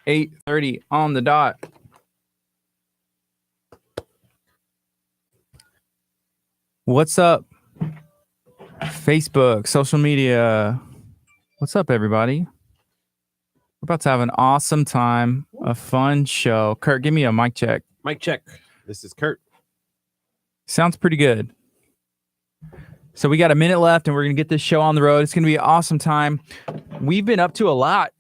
8:30 on the dot. What's up? Facebook, social media. What's up, everybody? We're about to have an awesome time, a fun show. Curt, give me a mic check. Mic check. This is Curt. Sounds pretty good. So we got a minute left, and we're going to get this show on the road. It's going to be an awesome time. We've been up to a lot.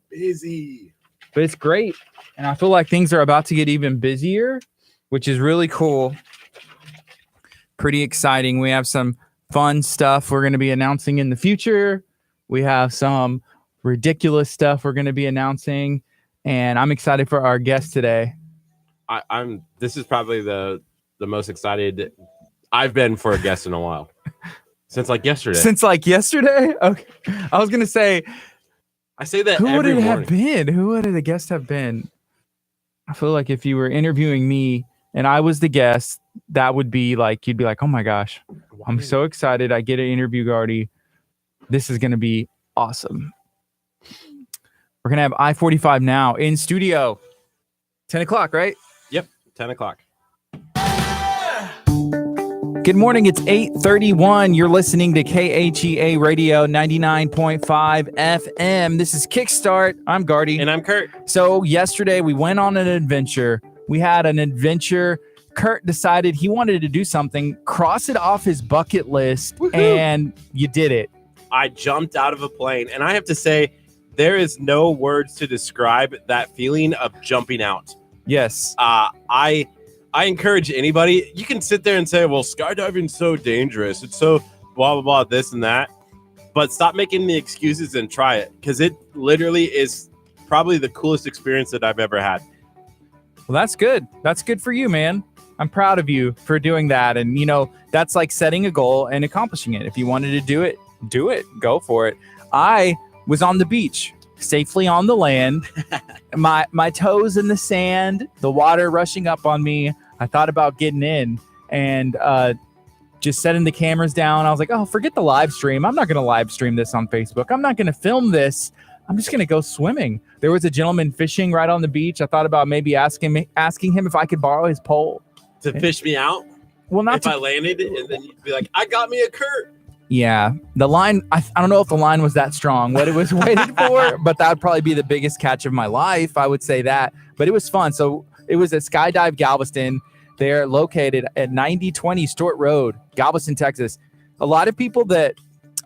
Busy. But it's great. And I feel like things are about to get even busier, which is really cool. Pretty exciting. We have some fun stuff we're going to be announcing in the future. We have some ridiculous stuff we're going to be announcing. And I'm excited for our guest today. This is probably the most excited I've been for a guest in a while. Since like yesterday? Okay. I was going to say, I say that who would every it morning. have been? Who would the guest have been? I feel like if you were interviewing me and I was the guest, that would be like, you'd be like, oh my gosh, I'm so excited. I get to interview Gardy. This is going to be awesome. We're going to have I-45 now in studio. 10 o'clock, right? Yep, 10 o'clock. Good morning. It's 8:31. You're listening to KHEA Radio 99.5 FM. This is Kickstart. I'm Gardy. And I'm Curt. So yesterday we went on an adventure. We had an adventure. Curt decided he wanted to do something, cross it off his bucket list, and you did it. I jumped out of a plane, and I have to say, there is no words to describe that feeling of jumping out. Yes. I encourage anybody, you can sit there and say, well, skydiving's so dangerous. It's so blah, blah, blah, this and that. But stop making the excuses and try it, because it literally is probably the coolest experience that I've ever had. Well, that's good. That's good for you, man. I'm proud of you for doing that. And, that's like setting a goal and accomplishing it. If you wanted to do it, go for it. I was on the beach, safely on the land, my toes in the sand, the water rushing up on me. I thought about getting in and just setting the cameras down. I was like, oh, forget the live stream. I'm not going to live stream this on Facebook. I'm not going to film this. I'm just going to go swimming. There was a gentleman fishing right on the beach. I thought about maybe asking him if I could borrow his pole. To fish me out? Well, not if I landed, and then you'd be like, I got me a Curt. Yeah, the line, I don't know if the line was that strong, what it was waiting for, but that would probably be the biggest catch of my life. I would say that, but it was fun. So it was at Skydive Galveston. They're located at 9020 Stort Road, Galveston, Texas. A lot of people that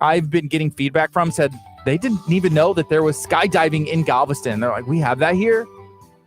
I've been getting feedback from said they didn't even know that there was skydiving in Galveston. They're like, we have that here?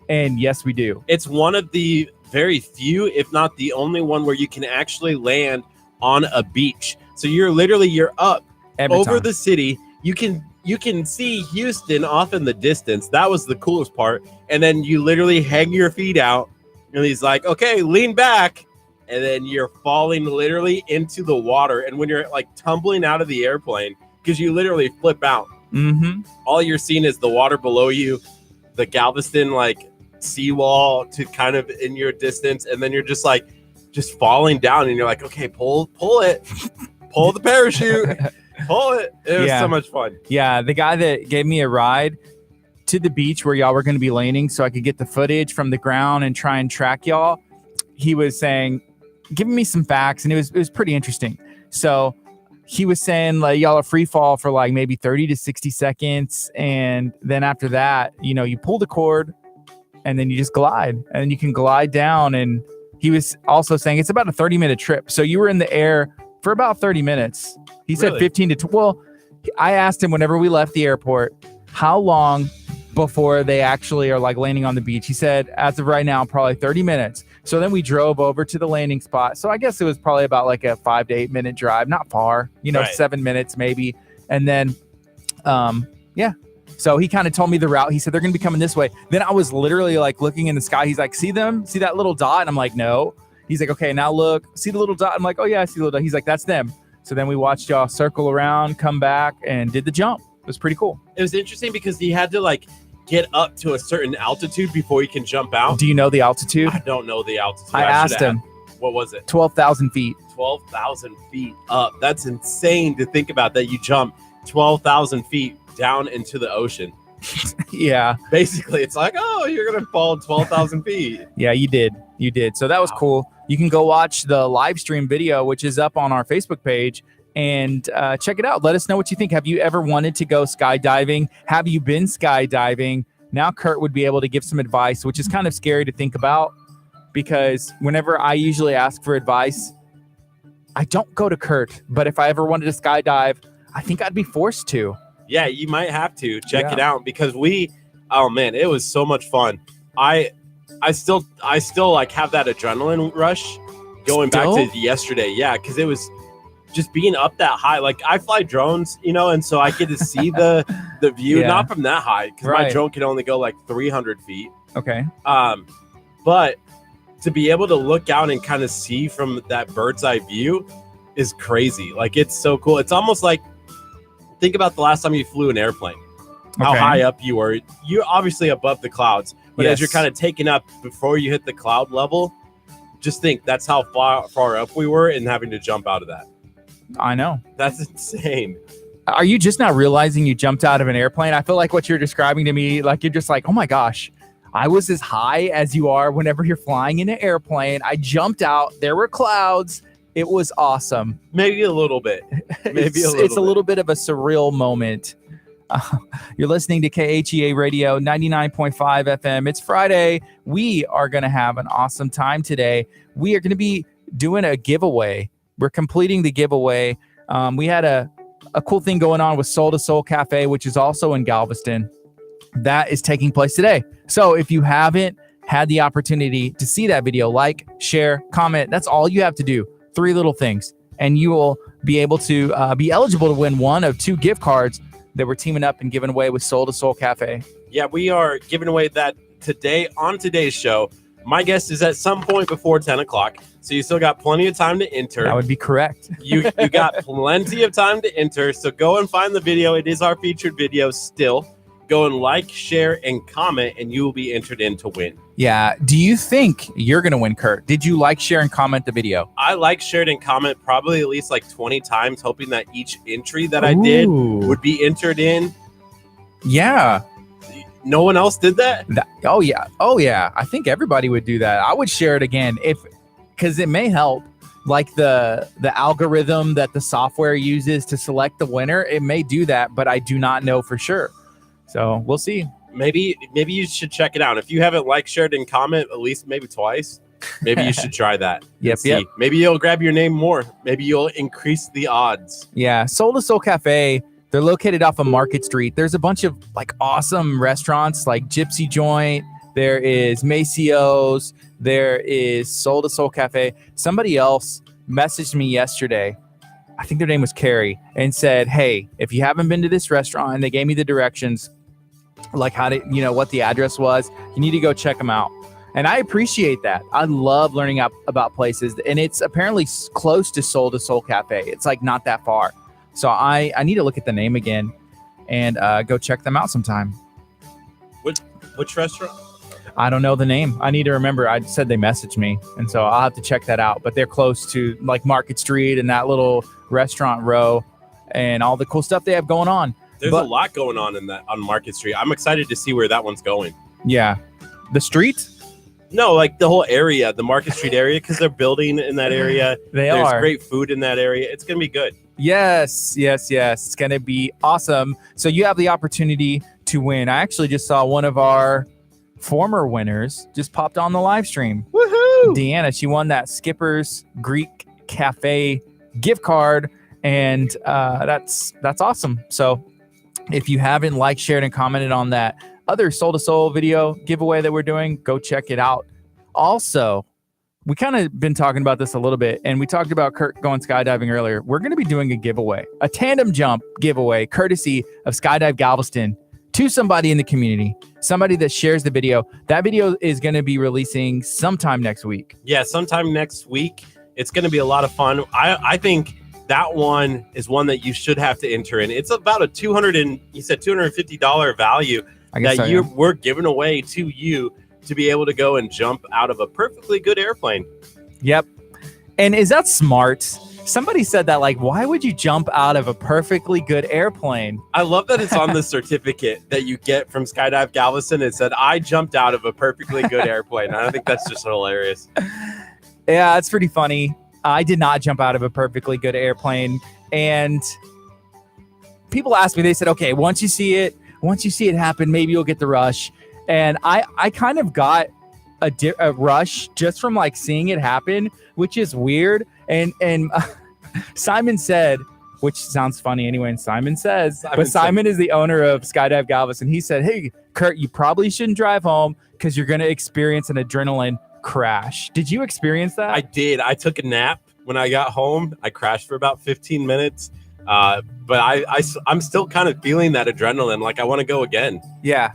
And yes, we do. It's one of the very few, if not the only one, where you can actually land on a beach. So you're up Every over time. the city. You can see Houston off in the distance. That was the coolest part. And then you literally hang your feet out, and he's like, okay, lean back. And then you're falling literally into the water. And when you're like tumbling out of the airplane, because you literally flip out, all you're seeing is the water below you, the Galveston like seawall to kind of in your distance. And then you're just falling down, and you're like, okay, pull it. Pull the parachute. Pull it. It was so much fun. Yeah, the guy that gave me a ride to the beach where y'all were going to be landing so I could get the footage from the ground and try and track y'all, he was saying, giving me some facts, and it was pretty interesting. So he was saying, like, y'all are free fall for like maybe 30 to 60 seconds. And then after that, you pull the cord and then you just glide, and you can glide down. And he was also saying it's about a 30-minute trip. So you were in the air for about 30 minutes. He said 15 to 12. Well, I asked him whenever we left the airport, how long before they actually are like landing on the beach? He said, as of right now, probably 30 minutes. So then we drove over to the landing spot. So I guess it was probably about like a 5 to 8 minute drive, not far, 7 minutes maybe. And then, so he kind of told me the route. He said, they're going to be coming this way. Then I was literally like looking in the sky. He's like, see them? See that little dot? And I'm like, no. He's like, okay, now look, see the little dot? I'm like, oh yeah, I see the little dot. He's like, that's them. So then we watched y'all circle around, come back, and did the jump. It was pretty cool. It was interesting because he had to like get up to a certain altitude before he can jump out. Do you know the altitude? I don't know the altitude. I asked him. What was it? 12,000 feet. 12,000 feet up. That's insane to think about, that you jump 12,000 feet down into the ocean. Yeah. Basically, it's like, oh, you're gonna fall 12,000 feet. Yeah, you did. So that was cool. You can go watch the live stream video, which is up on our Facebook page, and check it out. Let us know what you think. Have you ever wanted to go skydiving? Have you been skydiving? Now Curt would be able to give some advice, which is kind of scary to think about, because whenever I usually ask for advice, I don't go to Curt. But if I ever wanted to skydive, I think I'd be forced to. Yeah, you might have to check it out, because oh man, it was so much fun. I still like have that adrenaline rush going back to yesterday. Yeah, because it was just being up that high. Like, I fly drones, and so I get to see the view, not from that high, because my drone can only go like 300 feet. Okay. But to be able to look out and kind of see from that bird's eye view is crazy. Like, it's so cool. It's almost like, think about the last time you flew an airplane. How high up you were. You're obviously above the clouds, but as you're kind of taking up before you hit the cloud level, just think that's how far up we were and having to jump out of that. I know. That's insane. Are you just not realizing you jumped out of an airplane? I feel like what you're describing to me, like, you're just like, oh my gosh, I was as high as you are whenever you're flying in an airplane. I jumped out. There were clouds. It was awesome. Maybe a little bit. It's a little bit of a surreal moment. You're listening to KHEA Radio 99.5 FM. It's Friday. We are going to have an awesome time today. We are going to be doing a giveaway. We're completing the giveaway. We had a cool thing going on with Soul to Soul Cafe, which is also in Galveston. That is taking place today. So if you haven't had the opportunity to see that video, like, share, comment, that's all you have to do. 3 little things, and you will be able to be eligible to win one of 2 gift cards that we're teaming up and giving away with Soul to Soul Cafe. Yeah, we are giving away that today on today's show. My guess is at some point before 10 o'clock. So you still got plenty of time to enter. That would be correct. You got plenty of time to enter. So go and find the video. It is our featured video still. Go and like, share, and comment, and you will be entered in to win. Yeah. Do you think you're going to win, Curt? Did you like, share, and comment the video? I like, shared, and comment probably at least like 20 times, hoping that each entry that I did would be entered in. Yeah. No one else did that? Oh, yeah. Oh, yeah. I think everybody would do that. I would share it again because it may help. Like the algorithm that the software uses to select the winner, it may do that, but I do not know for sure. So we'll see. Maybe you should check it out. If you haven't liked, shared, and comment at least maybe twice, maybe you should try that. Yep. Maybe you'll grab your name more. Maybe you'll increase the odds. Yeah. Soul to Soul Cafe. They're located off of Market Street. There's a bunch of like awesome restaurants like Gypsy Joint. There is Macio's. There is Soul to Soul Cafe. Somebody else messaged me yesterday. I think their name was Carrie, and said, hey, if you haven't been to this restaurant, and they gave me the directions, like what the address was, you need to go check them out. And I appreciate that. I love learning about places, and it's apparently close to Soul Cafe. It's like not that far. So I need to look at the name again and go check them out sometime. Which restaurant? I don't know the name. I need to remember. I said they messaged me, and so I'll have to check that out. But they're close to like Market Street and that little restaurant row and all the cool stuff they have going on. There's a lot going on on Market Street. I'm excited to see where that one's going. Yeah. The street? No, like the whole area, the Market Street area, because they're building in that area. There's great food in that area. It's going to be good. Yes. It's going to be awesome. So you have the opportunity to win. I actually just saw one of our former winners just popped on the live stream. Woohoo! Deanna, she won that Skipper's Greek Cafe gift card, and that's awesome. So if you haven't liked, shared, and commented on that other Soul to Soul video giveaway that we're doing, go check it out. Also, we kind of been talking about this a little bit, and we talked about Curt going skydiving earlier. We're going to be doing a giveaway, a tandem jump giveaway, courtesy of Skydive Galveston, to somebody in the community, somebody that shares the video. That video is going to be releasing sometime next week. Yeah, sometime next week. It's going to be a lot of fun. I think that one is one that you should have to enter in. It's about a $250 value that we're giving away to you to be able to go and jump out of a perfectly good airplane. Yep. And is that smart? Somebody said that, like, why would you jump out of a perfectly good airplane? I love that it's on the certificate that you get from Skydive Galveston. It said, I jumped out of a perfectly good airplane. I think that's just hilarious. Yeah, it's pretty funny. I did not jump out of a perfectly good airplane. And people asked me, they said, okay, once you see it happen, maybe you'll get the rush. And I kind of got a rush just from like seeing it happen, which is weird. And Simon said, which sounds funny anyway, and Simon is the owner of Skydive Galveston. He said, hey, Curt, you probably shouldn't drive home because you're going to experience an adrenaline crash. Did you experience that? I did. I took a nap when I got home. I crashed for about 15 minutes. But I'm still kind of feeling that adrenaline. Like I want to go again. Yeah.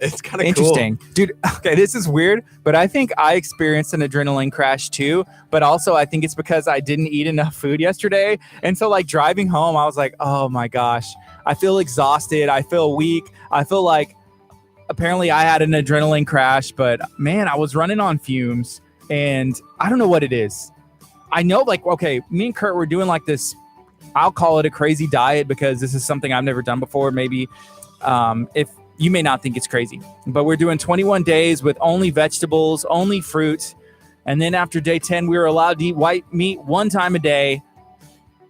It's kind of interesting. Cool. Dude, okay, this is weird, but I think I experienced an adrenaline crash too. But also I think it's because I didn't eat enough food yesterday. And so like driving home, I was like, oh my gosh, I feel exhausted. I feel weak. I feel like apparently I had an adrenaline crash, but man, I was running on fumes and I don't know what it is. I know like, okay, me and Curt were doing like this, I'll call it a crazy diet because this is something I've never done before. Maybe if you may not think it's crazy, but we're doing 21 days with only vegetables, only fruit. And then after day 10, we were allowed to eat white meat one time a day.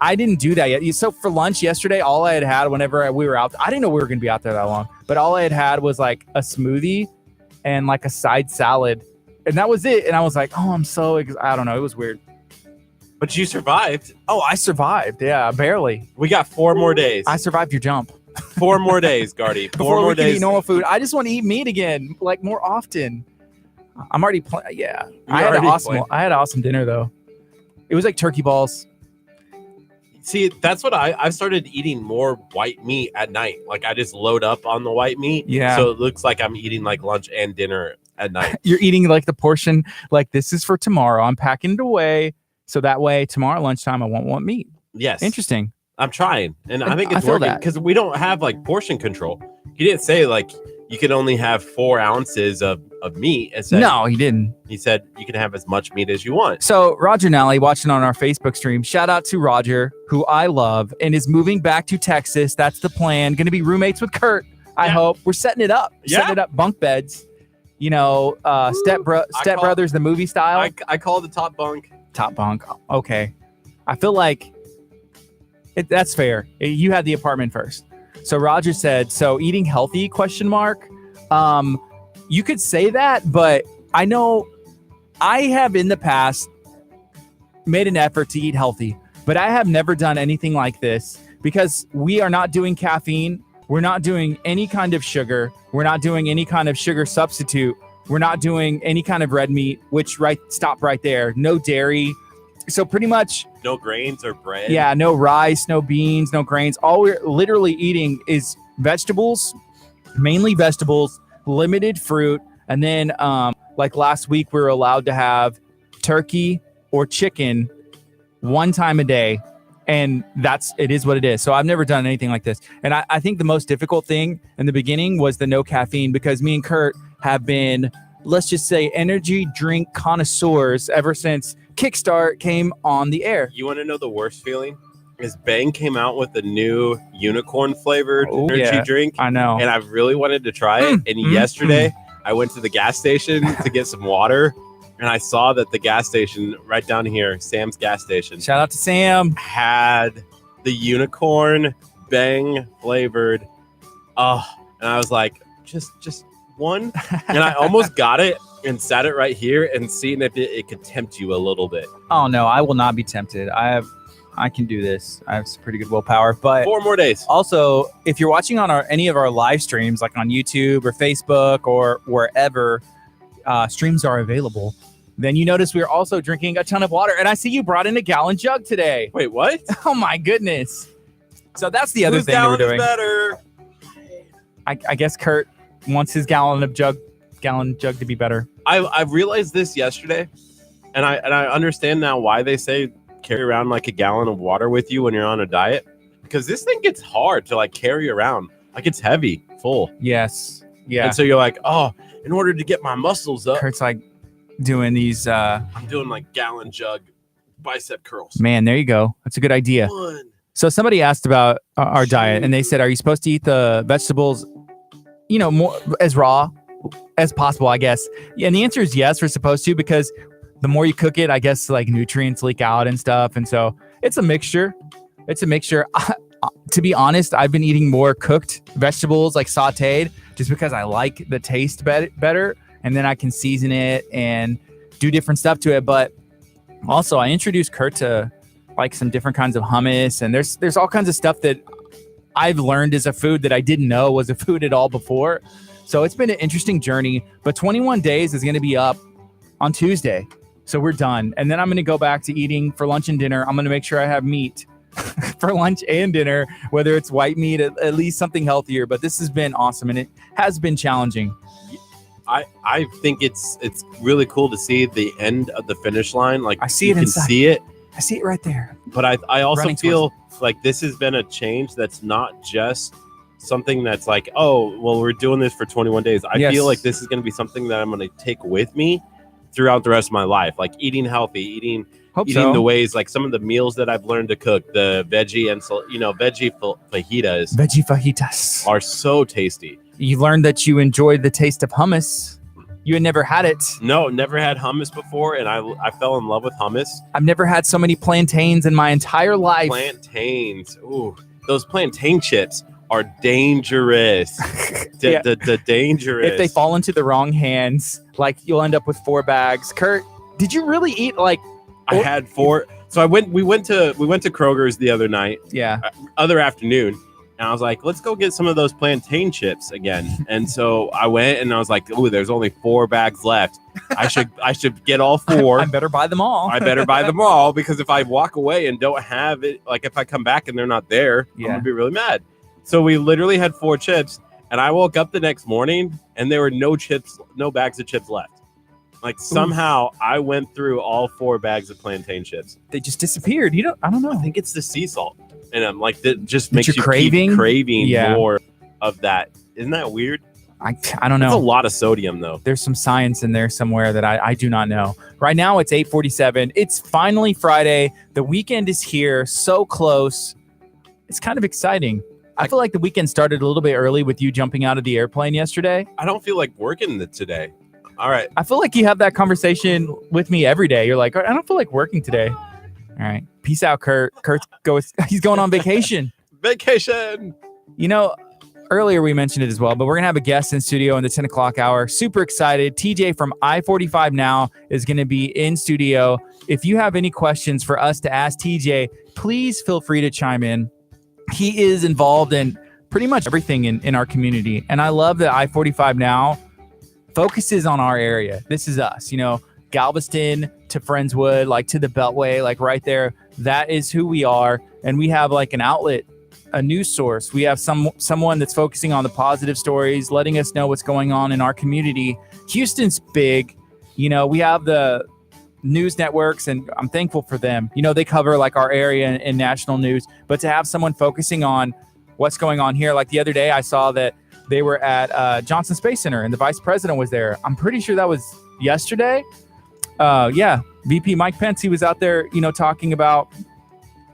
I didn't do that yet. So for lunch yesterday, all I had whenever we were out, I didn't know we were going to be out there that long, but all I had was like a smoothie and like a side salad. And that was it. And I was like, oh, I don't know. It was weird. But you survived. Oh, I survived. Yeah, barely. We got 4 more days. I survived your jump. 4 more days, Gardy. 4 Before more we can days. eat normal food. I just want to eat meat again, like more often. I'm already playing. Yeah, I had an awesome dinner though. It was like turkey balls. See, that's what I've started eating more white meat at night. Like I just load up on the white meat. Yeah. So it looks like I'm eating like lunch and dinner at night. You're eating like the portion, like this is for tomorrow. I'm packing it away. So that way tomorrow lunchtime, I won't want meat. Yes. Interesting. I'm trying. And I think it's feel working because we don't have like portion control. He didn't say like you can only have 4 ounces of meat. No, he didn't. He said you can have as much meat as you want. So Roger Nally watching on our Facebook stream, shout out to Roger, who I love and is moving back to Texas. That's the plan. Going to be roommates with Curt. I hope we're setting it up. Yeah. Setting it up bunk beds. You know, Step Brothers, the movie style. I call it the top bunk. Top bunk. Okay. I feel like that's fair. You had the apartment first. So Roger said, so eating healthy, ? You could say that, but I know I have in the past made an effort to eat healthy, but I have never done anything like this because we are not doing caffeine. We're not doing any kind of sugar. We're not doing any kind of sugar substitute. We're not doing any kind of red meat, which stop right there. No dairy. So pretty much no grains or bread. Yeah, no rice, no beans, no grains. All we're literally eating is vegetables, mainly vegetables, limited fruit. And then like last week, we were allowed to have turkey or chicken one time a day. And it is what it is. So I've never done anything like this. And I think the most difficult thing in the beginning was the no caffeine because me and Curt have been, let's just say, energy drink connoisseurs ever since Kickstart came on the air. You want to know the worst feeling? Is Bang came out with a new unicorn flavored energy drink. I know. And I really wanted to try it. And yesterday I went to the gas station to get some water. And I saw that the gas station right down here, Sam's gas station. Shout out to Sam. Had the unicorn Bang flavored. And I was like, just one. And I almost got it and sat it right here and seeing if it could tempt you a little bit. Oh no, I will not be tempted. I can do this. I have some pretty good willpower. But 4 more days. Also, if you're watching on any of our live streams, like on YouTube or Facebook or wherever streams are available, then you notice we're also drinking a ton of water. And I see you brought in a gallon jug today. Wait, what? Oh my goodness. So that's the other thing that we're doing. Better? I guess Curt wants his gallon jug to be better. I realized this yesterday, and I understand now why they say carry around like a gallon of water with you when you're on a diet, because this thing gets hard to like carry around. Like it's heavy, full. Yes. Yeah. And so you're like, oh, in order to get my muscles up, Kurt's like doing these. I'm doing like gallon jug bicep curls. Man, there you go. That's a good idea. 1. So somebody asked about our diet, and they said, are you supposed to eat the vegetables, more as raw as possible, I guess? Yeah, and the answer is yes, we're supposed to, because the more you cook it, I guess like nutrients leak out and stuff. And so it's a mixture. To be honest, I've been eating more cooked vegetables, like sauteed, just because I like the taste better. And then I can season it and do different stuff to it. But also, I introduced Curt to like some different kinds of hummus. And there's all kinds of stuff that I've learned as a food that I didn't know was a food at all before. So it's been an interesting journey. But 21 days is going to be up on Tuesday. So we're done. And then I'm going to go back to eating for lunch and dinner. I'm going to make sure I have meat for lunch and dinner, whether it's white meat, at least something healthier. But this has been awesome, and it has been challenging. I think it's really cool to see the end of the finish line. Like, I see it inside. See it. I see it right there. But I also Running feel like this has been a change that's not just something that's like, oh, well, we're doing this for 21 days. I feel like this is going to be something that I'm going to take with me throughout the rest of my life, like eating healthy, eating the ways, like some of the meals that I've learned to cook, the veggie and veggie fajitas are so tasty. You learned that you enjoyed the taste of hummus. You had never had it. No, never had hummus before, and I fell in love with hummus. I've never had so many plantains in my entire life. Plantains. Ooh, those plantain chips are dangerous. The dangerous. If they fall into the wrong hands, like you'll end up with 4 bags. Curt, did you really eat like? I had 4. So we went to Kroger's the other night. Yeah. Other afternoon. And I was like, let's go get some of those plantain chips again. And so I went and I was like, oh, there's only 4 bags left. I should get all 4. I better buy them all. I better buy them all, because if I walk away and don't have it, like if I come back and they're not there, I'm gonna be really mad. So we literally had 4 chips, and I woke up the next morning and there were no bags of chips left. Like somehow I went through all 4 bags of plantain chips. They just disappeared. I don't know. I think it's the sea salt. And I'm like, that just makes you craving more of that. Isn't that weird? I don't know. It's a lot of sodium, though. There's some science in there somewhere that I do not know. Right now, it's 8:47. It's finally Friday. The weekend is here. So close. It's kind of exciting. I feel like the weekend started a little bit early with you jumping out of the airplane yesterday. I don't feel like working today. All right. I feel like you have that conversation with me every day. You're like, I don't feel like working today. All right. Peace out, Curt. He's going on vacation. Vacation. Earlier we mentioned it as well, but we're going to have a guest in studio in the 10 o'clock hour. Super excited. TJ from I-45 Now is going to be in studio. If you have any questions for us to ask TJ, please feel free to chime in. He is involved in pretty much everything in our community. And I love that I-45 Now focuses on our area. This is us, Galveston to Friendswood, like to the Beltway, like right there. That is who we are. And we have like an outlet, a news source. We have someone that's focusing on the positive stories, letting us know what's going on in our community. Houston's big. We have the news networks, and I'm thankful for them. They cover like our area in national news, but to have someone focusing on what's going on here. Like the other day, I saw that they were at Johnson Space Center and the vice president was there. I'm pretty sure that was yesterday. VP Mike Pence, he was out there, talking about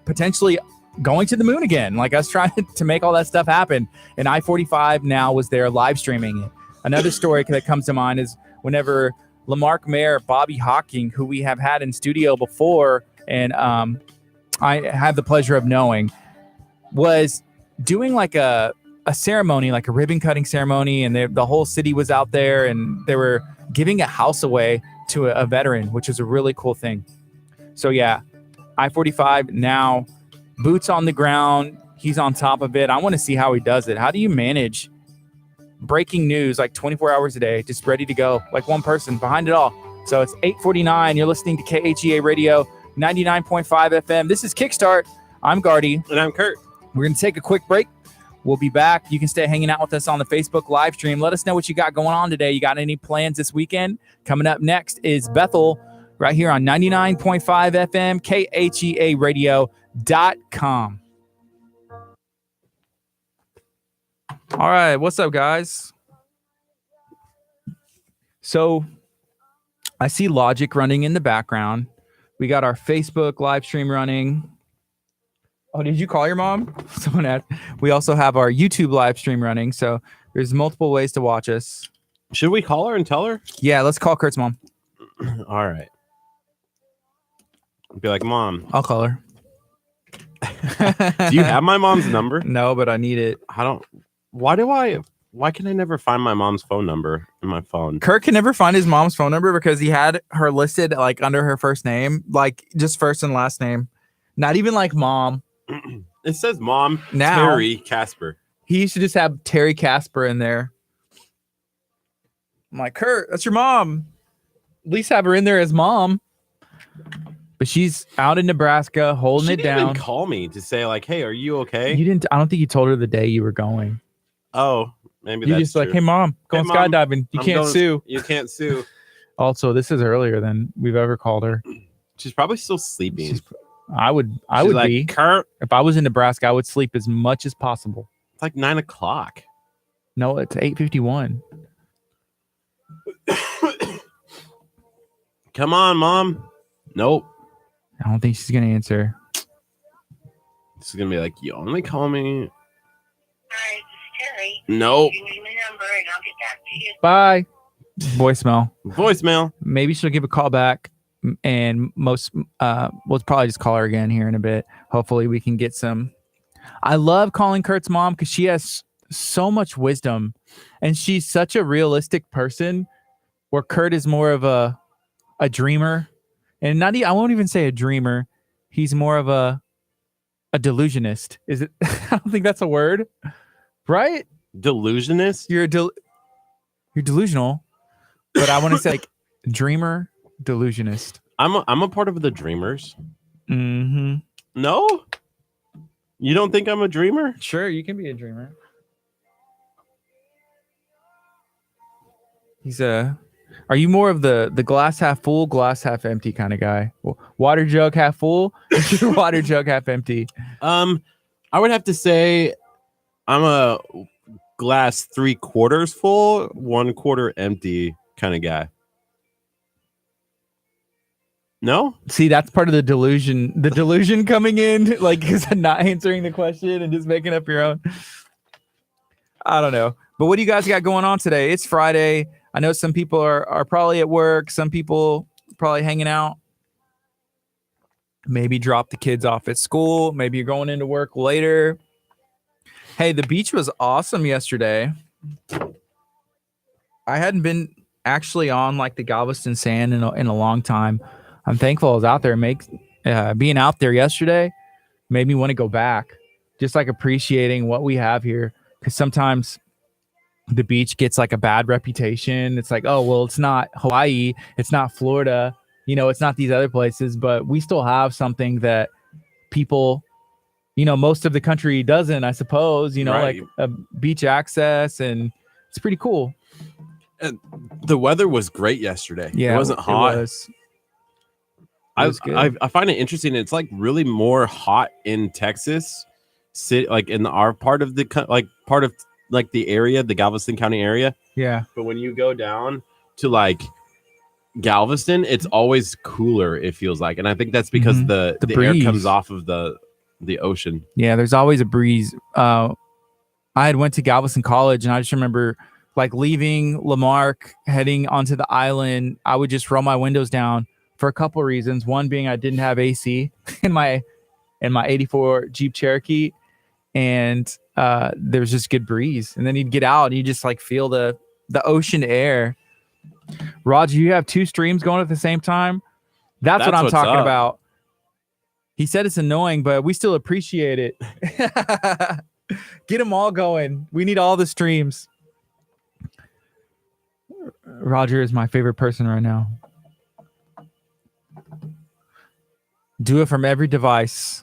potentially going to the moon again, like us trying to make all that stuff happen. And I-45 Now was there live streaming it. Another story that comes to mind is whenever Lamarck Mayor Bobby Hawking, who we have had in studio before, and I have the pleasure of knowing, was doing like a ceremony, like a ribbon cutting ceremony, and the whole city was out there, and they were giving a house away to a veteran, which is a really cool thing. So yeah, I-45 Now, boots on the ground. He's on top of it. I want to see how he does it. How do you manage breaking news like 24 hours a day, just ready to go, like one person behind it all? So it's 8:49. You're listening to KHEA Radio 99.5 FM. This is Kickstart. I'm Gardy. And I'm Curt. We're going to take a quick break. We'll be back. You can stay hanging out with us on the Facebook live stream. Let us know what you got going on today. You got any plans this weekend? Coming up next is Bethel right here on 99.5 FM, KHEAradio.com. All right. What's up, guys? So I see Logic running in the background. We got our Facebook live stream running. Oh, did you call your mom? Someone asked. We also have our YouTube live stream running. So there's multiple ways to watch us. Should we call her and tell her? Yeah, let's call Kurt's mom. All right. Be like, Mom. I'll call her. Do you have my mom's number? No, but I need it. I don't. Why can I never find my mom's phone number in my phone? Kurt can never find his mom's phone number because he had her listed like under her first name, like just first and last name. Not even like mom. It says Mom Now. Terry Casper. He should just have Terry Casper in there. I'm like, Kurt, that's your mom. At least have her in there as mom. But she's out in Nebraska holding She it didn't down. even call me to say like, "Hey, are you okay?" You didn't. I don't think you told her the day you were going. Oh, maybe You that's just like, true. hey mom, going Hey, Mom, skydiving. You I'm can't going- sue. You can't sue. Also, this is earlier than we've ever called her. She's probably still sleeping. I would She's like, be. Kurt. If I was in Nebraska, I would sleep as much as possible. It's like 9 o'clock. No, it's 8:51. Come on, Mom. Nope. I don't think she's gonna answer. This is gonna be like, you only call me. Hi, this is Terry. Nope. Give me my number and I'll get back to you. Bye. Voicemail. Voicemail. Maybe she'll give a call back, and we'll probably just call her again here in a bit. Hopefully, we can get some. I love calling Kurt's mom because she has so much wisdom, and she's such a realistic person. Where Kurt is more of a dreamer, and I won't even say a dreamer. He's more of a delusionist. Is it? I don't think that's a word, right? Delusionist. You're delusional, but I want to say like dreamer, delusionist. I'm a part of the Dreamers. Mm-hmm. No. You don't think I'm a dreamer? Sure, you can be a dreamer. Are you more of the glass half full, glass half empty kind of guy? Water jug half full, or water jug half empty? I would have to say I'm a glass 3/4 full, 1/4 empty kind of guy. No? See, that's part of the delusion. The delusion coming in, like, is not answering the question and just making up your own. I don't know. But what do you guys got going on today? It's Friday. I know some people are probably at work. Some people probably hanging out. Maybe drop the kids off at school. Maybe you're going into work later. Hey, the beach was awesome yesterday. I hadn't been actually on like the Galveston sand in a long time. I'm thankful I was out there. Being out there yesterday made me want to go back. Just like appreciating what we have here. Because sometimes the beach gets like a bad reputation. It's like, oh, well, it's not Hawaii. It's not Florida. You know, it's not these other places. But we still have something that people, you know, most of the country doesn't, I suppose. You know, Right. like a beach access. And it's pretty cool. And the weather was great yesterday. Yeah, it wasn't hot. It was good. I find it interesting. It's like really more hot in Texas, like in our part of the the area, the Galveston County area. Yeah. But when you go down to like Galveston, it's always cooler. It feels like, and I think that's because the air breeze. comes off of the ocean. Yeah, there's always a breeze. I had went to Galveston College, and I just remember like leaving Lamarck, heading onto the island. I would just roll my windows down for a couple of reasons. One being I didn't have AC in my 84 Jeep Cherokee, and there was just good breeze. And then you'd get out and you just like feel the ocean air. Roger, you have two streams going at the same time. That's what I'm what's talking up. about. He said it's annoying, but we still appreciate it. Get them all going. We need all the streams. Roger is my favorite person right now. Do it from every device.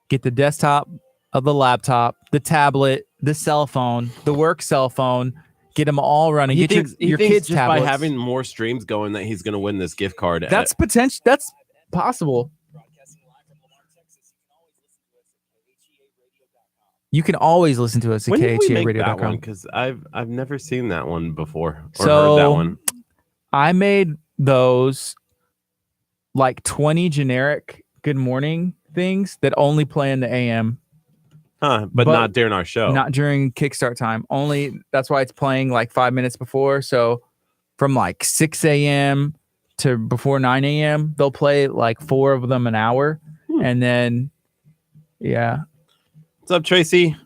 Get the desktop of the laptop, the tablet, the cell phone, the work cell phone. Get them all running. He Get thinks your kids' just tablets. by having more streams going that he's going to win this gift card. That's potential. That's possible. You can always listen to us at when did we make that one? khearadio.com. Because I've never seen that one before or So heard that one. I made those like 20 generic good morning things that only play in the AM. But not during our show. Not during Kickstart time. Only that's why it's playing like 5 minutes before. So from like 6 a.m. to before 9 a.m., they'll play like 4 of them an hour. And then, yeah. What's up, Tracy?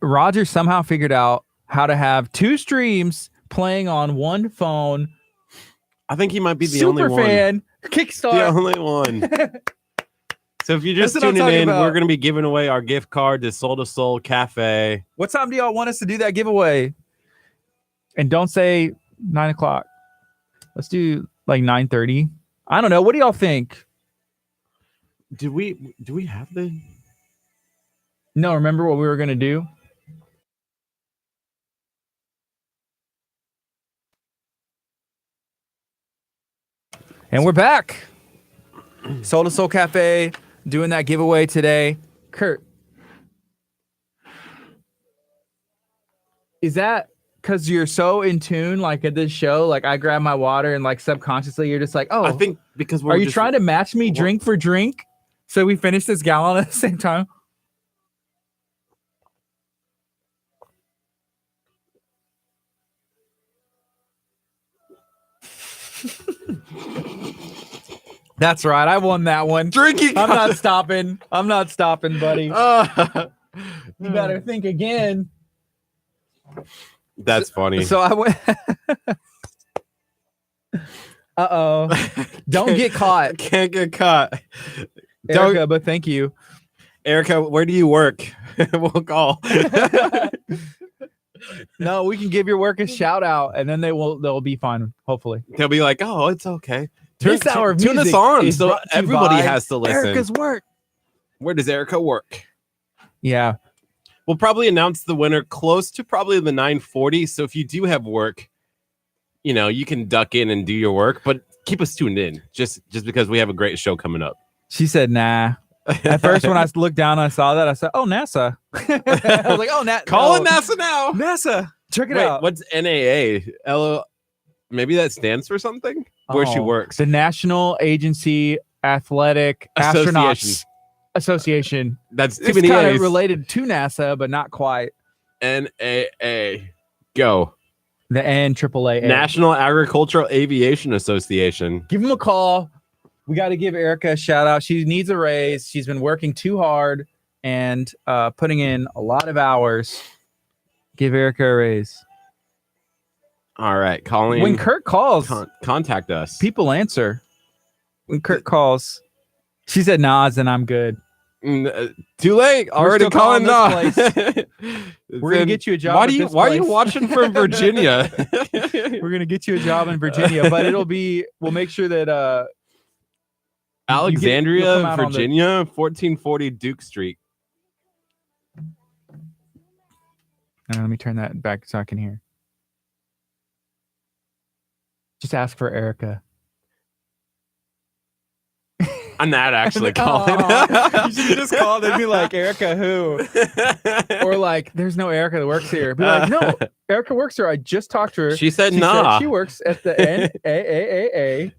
Roger somehow figured out how to have 2 streams playing on one phone. I think he might be the only one. Super fan. Kickstart. The only one. So if you're just tuning in, we're going to be giving away our gift card to Soul to Soul Cafe. What time do y'all want us to do that giveaway? And don't say 9 o'clock. Let's do like 9:30. I don't know. What do y'all think? Do we have the... No, remember what we were going to do? And we're back. Soul to Soul Cafe doing that giveaway today. Curt, is that because you're so in tune, like at this show? Like I grab my water and like subconsciously you're just like, oh, I think because we're are you trying to match me drink for drink so we finish this gallon at the same time? That's right. I won that one. Drinking. I'm not stopping. I'm not stopping, buddy. You better think again. That's funny. So I went. Uh-oh. Don't get caught. Can't get caught. Erica, but thank you. Erica, where do you work? We'll call. No, we can give your work a shout out and then they'll be fine, hopefully. They'll be like, oh, it's okay. Tune us on so everybody has to listen. Erica's work. Where does Erica work? Yeah. We'll probably announce the winner close to probably the 9:40. So if you do have work, you know, you can duck in and do your work, but keep us tuned in just because we have a great show coming up. She said, nah. At first, when I looked down and I saw that, I said, oh, NASA. I was like, oh, Call it NASA now. NASA. Check it out. What's NAA? Maybe that stands for something? Where she works. The National Agency Athletic Astronauts Association. That's too it's many kind A's. of related to NASA, but not quite. NAA. Go. The NAAA. National Agricultural Aviation Association. Give them a call. We got to give Erica a shout out. She needs a raise. She's been working too hard and putting in a lot of hours. Give Erica a raise. All right, calling. When Curt calls, contact us. People answer. When Curt calls, she said Nas, and I'm good. Too late. Already calling Nas. We're gonna get you a job. Why are you watching from Virginia? We're gonna get you a job in Virginia, but we'll make sure that Alexandria, Virginia, 1440 Duke Street. Let me turn that back so I can hear. Just ask for Erica. I'm not actually calling. You should just call and be like, Erica who? Or like, there's no Erica that works here. Be like, no, Erica works here. I just talked to her. She said nah. She works at the NAAA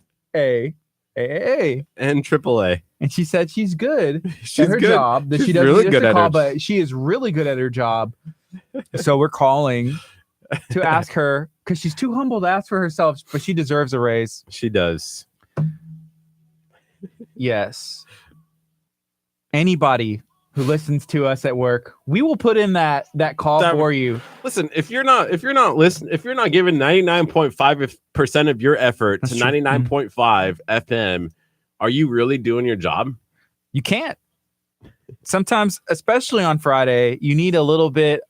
and AAA. And she said she's good at her job. That she doesn't really need good us to at call, her. but she is really good at her job. So we're calling to ask her because she's too humble to ask for herself, but she deserves a raise. She does. Yes. Anybody who listens to us at work, we will put in that call for you. Listen, if you're not giving 99.5% of your effort to 99.5 FM, are you really doing your job? You can't. Sometimes, especially on Friday, you need a little bit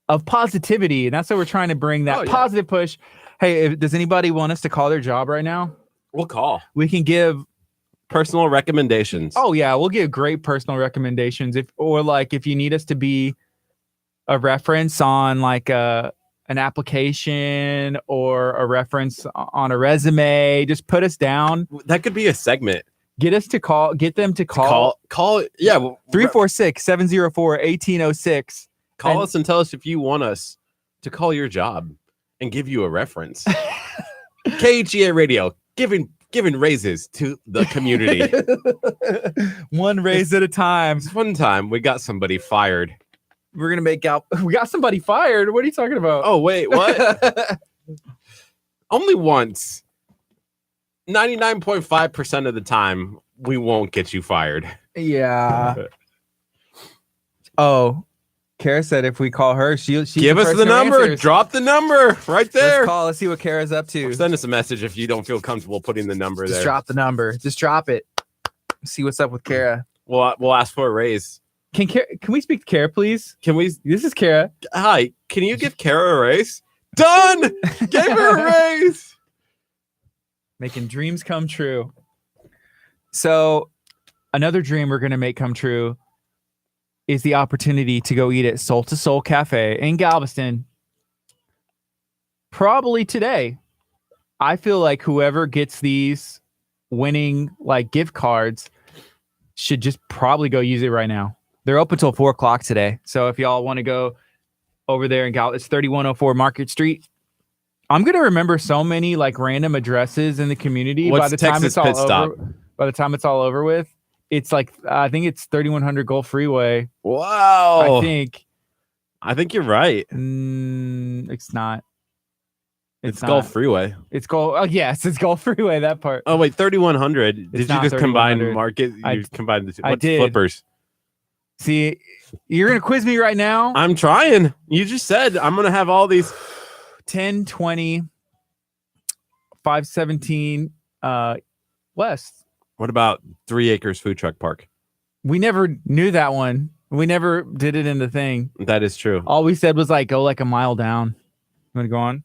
of positivity, and that's what we're trying to bring, that positive push. Hey, does anybody want us to call their job right now? We'll call. We can give personal recommendations. Oh yeah, we'll give great personal recommendations. If you need us to be a reference on like an application or a reference on a resume, just put us down. That could be a segment. Get them to call. Yeah, 346-704-1806. Call us and tell us if you want us to call your job and give you a reference. KHEA Radio, giving giving raises to the community. One raise at a time. This one time we got somebody fired. We're gonna make out. We got somebody fired. What are you talking about? Oh wait, what? Only once. 99.5% of the time, we won't get you fired. Yeah. Oh, Kara said if we call her, she'll give us the number. Answers. Drop the number right there. Let's call. Let's see what Kara's up to. Or send us a message if you don't feel comfortable putting the number Just there. drop the number. Just drop it. See what's up with Kara. We'll ask for a raise. Can we speak to Kara, please? Can we? This is Kara. Hi. Can you give Kara a raise? Done. Gave her a raise. Making dreams come true. So, another dream we're gonna make come true is the opportunity to go eat at Soul to Soul Cafe in Galveston. Probably today. I feel like whoever gets these winning like gift cards should just probably go use it right now. They're open till 4:00 today. So if y'all want to go over there in Galveston, it's 3104 Market Street. I'm gonna remember so many like random addresses in the community What's by the Texas time pit it's all stop? over. By the time it's all over with, it's like I think it's 3100 Gulf Freeway. Wow. I think you're right. it's not. It's not. Gulf Freeway. It's Gulf. Oh yes, it's Gulf Freeway. That part. Oh wait, 3100. Did you not just combine 3100. market? You combined the two. I What's did. Flippers? See, you're gonna quiz me right now. I'm trying. You just said I'm gonna have all these. 10, 20, 517 West. What about 3 Acres Food Truck Park? We never knew that one. We never did it in the thing. That is true. All we said was like go like a mile down. You want to go on?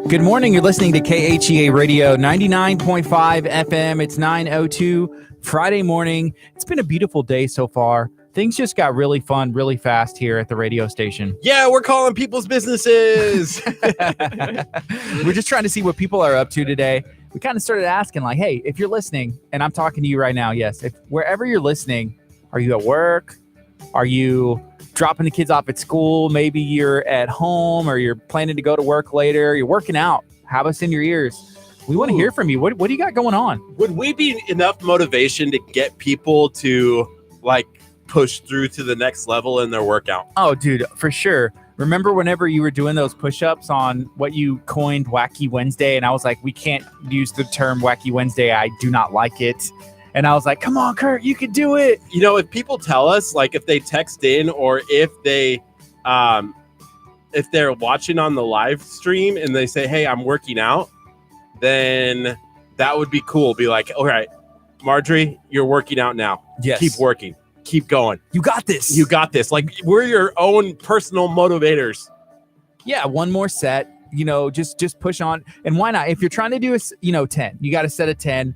Good morning. You're listening to KHEA Radio 99.5 FM. It's 9:02 Friday morning. It's been a beautiful day so far. Things just got really fun, really fast here at the radio station. Yeah, we're calling people's businesses. We're just trying to see what people are up to today. We kind of started asking like, hey, if you're listening, and I'm talking to you right now, yes, if wherever you're listening, are you at work? Are you dropping the kids off at school? Maybe you're at home or you're planning to go to work later. You're working out. Have us in your ears. We want to hear from you. What do you got going on? Would we be enough motivation to get people to like push through to the next level in their workout? Oh, dude, for sure. Remember whenever you were doing those push-ups on what you coined Wacky Wednesday, and I was like, we can't use the term Wacky Wednesday. I do not like it. And I was like, come on, Kurt, you can do it. You know, if people tell us, like if they text in or if they're watching on the live stream and they say, hey, I'm working out, then that would be cool. Be like, all right, Marjorie, you're working out now. Yes. Keep working. Keep going. You got this. You got this. Like we're your own personal motivators. Yeah, one more set. You know, just push on. And why not? If you're trying to do 10, you got to set a 10.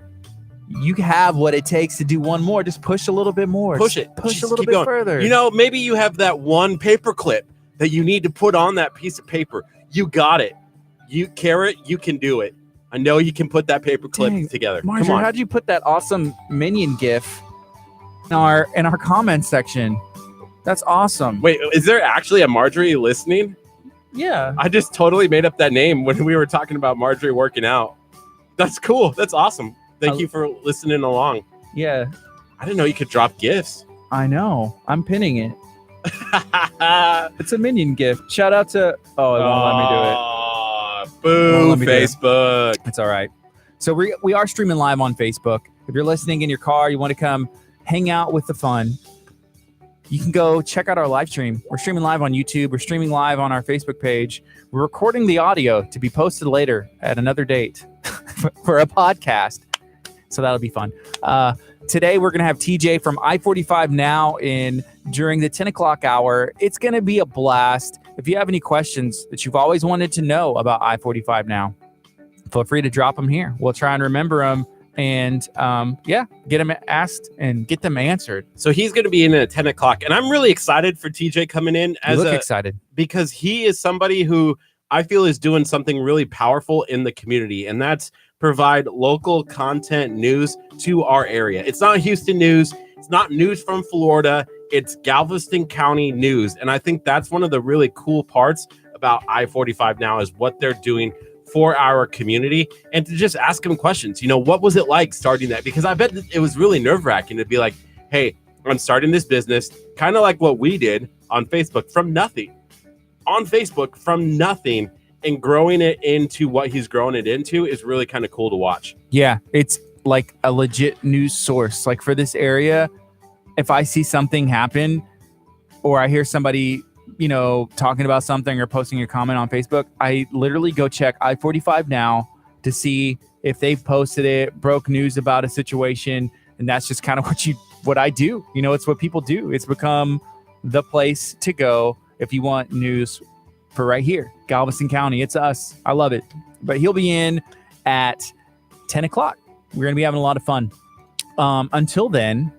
You have what it takes to do one more. Just push a little bit more. Push it. Push Just a little keep bit going. further. You know, maybe you have that one paper clip that you need to put on that piece of paper. You got it. You Carrot, you can do it. I know you can put that paper clip together. Marjorie, Come on. how'd you put that awesome minion gif in our comment section? That's awesome. Wait, is there actually a Marjorie listening? Yeah. I just totally made up that name when we were talking about Marjorie working out. That's cool. That's awesome. Thank you for listening along. Yeah. I didn't know you could drop gifts. I know. I'm pinning it. It's a minion gift. Shout out to... Oh, it won't let me do it. Boo, Let me do it. Facebook. It's all right. So we are streaming live on Facebook. If you're listening in your car, you want to come hang out with the fun, you can go check out our live stream. We're streaming live on YouTube. We're streaming live on our Facebook page. We're recording the audio to be posted later at another date for a podcast. So that'll be fun. Today, we're going to have TJ from I-45 Now during the 10 o'clock hour. It's going to be a blast. If you have any questions that you've always wanted to know about I-45 Now, feel free to drop them here. We'll try and remember them and, get them asked and get them answered. So he's going to be in at 10 o'clock. And I'm really excited for TJ coming in. Excited. Because he is somebody who I feel is doing something really powerful in the community. And that's provide local content news to our area. It's not Houston news. It's not news from Florida. It's Galveston County news. And I think that's one of the really cool parts about I-45 now is what they're doing for our community, and to just ask them questions. What was it like starting that? Because I bet it was really nerve-wracking to be like, hey, I'm starting this business, kind of like what we did on Facebook from nothing. And growing it into what he's growing it into is really kind of cool to watch. Yeah, it's like a legit news source. Like for this area, if I see something happen or I hear somebody talking about something or posting a comment on Facebook, I literally go check I-45 now to see if they've posted it, broke news about a situation. And that's just kind of what I do. It's what people do. It's become the place to go if you want news for right here, Galveston County. It's us. I love it. But he'll be in at 10 o'clock. We're going to be having a lot of fun. Until then,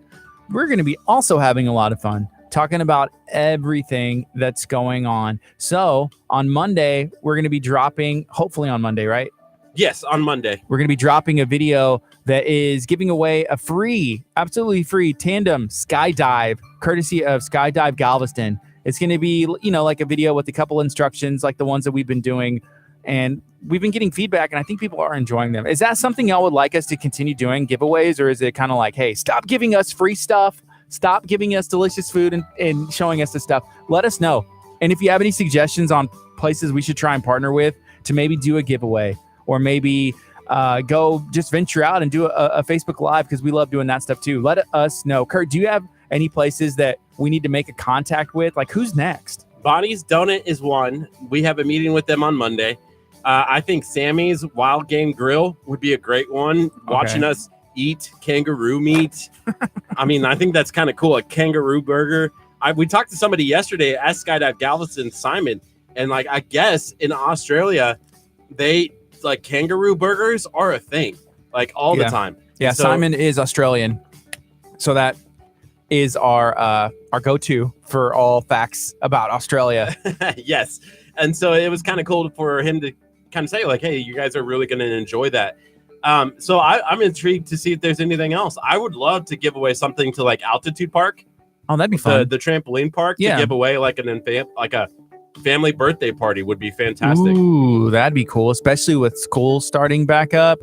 we're going to be also having a lot of fun talking about everything that's going on. So on Monday, we're going to be dropping, hopefully on Monday, right? Yes, on Monday. We're going to be dropping a video that is giving away a absolutely free tandem skydive, courtesy of Skydive Galveston. It's going to be, like a video with a couple instructions like the ones that we've been doing. And we've been getting feedback, and I think people are enjoying them. Is that something y'all would like us to continue doing, giveaways? Or is it kind of like, hey, stop giving us free stuff. Stop giving us delicious food and showing us the stuff. Let us know. And if you have any suggestions on places we should try and partner with to maybe do a giveaway, or maybe go just venture out and do a Facebook Live, because we love doing that stuff too. Let us know. Curt, do you have any places that we need to make a contact with? Like, who's next? Bonnie's Donut is one. We have a meeting with them on Monday. I think Sammy's Wild Game Grill would be a great one. Okay. Watching us eat kangaroo meat. I think that's kind of cool. A kangaroo burger. We talked to somebody yesterday at Skydive Galveston, Simon, and I guess in Australia, they kangaroo burgers are a thing, all the time. Yeah, so, Simon is Australian, so that is our go-to for all facts about Australia. Yes, and so it was kind of cool for him to kind of say hey, you guys are really going to enjoy that. So I'm intrigued to see if there's anything else. I would love to give away something to Altitude Park. Oh, that'd be fun. The trampoline park to give away a family birthday party would be fantastic. Ooh, that'd be cool, especially with school starting back up.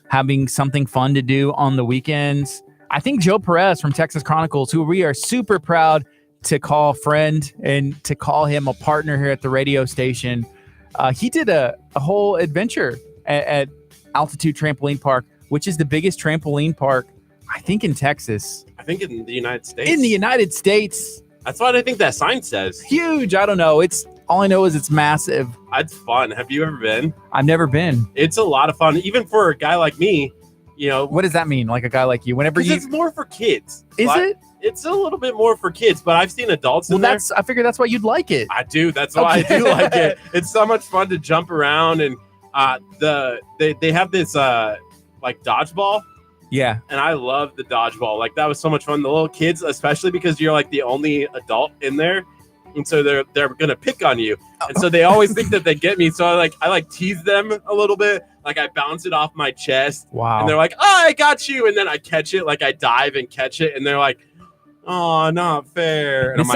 Having something fun to do on the weekends. I think Joe Perez from Texas Chronicles, who we are super proud to call friend and to call him a partner here at the radio station, he did a whole adventure at Altitude Trampoline Park, which is the biggest trampoline park, I think, in Texas. I think in the United States. In the United States. That's what I think that sign says. Huge. I don't know. All I know is it's massive. It's fun. Have you ever been? I've never been. It's a lot of fun, even for a guy like me. What does that mean? Like a guy like you? It's more for kids. Is it? It's a little bit more for kids, but I've seen adults in there. I figure that's why you'd like it. I do. That's why I do like it. It's so much fun to jump around, and they have this dodgeball. Yeah. And I love the dodgeball. That was so much fun. The little kids, especially because you're the only adult in there. And so they're going to pick on you. And so they always think that they get me. So I tease them a little bit. I bounce it off my chest. Wow. And they're like, oh, I got you. And then I catch it. I dive and catch it. And they're like, oh, not fair. And it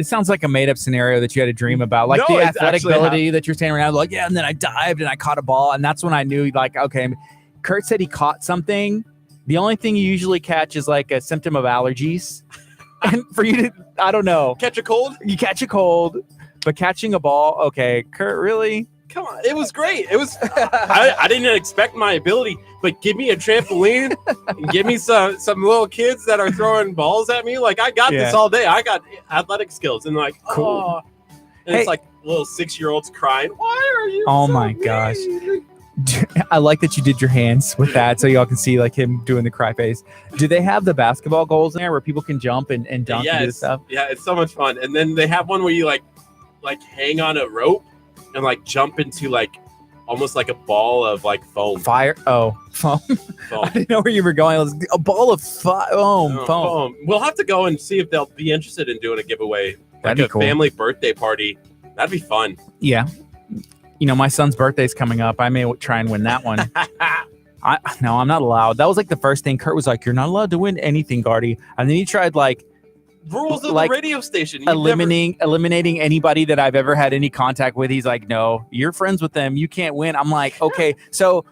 sounds like a made up scenario that you had a dream about. The athletic ability that you're standing around and then I dived and I caught a ball. And that's when I knew okay, Curt said he caught something. The only thing you usually catch is a symptom of allergies. And for you to, I don't know. Catch a cold? You catch a cold, but catching a ball, okay. Curt, really? Come on. It was great. It was, I didn't expect my ability, but give me a trampoline and give me some little kids that are throwing balls at me. I got this all day. I got athletic skills. And cool. Oh. And it's little 6-year-olds crying. Why are you Oh so my mean? Gosh. I like that you did your hands with that so y'all can see him doing the cry face. Do they have the basketball goals in there where people can jump and dunk and do stuff? Yeah, it's so much fun. And then they have one where you hang on a rope and jump into almost like a ball of foam. Fire? Oh, foam. I didn't know where you were going. It was a ball of foam. We'll have to go and see if they'll be interested in doing a giveaway. That'd be cool. Family birthday party. That'd be fun. Yeah. My son's birthday's coming up. I may try and win that one. No, I'm not allowed. That was the first thing. Curt was you're not allowed to win anything, Gardy. And then he tried rules of like, the radio station. eliminating anybody that I've ever had any contact with. He's like, no, you're friends with them. You can't win. I'm like, okay, so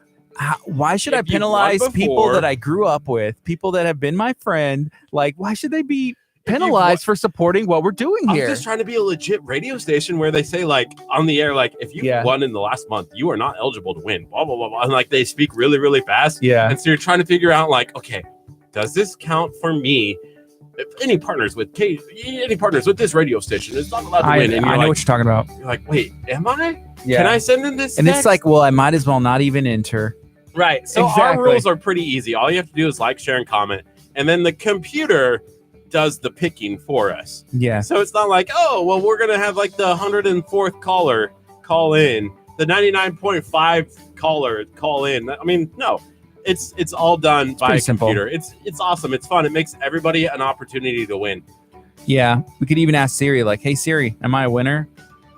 why should I If you've won penalize people before- that I grew up with, people that have been my friend? Like, why should they be penalized for supporting what we're doing I'm here? just trying to be a legit radio station where they say, like, on the air, like, if you've won in the last month, you are not eligible to win, blah, blah, blah, blah. And, like, they speak really, really fast. Yeah. And so you're trying to figure out, like, okay, does this count for me? If any partners with this radio station is not allowed to win. And I know what you're talking about. You're like, wait, am I? Yeah. Can I send in this And text? it's like, well, I might as well not even enter. Right. So our Exactly. rules are pretty easy. All you have to do is like, share, and comment. And then the computer does the picking for us. Yeah. So it's not like, oh, well, we're going to have like the 104th caller call in, the 99.5 caller call in. I mean, no, it's all done by a simple. computer. It's awesome. It's fun. It makes everybody an opportunity to win. Yeah. We could even ask Siri, like, hey, Siri, am I a winner?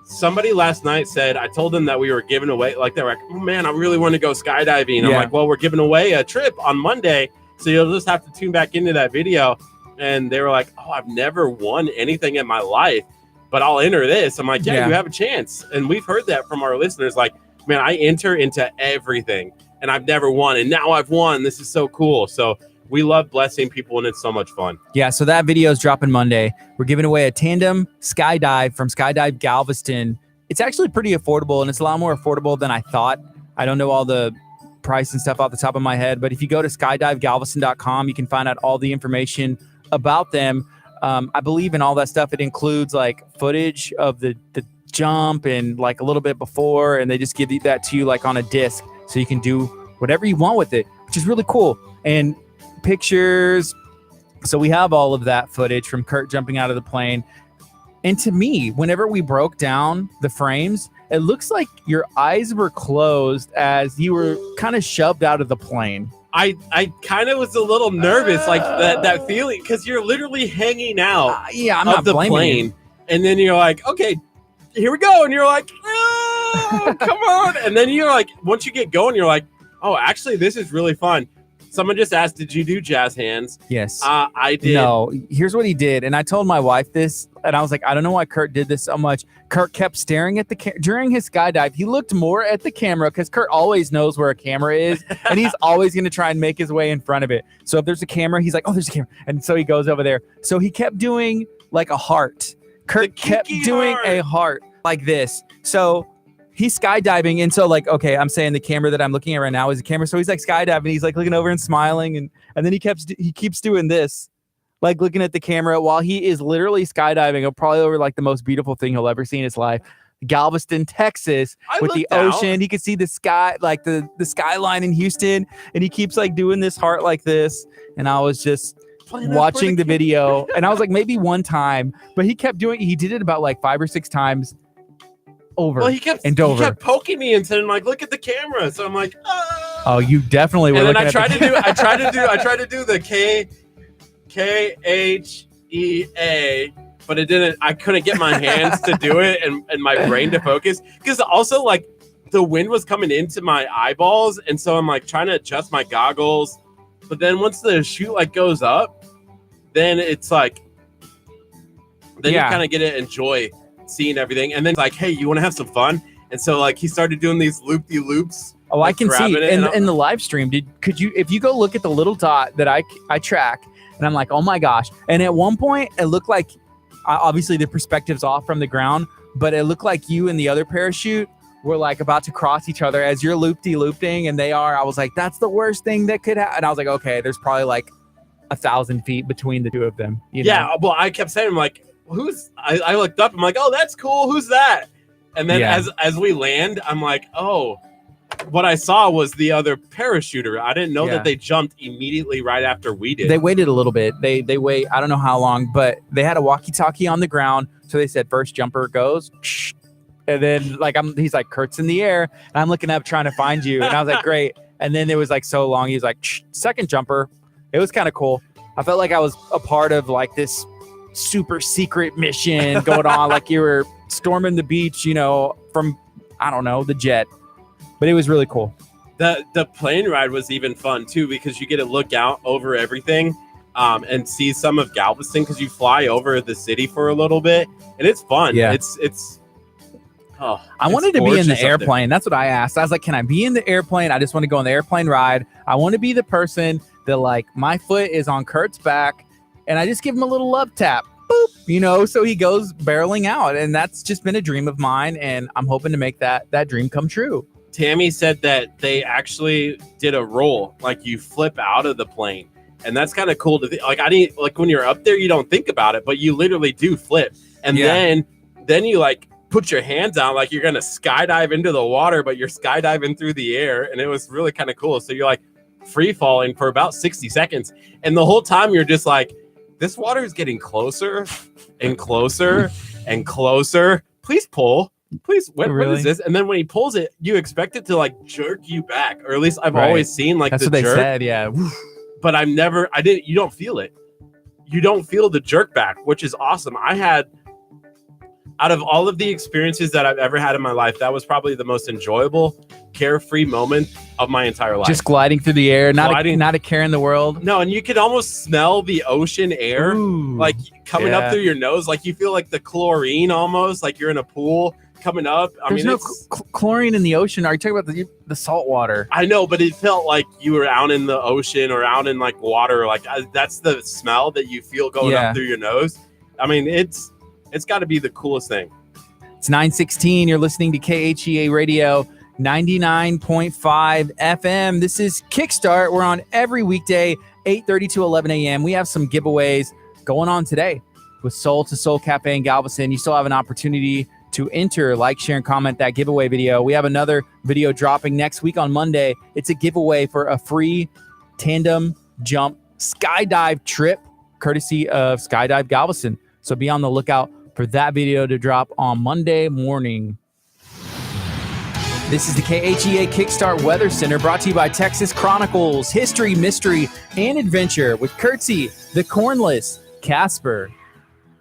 Somebody last night said, I told them that we were giving away, like, they were like, oh, man, I really want to go skydiving. I'm Yeah. like, well, we're giving away a trip on Monday. So you'll just have to tune back into that video. And they were like, oh, I've never won anything in my life, but I'll enter this. I'm like, yeah, you have a chance. And we've heard that from our listeners. Like, man, I enter into everything and I've never won. And now I've won. This is so cool. So we love blessing people and it's so much fun. Yeah. So that video is dropping Monday. We're giving away a tandem skydive from Skydive Galveston. It's actually pretty affordable and it's a lot more affordable than I thought. I don't know all the price and stuff off the top of my head, but if you go to skydivegalveston.com, you can find out all the information about them. I believe in all that stuff. It includes like footage of the jump and like a little bit before, and they just give you that to you like on a disc, so you can do whatever you want with it, which is really cool. And pictures. So we have all of that footage from Curt jumping out of the plane. And to me, whenever we broke down the frames, it looks like your eyes were closed as you were kind of shoved out of the plane. I kind of was a little nervous, like that feeling, because you're literally hanging out Yeah, I'm of not the blaming plane. you. And then you're like, okay, here we go. And you're like, oh, come on. And then you're like, once you get going, you're like, oh, actually, this is really fun. Someone just asked, did you do jazz hands? Yes. I did. No, here's what he did. And I told my wife this, and I was like, I don't know why Curt did this so much. Curt kept staring at the during his skydive. He looked more at the camera because Curt always knows where a camera is, and he's always going to try and make his way in front of it. So if there's a camera, he's like, oh, there's a camera. And so he goes over there. So he kept doing like a heart. Curt kept doing a heart like this. So he's skydiving, and so like, okay, I'm saying the camera that I'm looking at right now is a camera. So he's like skydiving, he's like looking over and smiling, and then he keeps doing this, like looking at the camera while he is literally skydiving, probably over like the most beautiful thing he'll ever see in his life, Galveston, Texas, with the ocean. He could see the sky, like the skyline in Houston, and he keeps like doing this heart like this, and I was just watching the video, and I was like, maybe one time, but he did it about like 5 or 6 times. Over. Well, he kept poking me and saying, like, look at the camera. So I'm like, oh, you definitely were. And then I tried to do the KHEA, but it didn't. I couldn't get my hands to do it and my brain to focus, because also like the wind was coming into my eyeballs, and so I'm like trying to adjust my goggles. But then once the chute like goes up, then it's like, then you kind of get to enjoy seeing everything. And then like, hey, you want to have some fun? And so like he started doing these loop-de-loops. Oh, like, I can see in the live stream. Could you, if you go look at the little dot that I track, and I'm like, oh my gosh. And at one point it looked like, obviously the perspective's off from the ground, but it looked like you and the other parachute were like about to cross each other as you're loop-de-looping, and they are. I was like, that's the worst thing that could happen. And I was like, okay, there's probably like 1,000 feet between the two of them. You know? Well, I kept saying, I'm like, I looked up, I'm like, oh, that's cool, who's that? And then as we land, I'm like, oh, what I saw was the other parachuter. I didn't know that they jumped immediately right after we did. They waited a little bit. They wait, I don't know how long, but they had a walkie-talkie on the ground, so they said first jumper goes, shh. And then like he's like, Curt's in the air, and I'm looking up trying to find you, and I was like, great. And then it was like so long, he was like, shh, second jumper. It was kind of cool. I felt like I was a part of like this super secret mission going on, like you were storming the beach, you know, from, I don't know, the jet. But it was really cool. The plane ride was even fun too, because you get to look out over everything. and see some of Galveston because you fly over the city for a little bit and it's fun. Yeah. It's I wanted to be in the airplane. That's what I asked. I was like, can I be in the airplane? I just want to go on the airplane ride. I want to be the person that like my foot is on Kurt's back and I just give him a little love tap. Boop, so he goes barreling out. And that's just been a dream of mine. And I'm hoping to make that dream come true. Tammy said that they actually did a roll, like you flip out of the plane. And that's kind of cool to like when you're up there, you don't think about it, but you literally do flip. And then you like put your hands out like you're going to skydive into the water, but you're skydiving through the air. And it was really kind of cool. So you're like free falling for about 60 seconds. And the whole time you're just like, this water is getting closer and closer and closer. Please pull. Please. What is this? And then when he pulls it, you expect it to like jerk you back. Or at least I've always seen like that's the what jerk. They said, yeah. But you don't feel it. You don't feel the jerk back, which is awesome. I had, out of all of the experiences that I've ever had in my life, that was probably the most enjoyable, carefree moment of my entire life. Just gliding through the air, not a care in the world. No, and you could almost smell the ocean air, like coming up through your nose. Like you feel like the chlorine almost, like you're in a pool coming up. There's no chlorine in the ocean. Are you talking about the salt water? I know, but it felt like you were out in the ocean or out in like water. Like that's the smell that you feel going up through your nose. I mean, it's got to be the coolest thing. It's 9:16. You're listening to KHEA Radio 99.5 FM. This is Kickstart. We're on every weekday, 8:30 to 11 a.m. We have some giveaways going on today with Soul to Soul Cafe in Galveston. You still have an opportunity to enter, like, share, and comment that giveaway video. We have another video dropping next week on Monday. It's a giveaway for a free tandem jump skydive trip courtesy of Skydive Galveston. So be on the lookout for that video to drop on Monday morning. This is the KHEA Kickstart Weather Center, brought to you by Texas Chronicles, History, Mystery, and Adventure with Curtsy, the Cornless, Casper.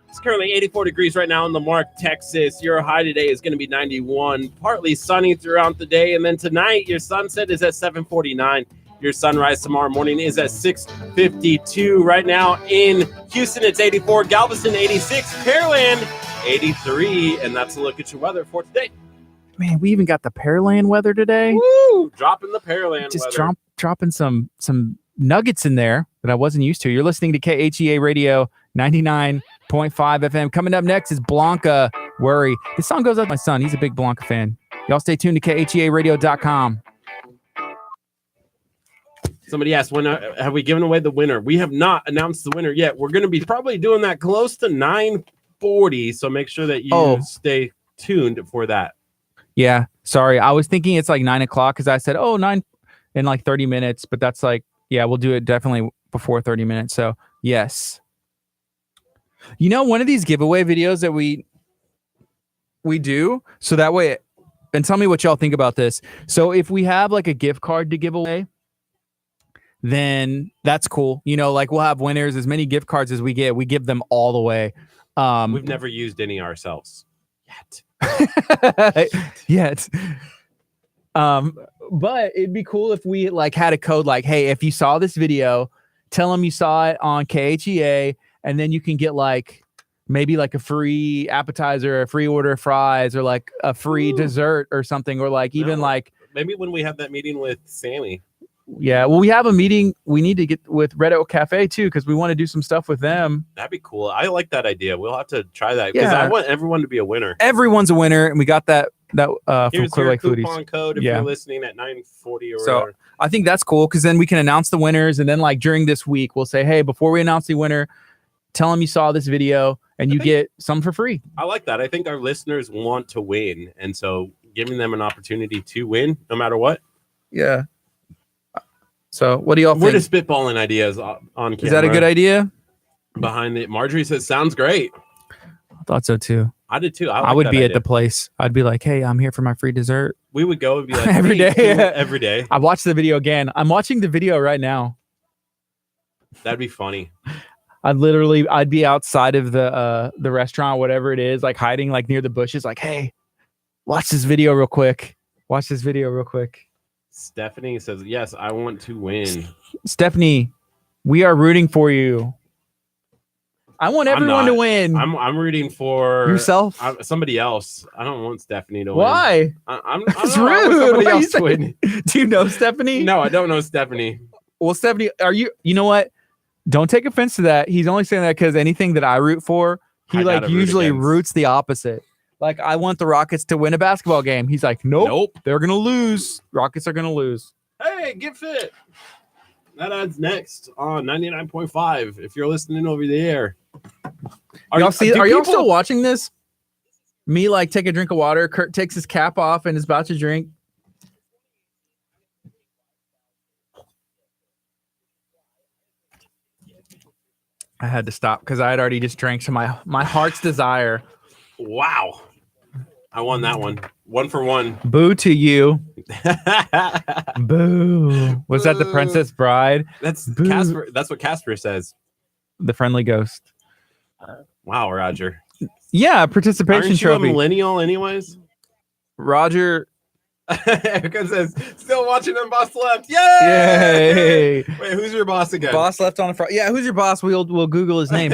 It's currently 84 degrees right now in Lamarck, Texas. Your high today is going to be 91, partly sunny throughout the day. And then tonight, your sunset is at 7:49. Your sunrise tomorrow morning is at 6:52. Right now in Houston, it's 84. Galveston, 86. Pearland, 83. And that's a look at your weather for today. Man, we even got the Pearland weather today. Woo! Dropping the Pearland Just weather. dropping some nuggets in there that I wasn't used to. You're listening to KHEA Radio 99.5 FM. Coming up next is Blanca, Worry. This song goes out to my son. He's a big Blanca fan. Y'all stay tuned to KHEARadio.com. Somebody asked, when have we given away the winner? We have not announced the winner yet. We're going to be probably doing that close to 9:40, so make sure that you stay tuned for that. Yeah, sorry. I was thinking it's like 9 o'clock because I said, 9 in like 30 minutes, but that's like, we'll do it definitely before 30 minutes. So, yes. One of these giveaway videos that we do, so that way, and tell me what y'all think about this. So if we have like a gift card to give away, then that's cool. Like we'll have winners, as many gift cards as we get, we give them all the way. We've never used any ourselves yet. Yet. But it'd be cool if we like had a code like, hey, if you saw this video, tell them you saw it on KHEA, and then you can get like maybe like a free appetizer, a free order of fries, or like a free dessert or something, or like even like maybe when we have that meeting with Sammy. Yeah, well, we have a meeting we need to get with Red Oak Cafe too, because we want to do some stuff with them. That'd be cool. I like that idea. We'll have to try that because I want everyone to be a winner. Everyone's a winner, and we got that Here's from Clear Lake your Foodies. coupon code if you're listening at 9:40 or so whatever. I think that's cool because then we can announce the winners, and then like during this week we'll say, hey, before we announce the winner, tell them you saw this video, and you get some for free. I like that. I think our listeners want to win, and so giving them an opportunity to win, no matter what. Yeah. So what do y'all think? We're just spitballing ideas on camera. Is that a good idea? Behind it, Marjorie says, sounds great. I thought so too. I did too. I would be at the place. I'd be like, hey, I'm here for my free dessert. We would go and be like, every day. Every day. I watched the video again. I'm watching the video right now. That'd be funny. I'd be outside of the restaurant, whatever it is, like hiding like near the bushes, like, hey, watch this video real quick. Stephanie says, yes, I want to win. Stephanie, We are rooting for you. I want everyone to win. I'm rooting for yourself. Somebody else. I don't want Stephanie to win. Why? It's rude. I want somebody else to win. Do you know Stephanie? No, I don't know Stephanie. Well, Stephanie, are you? You know what? Don't take offense to that. He's only saying that because anything that I root for, he like usually roots the opposite. Like I want the Rockets to win a basketball game. He's like, nope. They're gonna lose. Rockets are gonna lose. Hey, get fit. That adds next on 99.5. If you're listening over the air, are y'all still watching this? Me like take a drink of water. Curt takes his cap off and is about to drink. I had to stop because I had already just drank to my heart's desire. Wow. I won that one. 1 for 1. Boo to you. Boo. Was that the Princess Bride? That's Casper. That's what Casper says. The friendly ghost. Wow, Roger. Yeah, participation Aren't you trophy. a millennial anyways? Roger. Erica says, still watching them, boss left. Yay! Wait, who's your boss again? Boss left on a Friday. Yeah, who's your boss? We'll Google his name.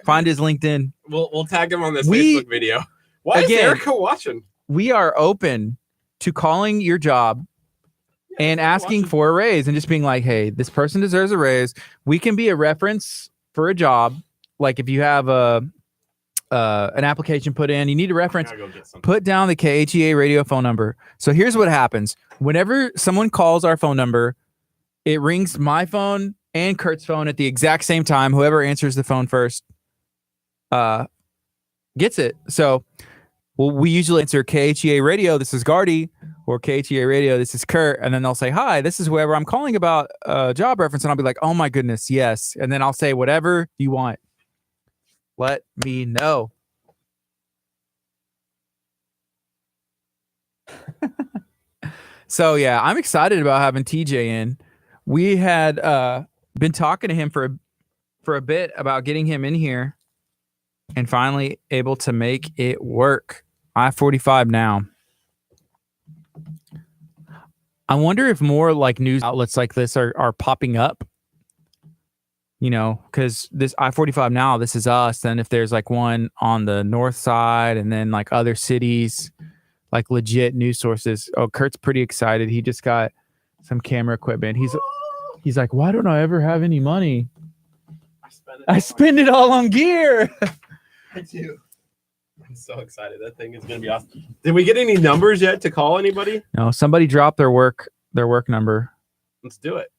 Find his LinkedIn. We'll tag him on this Facebook video. Why is Erica watching? We are open to calling your job and asking for a raise and just being like, hey, this person deserves a raise. We can be a reference for a job. Like if you have an application put in, you need a reference, put down the KHEA radio phone number. So here's what happens. Whenever someone calls our phone number, it rings my phone and Curt's phone at the exact same time. Whoever answers the phone first gets it. So we usually answer KHEA radio, this is Gardy, or KHEA radio, this is Curt. And then they'll say, hi, this is whoever I'm calling about a job reference. And I'll be like, oh my goodness, yes. And then I'll say whatever you want. Let me know. So yeah, I'm excited about having TJ in. We had been talking to him for a bit about getting him in here and finally able to make it work. I-45 now. I wonder if more like news outlets like this are popping up. You know, because this I-45 now, this is us. Then if there's like one on the north side and then like other cities, like legit news sources. Oh, Curt's pretty excited. He just got some camera equipment. He's like, why don't I ever have any money? I spend it all on gear. I do. I'm so excited. That thing is going to be awesome. Did we get any numbers yet to call anybody? No, somebody dropped their work number. Let's do it.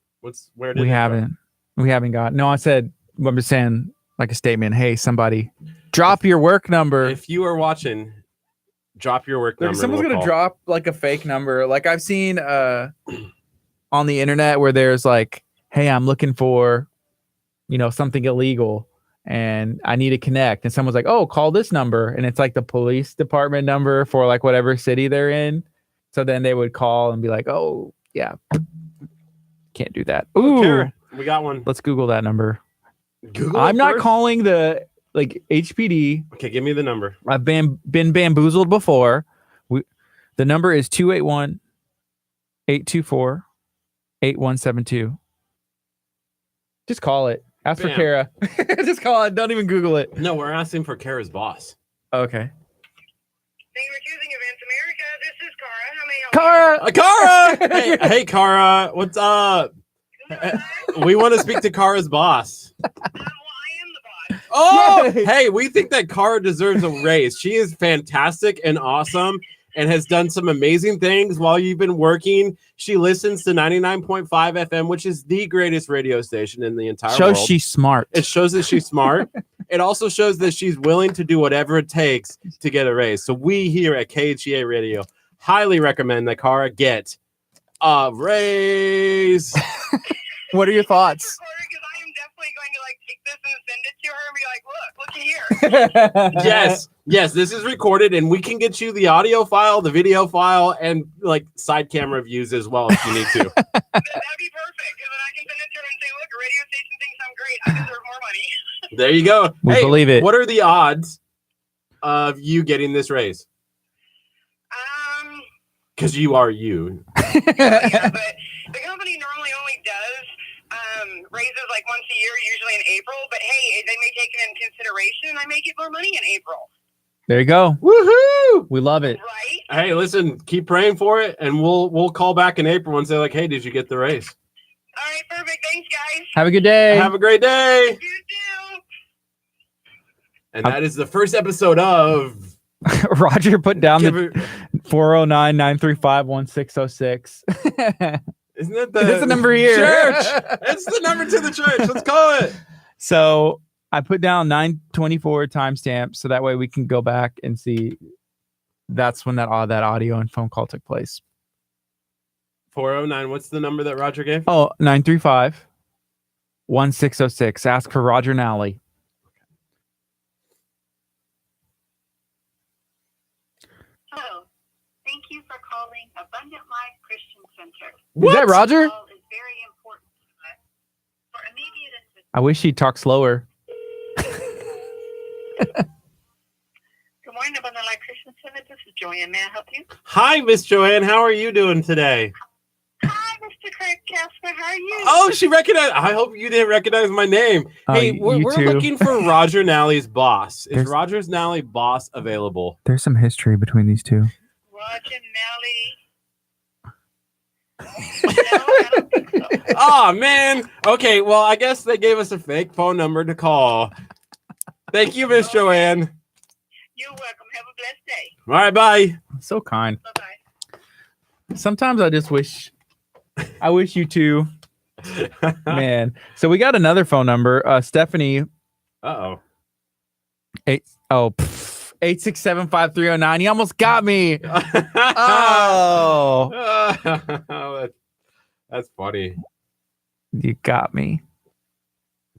We haven't got. No, I said, I'm just saying like a statement. Hey, somebody drop your work number. If you are watching, drop your work number. Someone's going to drop like a fake number. Like I've seen on the internet where there's like, hey, I'm looking for, something illegal and I need to connect. And someone's like, oh, call this number. And it's like the police department number for like whatever city they're in. So then they would call and be like, oh, yeah, can't do that. Ooh, okay, we got one. Let's Google that number. I'm not calling the like HPD. Okay, give me the number. I've been bamboozled before. The number is 281-824-8172. Just call it. Ask for Kara. Just call it. Don't even Google it. No, we're asking for Kara's boss. Okay. Thank you for choosing Events America. This is Kara. How may I help Kara! Hey, Kara. What's up? We want to speak to Kara's boss. Well, I am the boss. Oh, hey, we think that Kara deserves a raise. She is fantastic and awesome and has done some amazing things while you've been working. She listens to 99.5 FM, which is the greatest radio station in the entire world. Shows she's smart. It shows that she's smart. It also shows that she's willing to do whatever it takes to get a raise. So we here at KHEA Radio highly recommend that Kara get a raise. What are your thoughts? Because I am definitely going to take this and send it to her and be like, look here. Yes, this is recorded and we can get you the audio file, the video file, and side camera views as well if you need to. That'd be perfect. Because then I can send it to her and say, look, a radio station thinks I'm great. I deserve more money. There you go. We believe it. What are the odds of you getting this raise? Because you are you. Yeah, but the company normally only does raises like once a year, usually in April. But hey, they may take it into consideration, and I may get more money in April. There you go. Woohoo! We love it. Right? Hey, listen, keep praying for it, and we'll call back in April and say like, hey, did you get the raise? All right, perfect. Thanks, guys. Have a good day. Have a great day. You too. And that is the first episode of Roger put down Give the it- 409-935-1606. Isn't that the It's the number here. Church? It's the number to the church. Let's call it. So I put down 924 timestamp so that way we can go back and see that's when that audio and phone call took place. 409. What's the number that Roger gave? Oh, 935-1606. Ask for Roger Nally. Hello. Thank you for calling Abundant Life Christian Center. Is that Roger? Call is very important to us. For immediate assistance. I wish he'd talk slower. Good morning, Abundant Life Christian Center. This is Joanne. May I help you? Hi, Miss Joanne. How are you doing today? Hi, Mr. Curt Casper. How are you? Oh, she recognized. I hope you didn't recognize my name. Hey, you we're too. looking for Roger Nally's boss. Is There's- Roger's Nally boss available? There's some history between these two. Roger Nelly. No, I don't think so. Oh, man. Okay, well, I guess they gave us a fake phone number to call. Thank you, Miss Joanne. You're welcome. Have a blessed day. All right, bye. So kind. Bye-bye. Sometimes I just wish you two. Man. So we got another phone number. Stephanie. Uh-oh. 8675309. He almost got me. Oh. That's funny. You got me.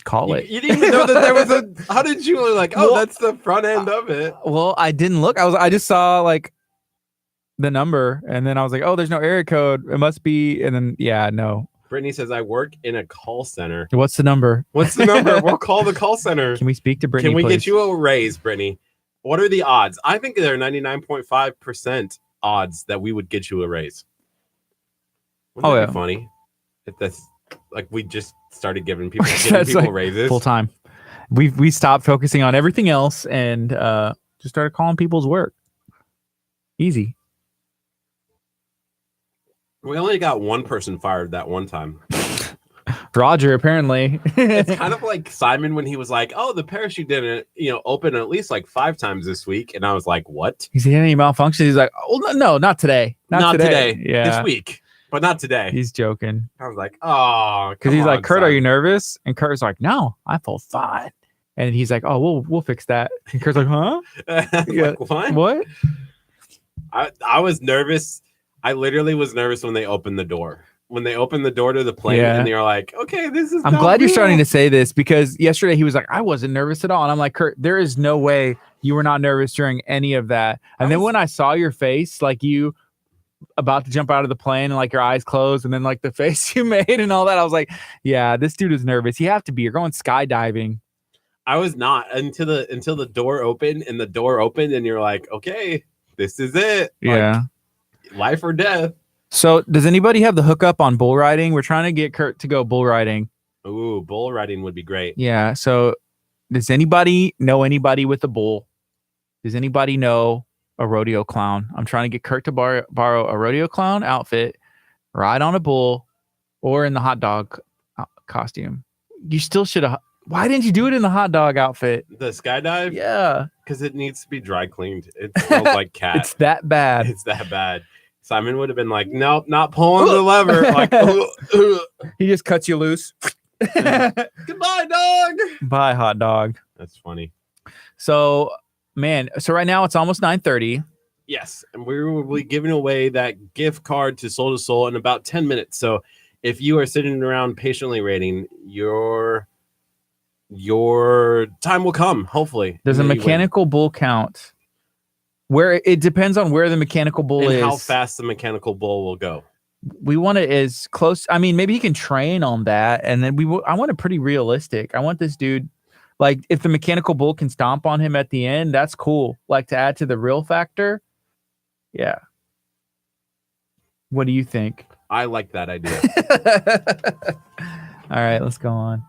Call it. You didn't even know that there was a. How did you like? Oh, Well, that's the front end of it. Well, I didn't look. I just saw like the number and then I was like, oh, there's no area code. It must be. And then no. Brittany says I work in a call center. What's the number? What's the number? We'll call the call center. Can we speak to Brittany? Can we please? get you a raise, Brittany? What are the odds? I think they're 99.5% odds that we would get you a raise. Wouldn't that be funny? If that's like we just started giving people That's like raises full time. We stopped focusing on everything else and just started calling people's work. Easy. We only got one person fired that one time. Roger, apparently. It's kind of like Simon when he was like, "Oh, the parachute didn't, open at least like 5 times this week," and I was like, "What? He's had any malfunctions?" He's like, "Oh no, not today. Not today. Yeah, this week, but not today." He's joking I was like, "Oh," because he's like, "Curt, are you nervous?" And Kurt's like, "No, I feel fine." And he's like, "Oh, we'll fix that." And Kurt's like, "Huh? Yeah. Like, what? What?" I was nervous. I literally was nervous when they opened the door. When they opened the door to the plane, Yeah. and they were like, "Okay, this is." I'm glad you're starting to say this because yesterday he was like, I wasn't nervous at all. And I'm like, Curt, there is no way you were not nervous during any of that. And then when I saw your face, like you about to jump out of the plane and like your eyes closed and then like the face you made and all that, I was like, yeah, this dude is nervous. You have to be. You're going skydiving. I was not until the door opened, and you're like, "Okay, this is it. Yeah. Like, life or death." So does anybody have the hookup on bull riding? We're trying to get Curt to go bull riding. Ooh, bull riding would be great. Yeah. So does anybody know anybody with a bull? Does anybody know a rodeo clown? I'm trying to get Curt to borrow a rodeo clown outfit, ride on a bull, or in the hot dog costume. You still should have. Why didn't you do it in the hot dog outfit? The skydive? Yeah. Because it needs to be dry cleaned. It smells like cat. It's that bad. It's that bad. Simon would have been like, "Nope, not pulling the lever." Like, He just cuts you loose. "Goodbye, dog." Bye, hot dog. That's funny. So, man, right now it's almost 9:30. Yes, and we will be giving away that gift card to Soul to Soul in about 10 minutes. So if you are sitting around patiently waiting, your time will come, hopefully. There's a And then you win. mechanical bull count where it depends on where the mechanical bull And is. how fast the mechanical bull will go. We want it as close. I mean, maybe he can train on that. And then I want it pretty realistic. I want this dude, like, if the mechanical bull can stomp on him at the end, that's cool. Like, to add to the real factor. Yeah. What do you think? I like that idea. All right, let's go on.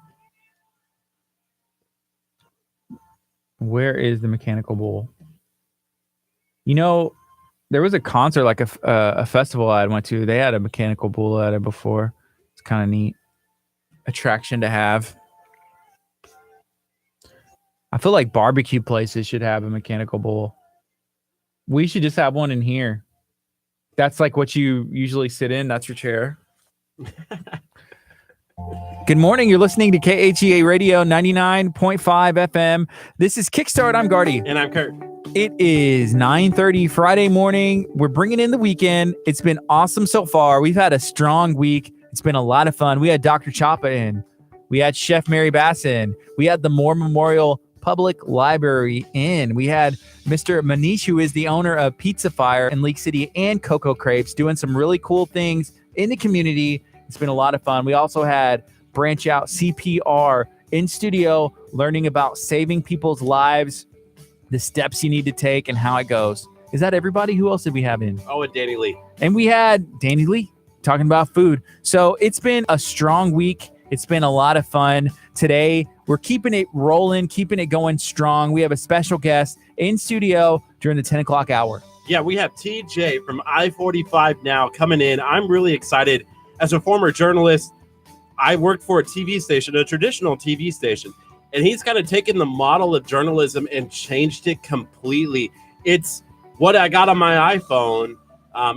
Where is the mechanical bull? You know, there was a concert, like a festival I went to. They had a mechanical bull at it before. It's kind of neat attraction to have. I feel like barbecue places should have a mechanical bull. We should just have one in here. That's like what you usually sit in. That's your chair. Good morning. You're listening to KHEA Radio 99.5 FM. This is Kickstart. I'm Gardy. And I'm Curt. It is 9:30 Friday morning. We're bringing in the weekend. It's been awesome so far. We've had a strong week. It's been a lot of fun. We had Dr. Chapa in. We had Chef Mary Bass in. We had the Moore Memorial Public Library in. We had Mr. Manish, who is the owner of Pizza Fire in League City and Cocoa Crepes, doing some really cool things in the community. It's been a lot of fun. We also had Branch Out CPR in studio, learning about saving people's lives, the steps you need to take, and how it goes. Is that everybody? Who else did we have in? Oh, and Danny Lee. And we had Danny Lee talking about food. So it's been a strong week. It's been a lot of fun. Today, we're keeping it rolling, keeping it going strong. We have a special guest in studio during the 10 o'clock hour. Yeah, we have TJ from I-45 Now coming in. I'm really excited. As a former journalist, I worked for a TV station, a traditional TV station, and he's kind of taken the model of journalism and changed it completely. It's what I got on my iPhone.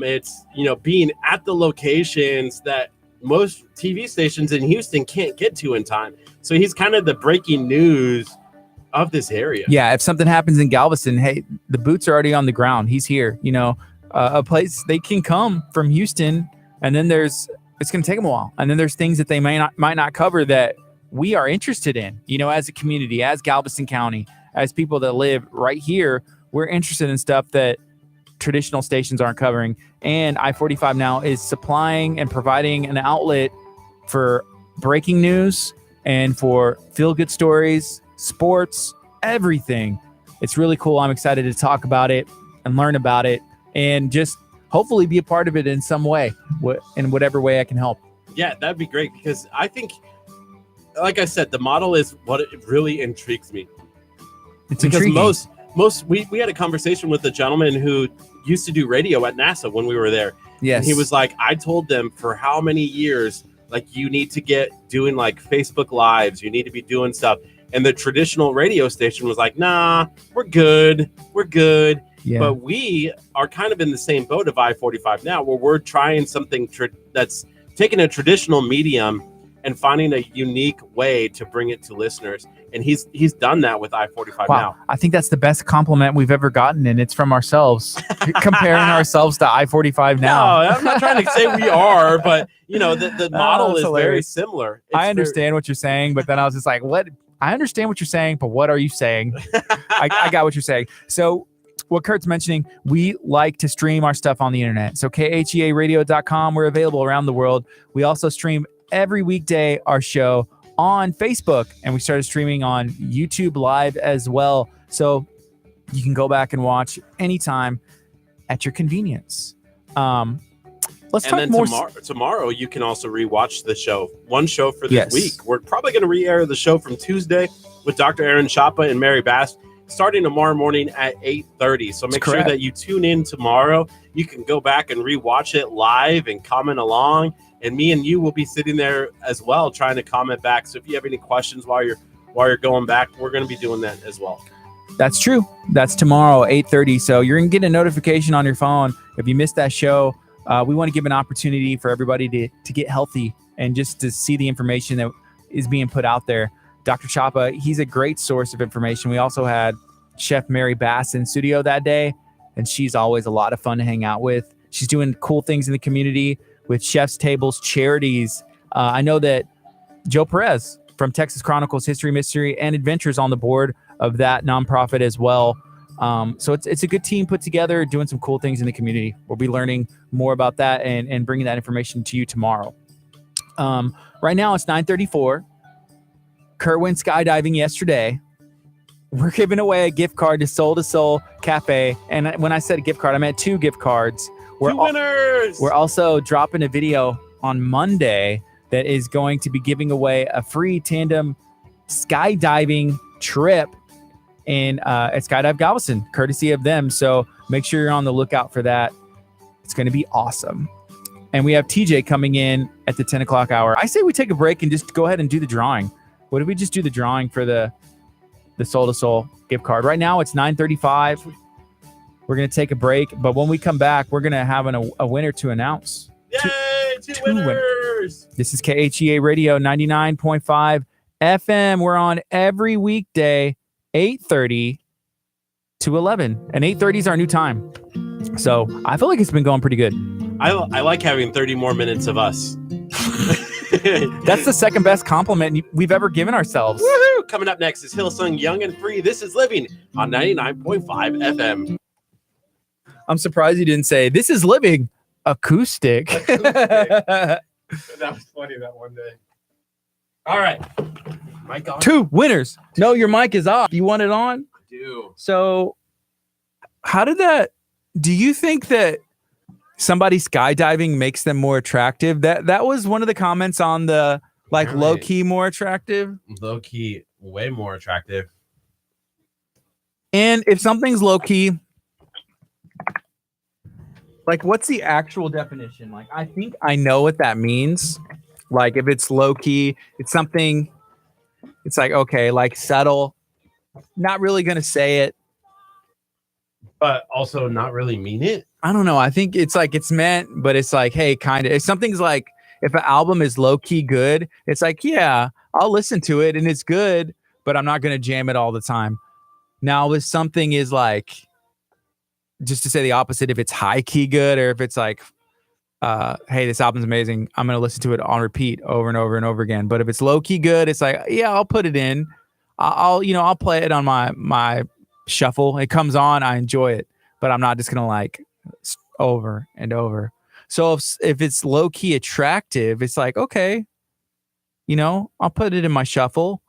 It's, being at the locations that most TV stations in Houston can't get to in time. So he's kind of the breaking news of this area. Yeah, if something happens in Galveston, hey, the boots are already on the ground. He's here. A place they can come from Houston, and then it's going to take them a while. And then there's things that they might not cover that we are interested in, as a community, as Galveston County, as people that live right here. We're interested in stuff that traditional stations aren't covering. And I-45 Now is supplying and providing an outlet for breaking news and for feel-good stories, sports, everything. It's really cool. I'm excited to talk about it and learn about it and just hopefully be a part of it in some way, in whatever way I can help. Yeah, that'd be great, because I think, like I said, the model is what it really intrigues me. It's because intriguing. we had a conversation with a gentleman who used to do radio at NASA when we were there. Yes. And he was like, I told them for how many years, like, you need to get doing like Facebook Lives, you need to be doing stuff. And the traditional radio station was like, nah, we're good. Yeah. But we are kind of in the same boat of I-45 Now, where we're trying something that's taking a traditional medium and finding a unique way to bring it to listeners. And he's done that with I-45 Now. I think that's the best compliment we've ever gotten, and it's from ourselves, comparing ourselves to I-45 Now. No, I'm not trying to say we are, but the model is hilarious. Very similar. I understand what you're saying, but then I was just like, what? I understand what you're saying, but what are you saying? I got what you're saying. So what Curt's mentioning, we like to stream our stuff on the internet. So KHEAradio.com, we're available around the world. We also stream every weekday our show on Facebook, and we started streaming on YouTube Live as well. So you can go back and watch anytime at your convenience. Let's talk more. Tomorrow, you can also rewatch the show. One show for this week. We're probably going to re-air the show from Tuesday with Dr. Aaron Chapa and Mary Bass, starting tomorrow morning at 8:30. So make sure that you tune in tomorrow. You can go back and rewatch it live and comment along. And me and you will be sitting there as well, trying to comment back. So if you have any questions while you're going back, we're going to be doing that as well. That's true. That's tomorrow, 8:30. So you're going to get a notification on your phone if you missed that show. We want to give an opportunity for everybody to get healthy and just to see the information that is being put out there. Dr. Chapa, he's a great source of information. We also had Chef Mary Bass in studio that day, and she's always a lot of fun to hang out with. She's doing cool things in the community with Chef's Tables, charities. I know that Joe Perez from Texas Chronicles History, Mystery, and Adventures on the board of that nonprofit as well. So it's a good team put together, doing some cool things in the community. We'll be learning more about that and bringing that information to you tomorrow. Right now it's 9:34. Curt went skydiving yesterday. We're giving away a gift card to Soul Cafe. And when I said a gift card, I meant 2 gift cards. Two winners! We're also dropping a video on Monday that is going to be giving away a free tandem skydiving trip in at Skydive Galveston, courtesy of them. So make sure you're on the lookout for that. It's going to be awesome. And we have TJ coming in at the 10 o'clock hour. I say we take a break and just go ahead and do the drawing. What if we just do the drawing for the Soul to Soul gift card? Right now it's 9:35. We're going to take a break, but when we come back, we're going to have a winner to announce. Yay, two winners. This is KHEA Radio 99.5 FM. We're on every weekday, 8:30 to 11. And 8:30 is our new time. So I feel like it's been going pretty good. I like having 30 more minutes of us. That's the second best compliment we've ever given ourselves. Woohoo! Coming up next is Hillsong Young and Free. This is Living on 99.5 FM. I'm surprised you didn't say, this is Living acoustic. That was funny that one day. All right. Mic on. 2 winners. No, your mic is off. You want it on? I do. So how did that, do you think that somebody skydiving makes them more attractive? That was one of the comments on the low key more attractive. Low key, way more attractive. And if something's low key, what's the actual definition? I think I know what that means. If it's low key, it's something, it's okay, subtle, not really going to say it, but also not really mean it. I don't know. I think it's it's meant, but it's hey, kind of. If something's if an album is low key good, it's yeah, I'll listen to it and it's good, but I'm not going to jam it all the time. Now, if something is just to say the opposite, if it's high key good, or if it's hey, this album's amazing, I'm going to listen to it on repeat over and over and over again. But if it's low key good, it's yeah, I'll put it in. I'll play it on my shuffle. It comes on, I enjoy it, but I'm not just going to over and over. So if it's low key attractive, it's okay, I'll put it in my shuffle,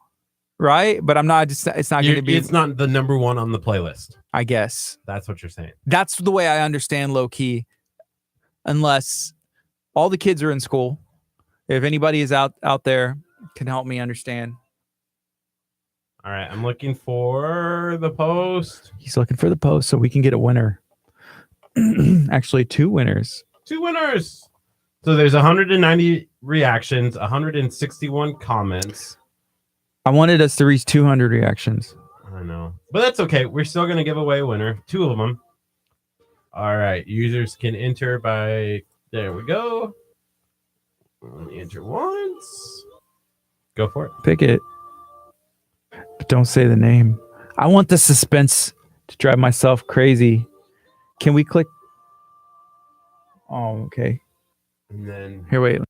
right? But I'm not just, it's not going to be, it's not the number one on the playlist. I guess that's what you're saying. That's the way I understand low key, unless all the kids are in school. If anybody is out there, can help me understand. All right, I'm looking for the post. He's looking for the post so we can get a winner. Actually, 2 winners. 2 winners. So there's 190 reactions, 161 comments. I wanted us to reach 200 reactions. I know, but that's okay. We're still going to give away a winner, 2 of them. All right, users can enter by, there we go. Only enter once. Go for it. Pick it. But don't say the name. I want the suspense to drive myself crazy. Can we click? Oh, okay. And then here, wait.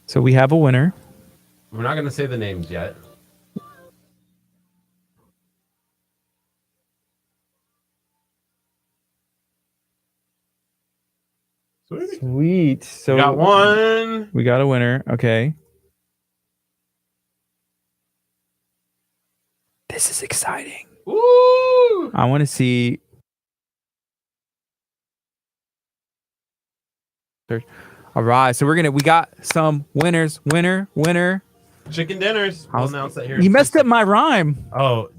So we have a winner. We're not going to say the names yet. Sweet. So we got one. We got a winner. Okay. This is exciting. Woo! I want to see. All right. So we got some winners. Winner. Chicken dinners. I'll announce that here. You messed up my rhyme. Oh,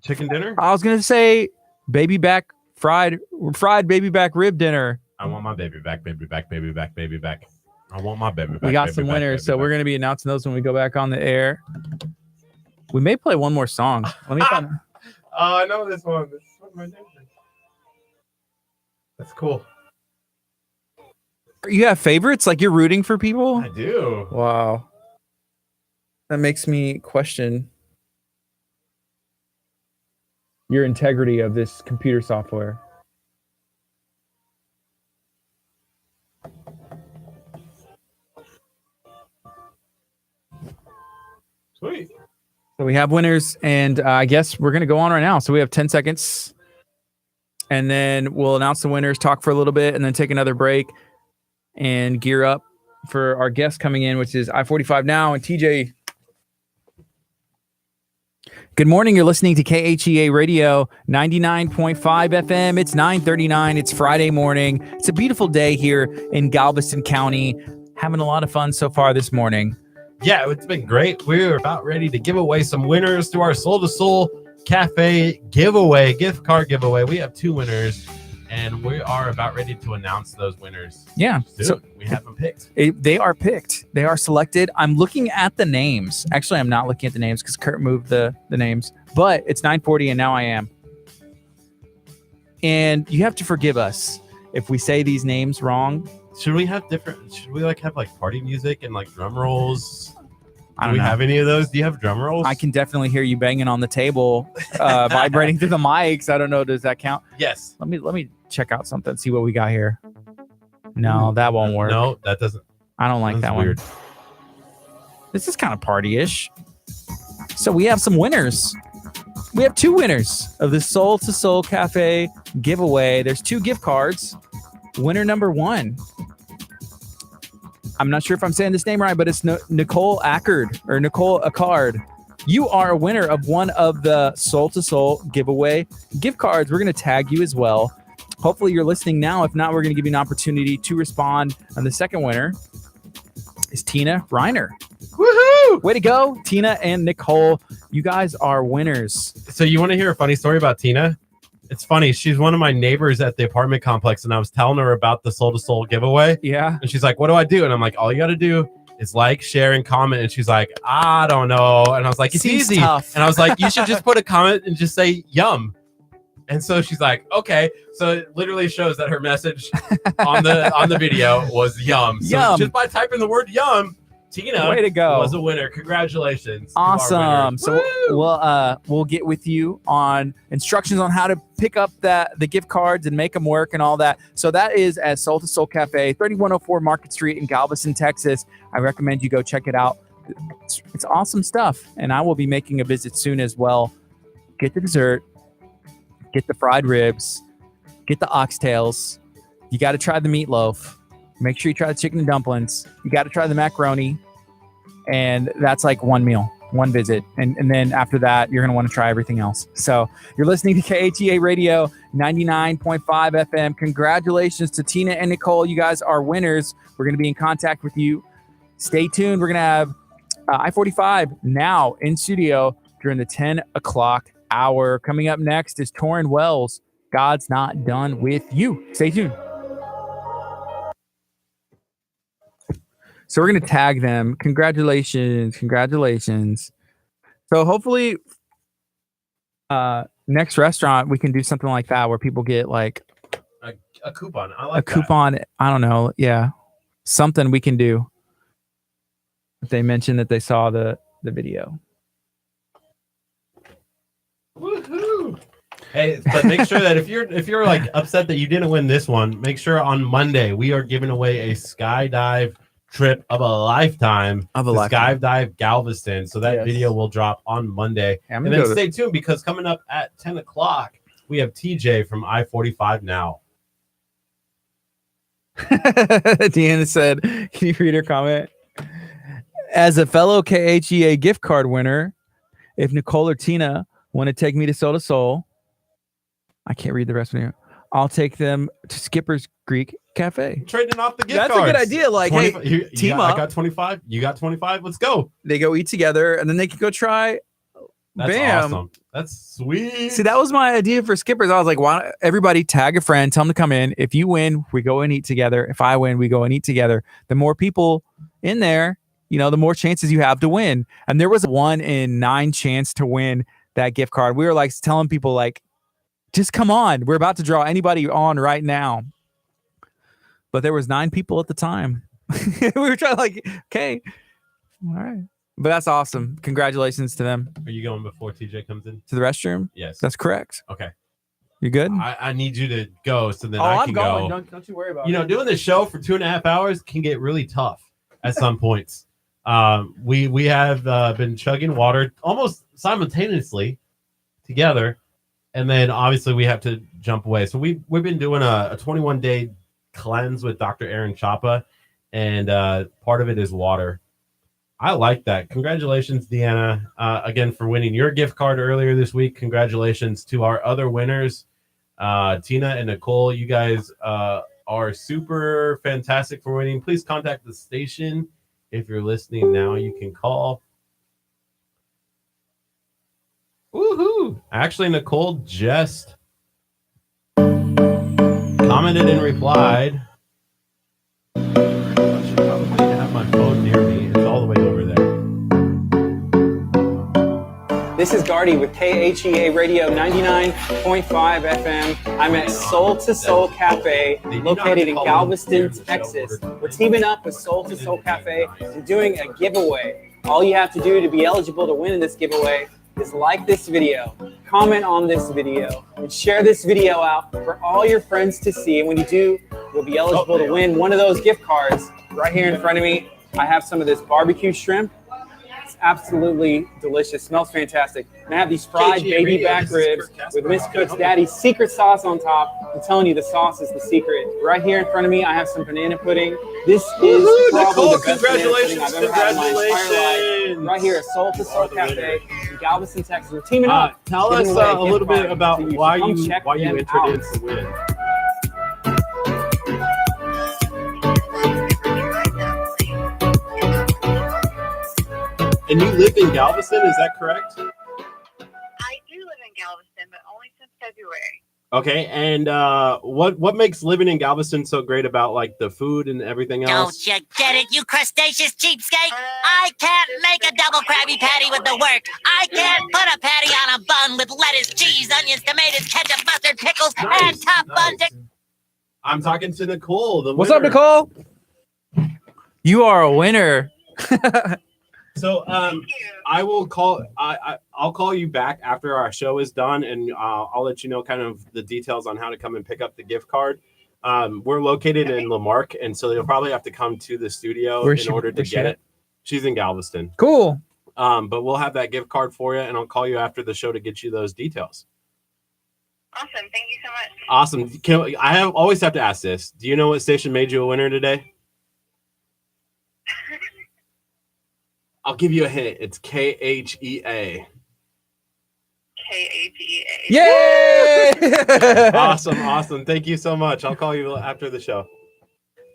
chicken dinner? I was going to say baby back fried baby back rib dinner. I want my baby back, baby back, baby back, baby back. I want my baby back. We got some winners, so we're going to be announcing those when we go back on the air. We may play one more song. Let me find. Oh, I know this one. This is my name. That's cool. You have favorites? You're rooting for people? I do. Wow. That makes me question your integrity of this computer software. Sweet. So we have winners, and I guess we're going to go on right now. So we have 10 seconds, and then we'll announce the winners, talk for a little bit, and then take another break and gear up for our guest coming in, which is I-45 Now and TJ. Good morning. You're listening to KHEA Radio 99.5 FM. It's 9:39. It's Friday morning. It's a beautiful day here in Galveston County. Having a lot of fun so far this morning. Yeah, it's been great. We're about ready to give away some winners to our Soul to Soul Cafe giveaway, gift card giveaway. We have 2 winners, and we are about ready to announce those winners. Yeah. So we have them picked. They are picked. They are selected. I'm looking at the names. Actually, I'm not looking at the names because Curt moved the names. But it's 9:40 and now I am. And you have to forgive us if we say these names wrong. Should we have party music and like drum rolls? I Do don't we know. have any of those? Do you have drum rolls? I can definitely hear you banging on the table, vibrating through the mics. I don't know. Does that count? Yes. Let me check out something. See what we got here. No, that won't work. No, that doesn't. I don't like That's that weird. one. This is kind of party-ish. So we have some winners. We have 2 winners of the Soul to Soul Cafe giveaway. There's 2 gift cards. Winner number 1. I'm not sure if I'm saying this name right, but it's Nicole Akkard. You are a winner of one of the Soul to Soul giveaway gift cards. We're going to tag you as well. Hopefully you're listening now. If not, we're going to give you an opportunity to respond. And the second winner is Tina Reiner. Woohoo! Way to go, Tina and Nicole. You guys are winners. So you want to hear a funny story about Tina? It's funny. She's one of my neighbors at the apartment complex, and I was telling her about the Soul to Soul giveaway. Yeah. And she's like, what do I do? And I'm like, all you got to do is like, share, and comment. And she's like, I don't know. And I was like, it's Seems easy. tough. And I was like, you should just put a comment and just say yum. And so she's like, okay. So it literally shows that her message on the video was yum. So Yum. just by typing the word yum, Tina Way to go. was a winner. Congratulations. to our Awesome. winners. So Woo! we'll get with you on instructions on how to pick up the gift cards and make them work and all that. So that is at Soul to Soul Cafe, 3104 Market Street in Galveston, Texas. I recommend you go check it out. It's awesome stuff. And I will be making a visit soon as well. Get the dessert, get the fried ribs, get the oxtails. You got to try the meatloaf. Make sure you try the chicken and dumplings. You got to try the macaroni. And that's like one meal, one visit. And then after that, you're going to want to try everything else. So you're listening to KHEA Radio 99.5 FM. Congratulations to Tina and Nicole. You guys are winners. We're going to be in contact with you. Stay tuned. We're going to have I-45 now in studio during the 10 o'clock hour. Coming up next is Torrin Wells. God's Not Done With You. Stay tuned. So we're going to tag them. Congratulations. So hopefully next restaurant, we can do something like that where people get like a coupon. I like a coupon. I don't know. Yeah. Something we can do. If they mention that they saw the video. Woohoo! Hey, but make sure that if you're like upset that you didn't win this one, make sure on Monday we are giving away a skydive trip of a lifetime to Skydive Galveston. So that video will drop on Monday. And then stay tuned because coming up at 10 o'clock, we have TJ from I-45 now. Deanna said, can you read her comment? As a fellow KHEA gift card winner, if Nicole or Tina want to take me to Soul, I can't read the rest of it. I'll take them to Skipper's Creek Cafe. Trading off the gift That's cards. a good idea. Like, hey, team up. I got 25. You got 25. Let's go. They go eat together, and then they can go try. That's Bam. awesome. That's sweet. See, that was my idea for Skippers. I was like, why don't everybody tag a friend, tell them to come in. If you win, we go and eat together. If I win, we go and eat together. The more people in there, the more chances you have to win. And there was a 1 in 9 chance to win that gift card. We were like telling people like, just come on. We're about to draw anybody on right now. But there was 9 people at the time. We were trying like, okay, all right. But that's awesome. Congratulations to them. Are you going before TJ comes in? To the restroom? Yes. That's correct. Okay. You good? I need you to go so then I can go. Don't you worry about it. Doing this show for 2.5 hours can get really tough at some points. We have been chugging water almost simultaneously together. And then obviously we have to jump away. So we've been doing a 21-day cleanse with Dr. Aaron Chapa. And part of it is water. I like that. Congratulations, Deanna, again for winning your gift card earlier this week. Congratulations to our other winners, Tina and Nicole. You guys are super fantastic for winning. Please contact the station if you're listening now. You can call. Woohoo! Actually, Nicole just commented and replied. I should probably have my phone near me. It's all the way over there. This is Gardy with KHEA Radio 99.5 FM. I'm at Soul to Soul Cafe, located in Galveston, Texas. We're teaming up with Soul to Soul Cafe and doing a giveaway. All you have to do to be eligible to win this giveaway is like this video, comment on this video, and share this video out for all your friends to see. And when you do, you'll be eligible to win one of those gift cards. Right here in front of me, I have some of this barbecue shrimp. It's absolutely delicious. Smells fantastic. And I have these fried baby back ribs with Miss Cook's daddy's secret sauce on top. I'm telling you, the sauce is the secret. Right here in front of me, I have some banana pudding. This is probably the best banana pudding I've ever had in my entire life. Right here at Soul to Soul Cafe in Galveston, Texas. We're teaming up. Tell us a little bit about why you entered in to win. And you live in Galveston, is that correct? I do live in Galveston, but only since February. Okay, and what makes living in Galveston so great about like the food and everything else? Don't you get it, you crustaceous cheapskate? I can't make a double Krabby Patty with the work. I can't put a patty on a bun with lettuce, cheese, onions, tomatoes, ketchup, mustard, pickles, and top bun. I'm talking to Nicole. What's up, Nicole? You are a winner. So I will call. I'll call you back after our show is done, and I'll let you know kind of the details on how to come and pick up the gift card. We're located in Lamarck, and so you'll probably have to come to the studio in order to get it. She's in Galveston. Cool. But we'll have that gift card for you, and I'll call you after the show to get you those details. Awesome. Thank you so much. Awesome. I always have to ask this. Do you know what station made you a winner today? I'll give you a hint. It's KHEA. KHEA. Yay! Awesome. Thank you so much. I'll call you after the show.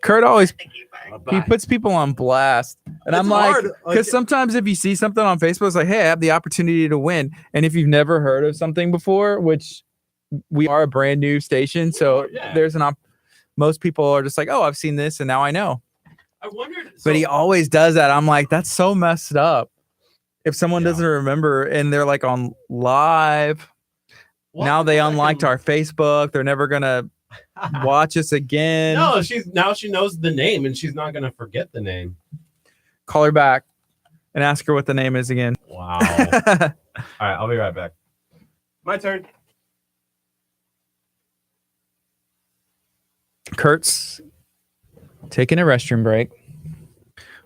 Kurt always Thank you. Bye. Bye. he puts people on blast, and It's I'm like, hard. because sometimes if you see something on Facebook, it's like, hey, I have the opportunity to win, and if you've never heard of something before, which we are a brand new station, so there's an most people are just like, oh, I've seen this, and now I know. I wondered. But he always does that. I'm like, that's so messed up. If someone doesn't remember and they're like on live, now they unliked our Facebook. They're never gonna watch us again. No, she knows the name and she's not gonna forget the name. Call her back and ask her what the name is again. Wow. All right, I'll be right back. My turn. Kurt's taking a restroom break.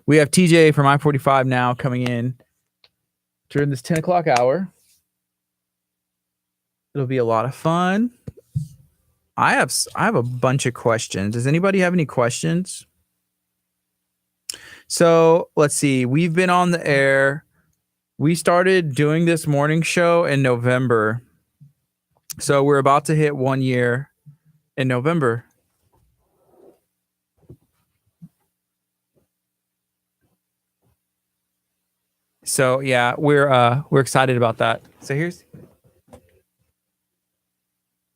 We have TJ from I-45 now coming in during this 10 o'clock hour. It'll be a lot of fun. I have a bunch of questions. Does anybody have any questions? So let's see. We've been on the air. We started doing this morning show in November. So we're about to hit 1 year in November. So yeah, we're excited about that. So here's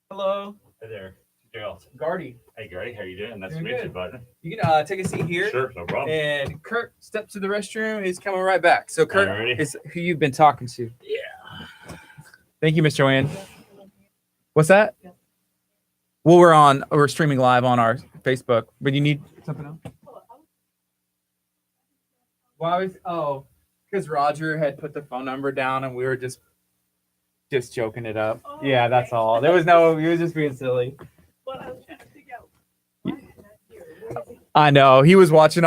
hello. Hey there, Gerald. Gardy. Hey, Gardy, how you doing? Nice Doing to meet you, good. bud. You can take a seat here. Sure, no problem. And Kurt stepped to the restroom. He's coming right back. So Kurt Alrighty. is who you've been talking to. Yeah. Thank you, Mr. Wayne. What's that? Well, we're streaming live on our Facebook, but you need something else? Well, because Roger had put the phone number down and we were just joking it up. Oh, Yeah, that's all. There was he was just being silly. But I was trying to figure out why is he not here? Where is he? I know. He's watching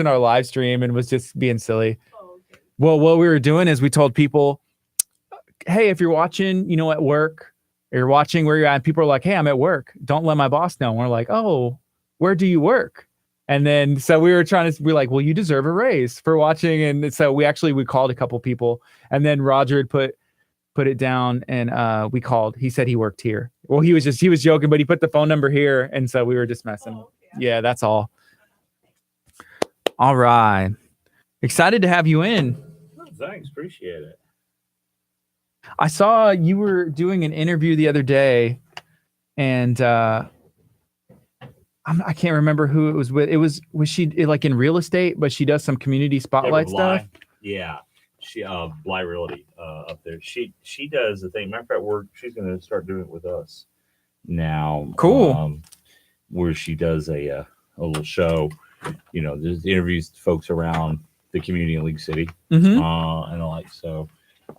our live stream and was just being silly. Oh, okay. Well, what we were doing is we told people, hey, if you're watching, at work, or you're watching where you're at, and people are like, hey, I'm at work. Don't let my boss know. And we're like, oh, where do you work? And then so we were trying to be like, well, you deserve a raise for watching. And so we called a couple people, and then Roger had put it down, and we called. He said he worked here. Well, he was joking, but he put the phone number here, and so we were just messing. Oh, Yeah, that's all. All right. Excited to have you in. Thanks, appreciate it. I saw you were doing an interview the other day, and I can't remember who it was with. Was she like in real estate, but she does some community spotlight Bly. stuff? Yeah. She Bly Realty up there. She does the thing. Matter of fact, she's gonna start doing it with us now. Cool. Where she does a little show, there's interviews folks around the community in League City, Mm-hmm. and the like. So,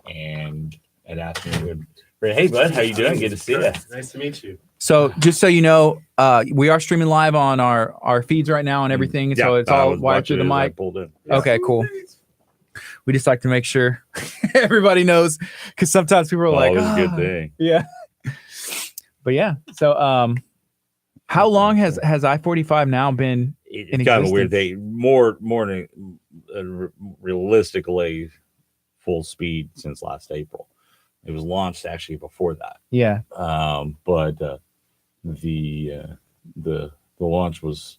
and it asked me, hey bud, how you doing? Good to see you. Nice to meet you. So just so you know, we are streaming live on our feeds right now and everything. So it's all wired through the mic. Pulled in. Okay, cool. We just like to make sure everybody knows, because sometimes people are like, it's a good thing. Yeah. But yeah. So how long has I-45 now been? It's kind of a weird thing. More realistically, full speed since last April. It was launched actually before that. Yeah. But the launch was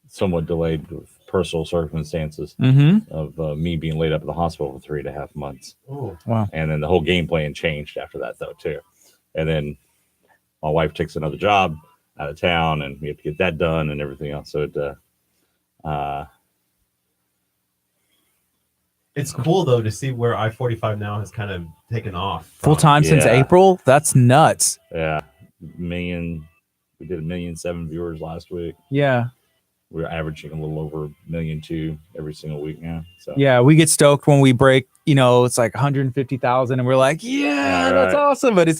somewhat delayed with personal circumstances Mm-hmm. of me being laid up in the hospital for 3.5 months. Oh, Wow. And then the whole game plan changed after that, though, too. And then my wife takes another job out of town, and we have to get that done and everything else. So it's cool though to see where I-45 now has kind of taken off. Full time since Yeah. April? That's nuts. yeah, we did 1.7 million viewers last week. Yeah. We're averaging a little over 1.2 million every single week now. So Yeah. We get stoked when we break, it's like 150,000 and we're like, yeah, that's right. awesome. But it's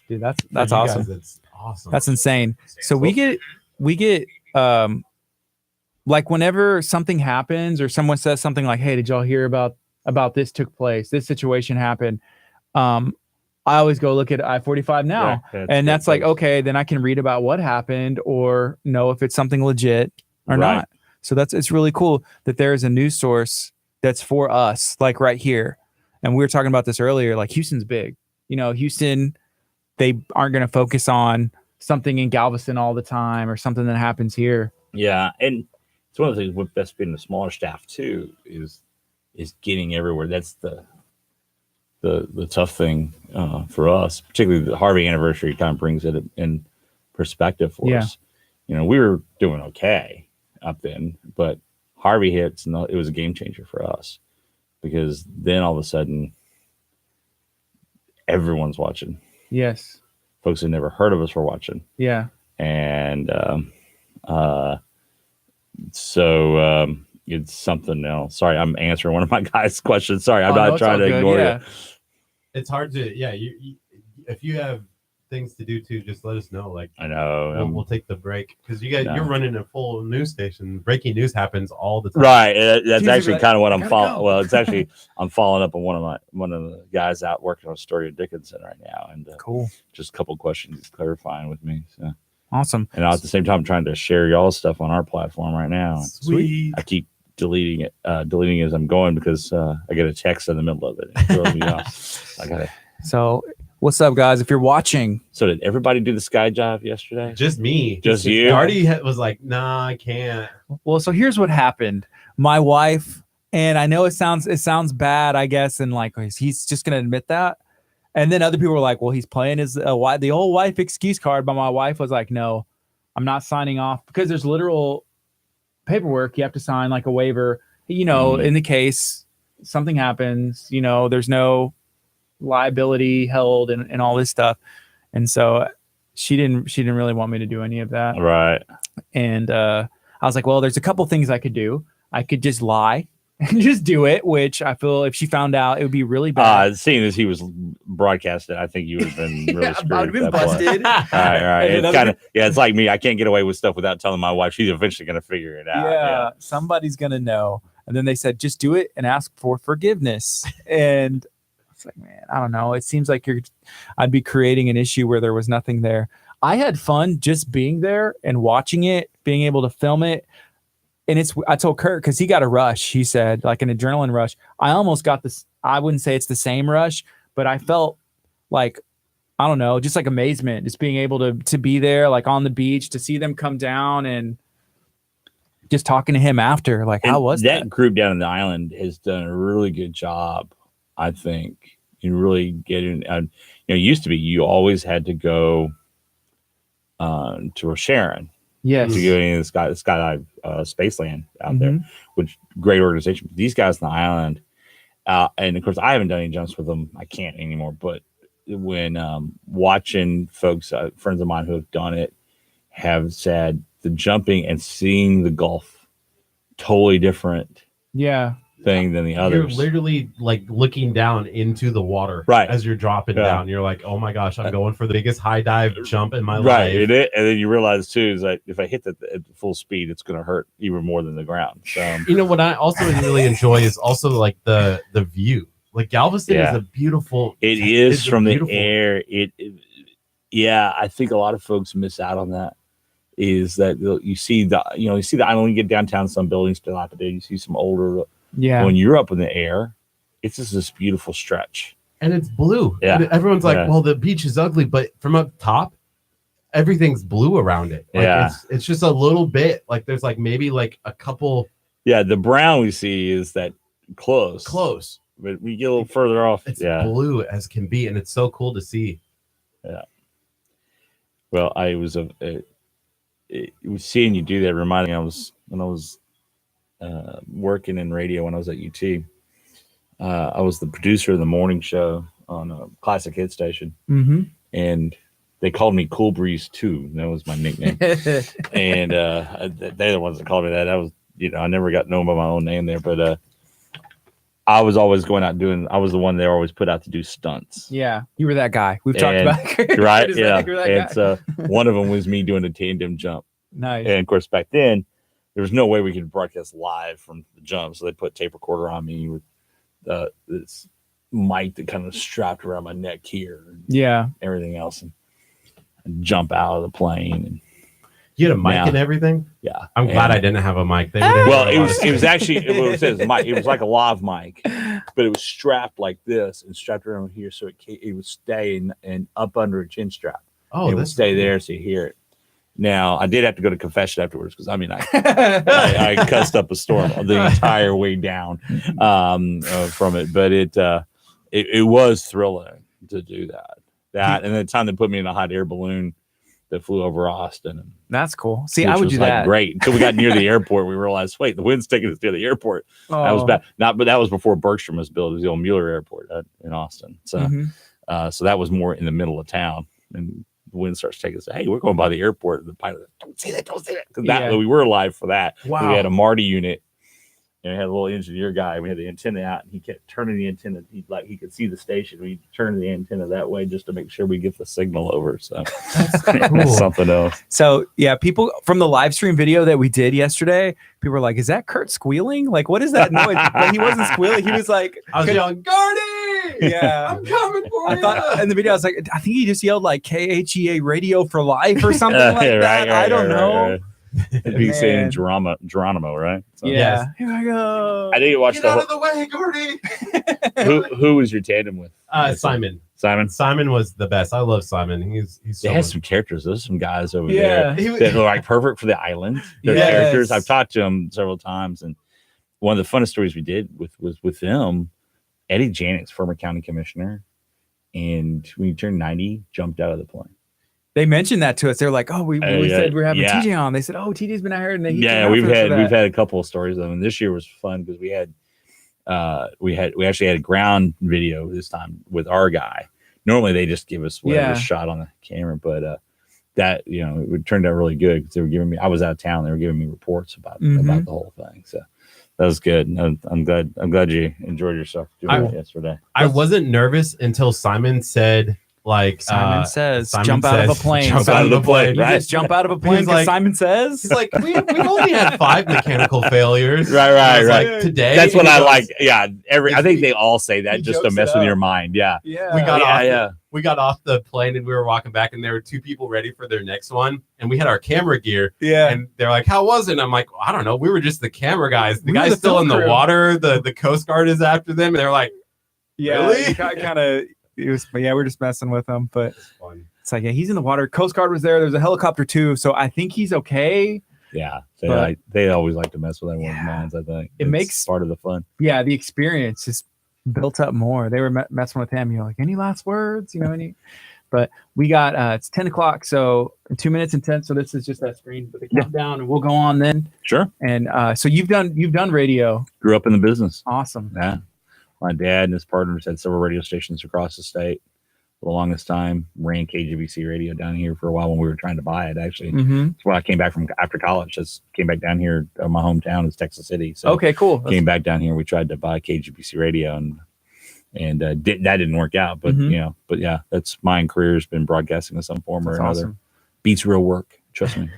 dude, that's For you awesome. guys, that's awesome. That's insane. So we get like whenever something happens or someone says something like, hey, did y'all hear about this took place? This situation happened. I always go look at I-45 now. Yeah, And that's like, good. okay, then I can read about what happened or know if it's something legit or Right. not. So it's really cool that there is a news source that's for us, like right here. And we were talking about this earlier, like Houston's big. Houston, they aren't going to focus on something in Galveston all the time or something that happens here. Yeah, and it's one of the things with best being a smaller staff too is getting everywhere. That's the tough thing for us, particularly the Harvey anniversary kind of brings it in perspective for us. We were doing okay up then, but Harvey hits and it was a game changer for us, because then all of a sudden everyone's watching. Yes. Folks who never heard of us were watching. Yeah. And so it's something else. Sorry, I'm answering one of my guys' questions. Sorry, I'm not trying to ignore you. It's hard to, you if you have things to do too, just let us know. Like, I know. we'll take the break, because you're No. running a full news station. Breaking news happens all the time. Right. That's Dude, actually like, kind of what I I'm gotta following. go. Well, it's actually I'm following up on one of the guys out working on a story of Dickinson right now, and Cool. just a couple questions he's clarifying with me. So, Awesome. and at the same time, I'm trying to share y'all's stuff on our platform right now. Sweet. I keep deleting it as I'm going, because I get a text in the middle of it. It throws me off. I gotta. So what's up, guys? If you're watching, So did everybody do the sky dive yesterday? Just me. Just you? Gardy was like, nah, I can't. well, so here's what happened. My wife, and I know it sounds bad, I guess, and like he's just gonna admit that. And then other people were like, well, he's playing his the old wife excuse card. But my wife was like, no, I'm not signing off, because there's literal paperwork you have to sign, like a waiver, in the case something happens, there's no liability held and all this stuff. And so she didn't really want me to do any of that. Right. And I was like, well, there's a couple things I could do. I could just lie and just do it, which I feel if she found out, it would be really bad. Seeing as he was broadcasted, I think you would have been really Yeah, screwed. I would have been at that point. busted. All right. And It's then kind of it's like me. I can't get away with stuff without telling my wife. She's eventually going to figure it out. Yeah, somebody's gonna know. And then they said, just do it and ask for forgiveness. And it's like, man, I don't know. It seems like I'd be creating an issue where there was nothing there. I had fun just being there and watching it, being able to film it. And I told Curt, because he got a rush, he said, like an adrenaline rush. I almost got this. I wouldn't say it's the same rush, but I felt like, I don't know, just like amazement, just being able to be there, like on the beach, to see them come down and just talking to him after, like, how was that? That group down on the island has done a really good job, I think, in really getting, it used to be you always had to go to Rosharon. Yes. To go into the skydive Spaceland out there, which great organization. These guys on the island, and of course I haven't done any jumps with them. I can't anymore. But when watching folks, friends of mine who have done it, have said the jumping and seeing the Gulf, totally different. Yeah. Thing than the others. You're literally like looking down into the water, right? As you're dropping down, you're like, "Oh my gosh, I'm going for the biggest high dive jump in my life." Right, and then you realize too is like if I hit that at full speed, it's going to hurt even more than the ground. So what I also really enjoy is also like the view. Like Galveston is a beautiful. It is from the air. Yeah, I think a lot of folks miss out on that. Is that you see the island when you get downtown, some buildings dilapidated. You see some older. Yeah. When you're up in the air, it's just this beautiful stretch. And it's blue. Yeah. And everyone's like, well, the beach is ugly, but from up top, everything's blue around it. Like it's just a little bit. Like there's like maybe like a couple. Yeah, the brown we see is that close. But we get a little further off. It's blue as can be, and it's so cool to see. Yeah. Well, I was seeing you do that reminded me when I was working in radio when I was at UT. I was the producer of the morning show on a classic hit station, and they called me Cool Breeze 2. That was my nickname. And they're the ones that called me that. I was, I never got known by my own name there, but I was always going out I was the one they always put out to do stunts. Yeah, you were that guy. We've talked about it. Right? Yeah. And so one of them was me doing a tandem jump. Nice. And of course, back then, there was no way we could broadcast live from the jump. So they put tape recorder on me with this mic that kind of strapped around my neck here. And everything else. And jump out of the plane. And you had a mic and everything? Yeah. I'm glad I didn't have a mic. It was actually, it was like a lav mic, but it was strapped like this and strapped around here. So it would stay and up under a chin strap. Oh, it would stay there so you hear it. Now, I did have to go to confession afterwards because I cussed up a storm the entire way down from it. But it was thrilling to do that. And the time they put me in a hot air balloon that flew over Austin. And that's cool. See, I would do that. Great. Until we got near the airport, we realized, wait, the wind's taking us near the airport. Oh. That was bad. But that was before Bergstrom was built. It was the old Mueller Airport in Austin. So, so that was more in the middle of town. And the wind starts taking us. Hey, we're going by the airport. The pilot, don't say that. Because we were live for that. Wow. We had a Marty unit. And we had a little engineer guy. We had the antenna out, and he kept turning the antenna. He could see the station. We turned the antenna that way just to make sure we get the signal over. So that's cool. Something else. So yeah, people from the live stream video that we did yesterday, people were like, "Is that Curt squealing? Like, what is that noise?" But he wasn't squealing. He was like, "I was yelling, Gardy! Yeah, I'm coming for you." I thought in the video, I was like, I think he just yelled like KHEA Radio for Life or something like that. I don't know. Right. It'd be saying Geronimo, right? So, yeah. Here I go. I didn't watch Get out of the way, Gordy. Who was your tandem with? Simon. Simon was the best. I love Simon. He's so they had some characters. There's some guys over there that were like perfect for the island. Their characters. I've talked to them several times, and one of the funnest stories we did was with them. Eddie Janet's former county commissioner, and when he turned 90, jumped out of the plane. They mentioned that to us. They're like, "Oh, we said we're having TJ on." They said, "Oh, TJ's been out here." And we've had a couple of stories of them. And this year was fun because we actually had a ground video this time with our guy. Normally they just give us whatever shot on the camera, but that it turned out really good because they were giving me. I was out of town. They were giving me reports about the whole thing. So that was good. I'm glad you enjoyed yourself doing it yesterday. I wasn't nervous until Simon said like Simon says, Simon jump out of a says, plane. jump out of the plane, You right? just jump out of a plane He's because like- Simon says. He's like, we've only had 5 mechanical failures. Right, And I was right. Like, today, That's what and he I goes, like. Yeah, I think he- they all say that he just to jokes mess it with up. your mind. Yeah, Yeah. We got off. yeah. We got off the plane and we were walking back, and there were 2 people ready for their next one, and we had our camera gear. Yeah. And they're like, "How was it?" And I'm like, I don't know. We were just the camera guys. The We were guy's the still film in the crew. water. The Coast Guard is after them. And they're like, Yeah. Really? Kind of. It was. But yeah, we're just messing with him. But it's like, yeah, he's in the water. Coast Guard was there. There's a helicopter too. So I think he's okay. Yeah, But- they always like to mess with everyone's Yeah. minds. I think It It's makes- part of the fun. Yeah, the experience is built up more. They were messing with him. You're like, any last words? You know, any? But we got it's 10 o'clock, so 2 minutes and 10. So this is just that screen, but the countdown, and we'll go on then. Sure, And so you've done radio. grew up in the business. Awesome. Yeah, my dad and his partners had several radio stations across the state. For the longest time, ran KGBC radio down here for a while when we were trying to buy it. Actually, Mm-hmm. that's when I came back from after college. Just came back down here. My hometown is Texas City. So Okay, cool. came back down here. We tried to buy KGBC radio and that didn't work out. But Mhm. but yeah, that's my career has been broadcasting in some form or That's another. awesome. Beats real work. Trust me.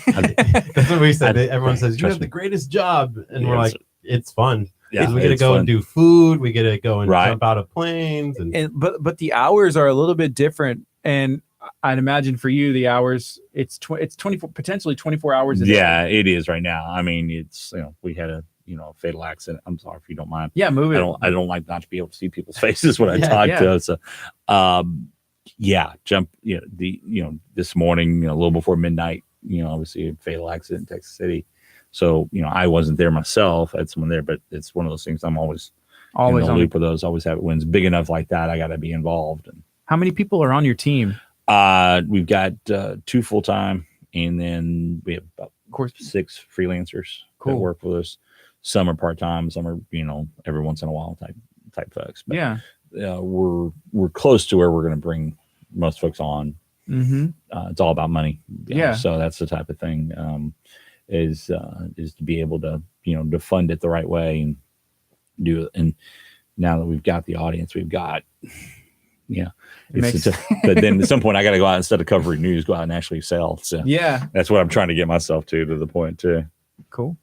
that's what we said. Everyone says, you Trust have the me. greatest job. And Yeah, we're it's- like, it's fun. Yeah, We get to it's go fun. and do food. We get to go and Right. jump out of planes. And But the hours are a little bit different, and I'd imagine for you the hours it's 24 potentially 24 hours a day. Yeah, it is right now. I mean, it's we had a fatal accident. I'm sorry if you don't mind. Yeah, move it. I don't like not to be able to see people's faces when I Yeah, talk yeah. to us. So, jump. This morning, a little before midnight. Obviously a fatal accident in Texas City. So I wasn't there myself. I had someone there, but it's one of those things. I'm always in the on. loop with those. Always have it when it's big enough like that. I got to be involved. And How many people are on your team? we've got 2 full time, and then we have about Of course. 6 freelancers Cool. that work with us. Some are part time. Some are every once in a while type folks. But Yeah. we're close to where we're going to bring most folks on. Mm-hmm. It's all about money. Yeah. So that's the type of thing is to be able to to fund it the right way and do it. And now that we've got the audience, we've got but then at some point I got to go out instead of covering news, go out and actually sell. So Yeah. that's what I'm trying to get myself to the point too. Cool.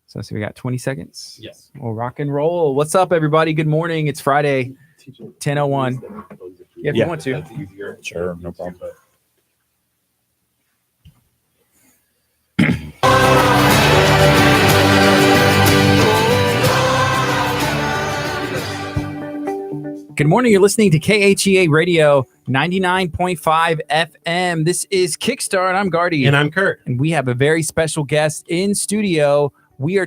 So let's see, we got 20 seconds. yes. We'll rock and roll. What's up, everybody? Good morning. It's Friday, 10:01. Yeah, if you want to. Sure, no problem. Good morning. You're listening to KHEA Radio 99.5 FM. This is Kickstart. I'm Gardy. And I'm Curt. And we have a very special guest in studio. We're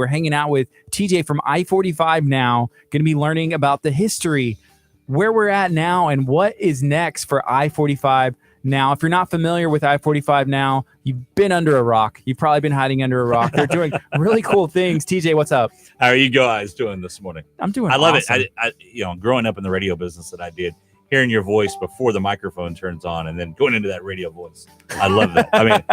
hanging out with TJ from I-45 now, going to be learning about the history, where we're at now, and what is next for I-45 now. If you're not familiar with I-45 now, you've been under a rock. You've probably been hiding under a rock. They're doing really cool things. TJ, what's up? How are you guys doing this morning? I'm doing I love awesome. it. I growing up in the radio business that I did, hearing your voice before the microphone turns on and then going into that radio voice. I love that. I mean,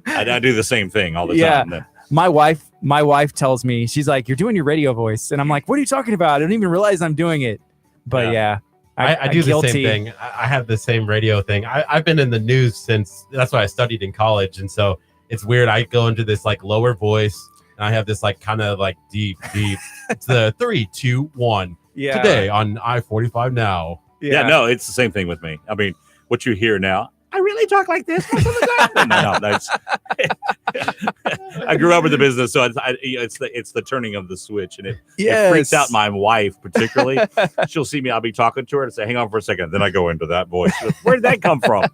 I do the same thing all the Yeah. time. My wife tells me, she's like, you're doing your radio voice. And I'm like, what are you talking about? I don't even realize I'm doing it. But yeah, I do the guilty. same thing. I have the same radio thing. I've been in the news since that's why I studied in college. And so it's weird. I go into this like lower voice and I have this like kind of like deep. It's the 3, 2, 1 Yeah. today on I-45 now. Yeah, no, it's the same thing with me. I mean, what you hear now, I really talk like this most of the time. No, that's. I grew up in the business, so it's the turning of the switch, and it freaks out my wife particularly. She'll see me, I'll be talking to her and say, "Hang on for a second." Then I go into that voice. Where did that come from?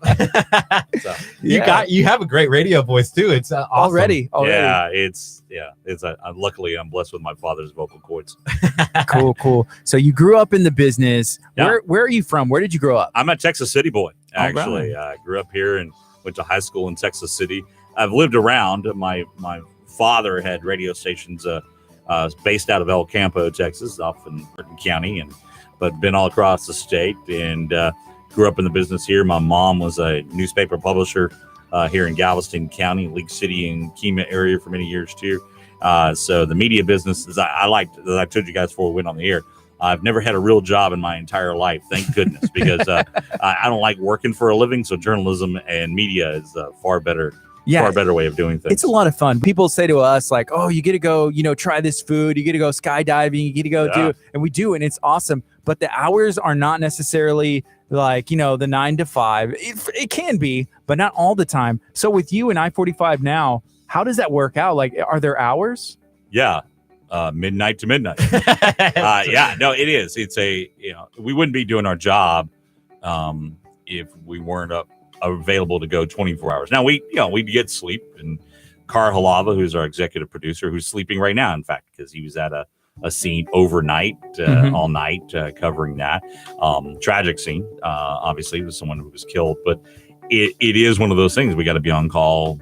So, You have a great radio voice too. It's awesome. already. yeah, it's luckily I'm blessed with my father's vocal cords. Cool. So you grew up in the business. Yeah. Where are you from? Where did you grow up? I'm a Texas City boy, All actually. I grew up here and went to high school in Texas City. I've lived around. My father had radio stations based out of El Campo, Texas, off in Burton County, but been all across the state and grew up in the business here. My mom was a newspaper publisher here in Galveston County, League City and Kemah area for many years too. So the media business is I liked, as I told you guys before we went on the air, I've never had a real job in my entire life, thank goodness, because I don't like working for a living. So journalism and media is a far better way of doing things. It's a lot of fun. People say to us like, oh, you get to go, try this food. You get to go skydiving. You get to go do, and we do, and it's awesome. But the hours are not necessarily like, the 9 to 5. It can be, but not all the time. So with you and I-45 now, how does that work out? Like, are there hours? Yeah. Midnight to midnight. No, it is. It's we wouldn't be doing our job if we weren't available to go 24 hours. Now we get sleep, and Car Halava, who's our executive producer, who's sleeping right now, in fact, because he was at a scene overnight, all night, covering that tragic scene. Obviously, with someone who was killed, but it is one of those things. We got to be on call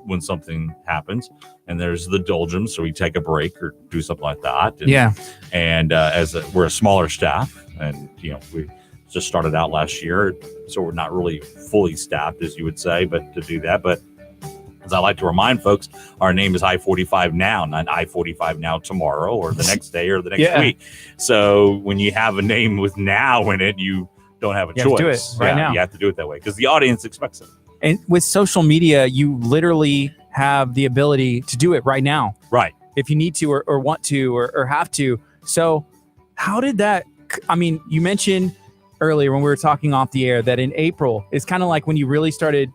when something happens, and there's the doldrums, so we take a break or do something like that. And we're a smaller staff, and we just started out last year, so we're not really fully staffed, as you would say, but to do that. But as I like to remind folks, our name is I-45 Now, not I-45 Now tomorrow or the next day or the next week. So when you have a name with now in it, you don't have a choice. You have to do it right now. You have to do it that way because the audience expects it. And with social media, you literally have the ability to do it right now. Right. If you need to or want to or have to. So how did that, you mentioned earlier when we were talking off the air that in April is kind of like when you really started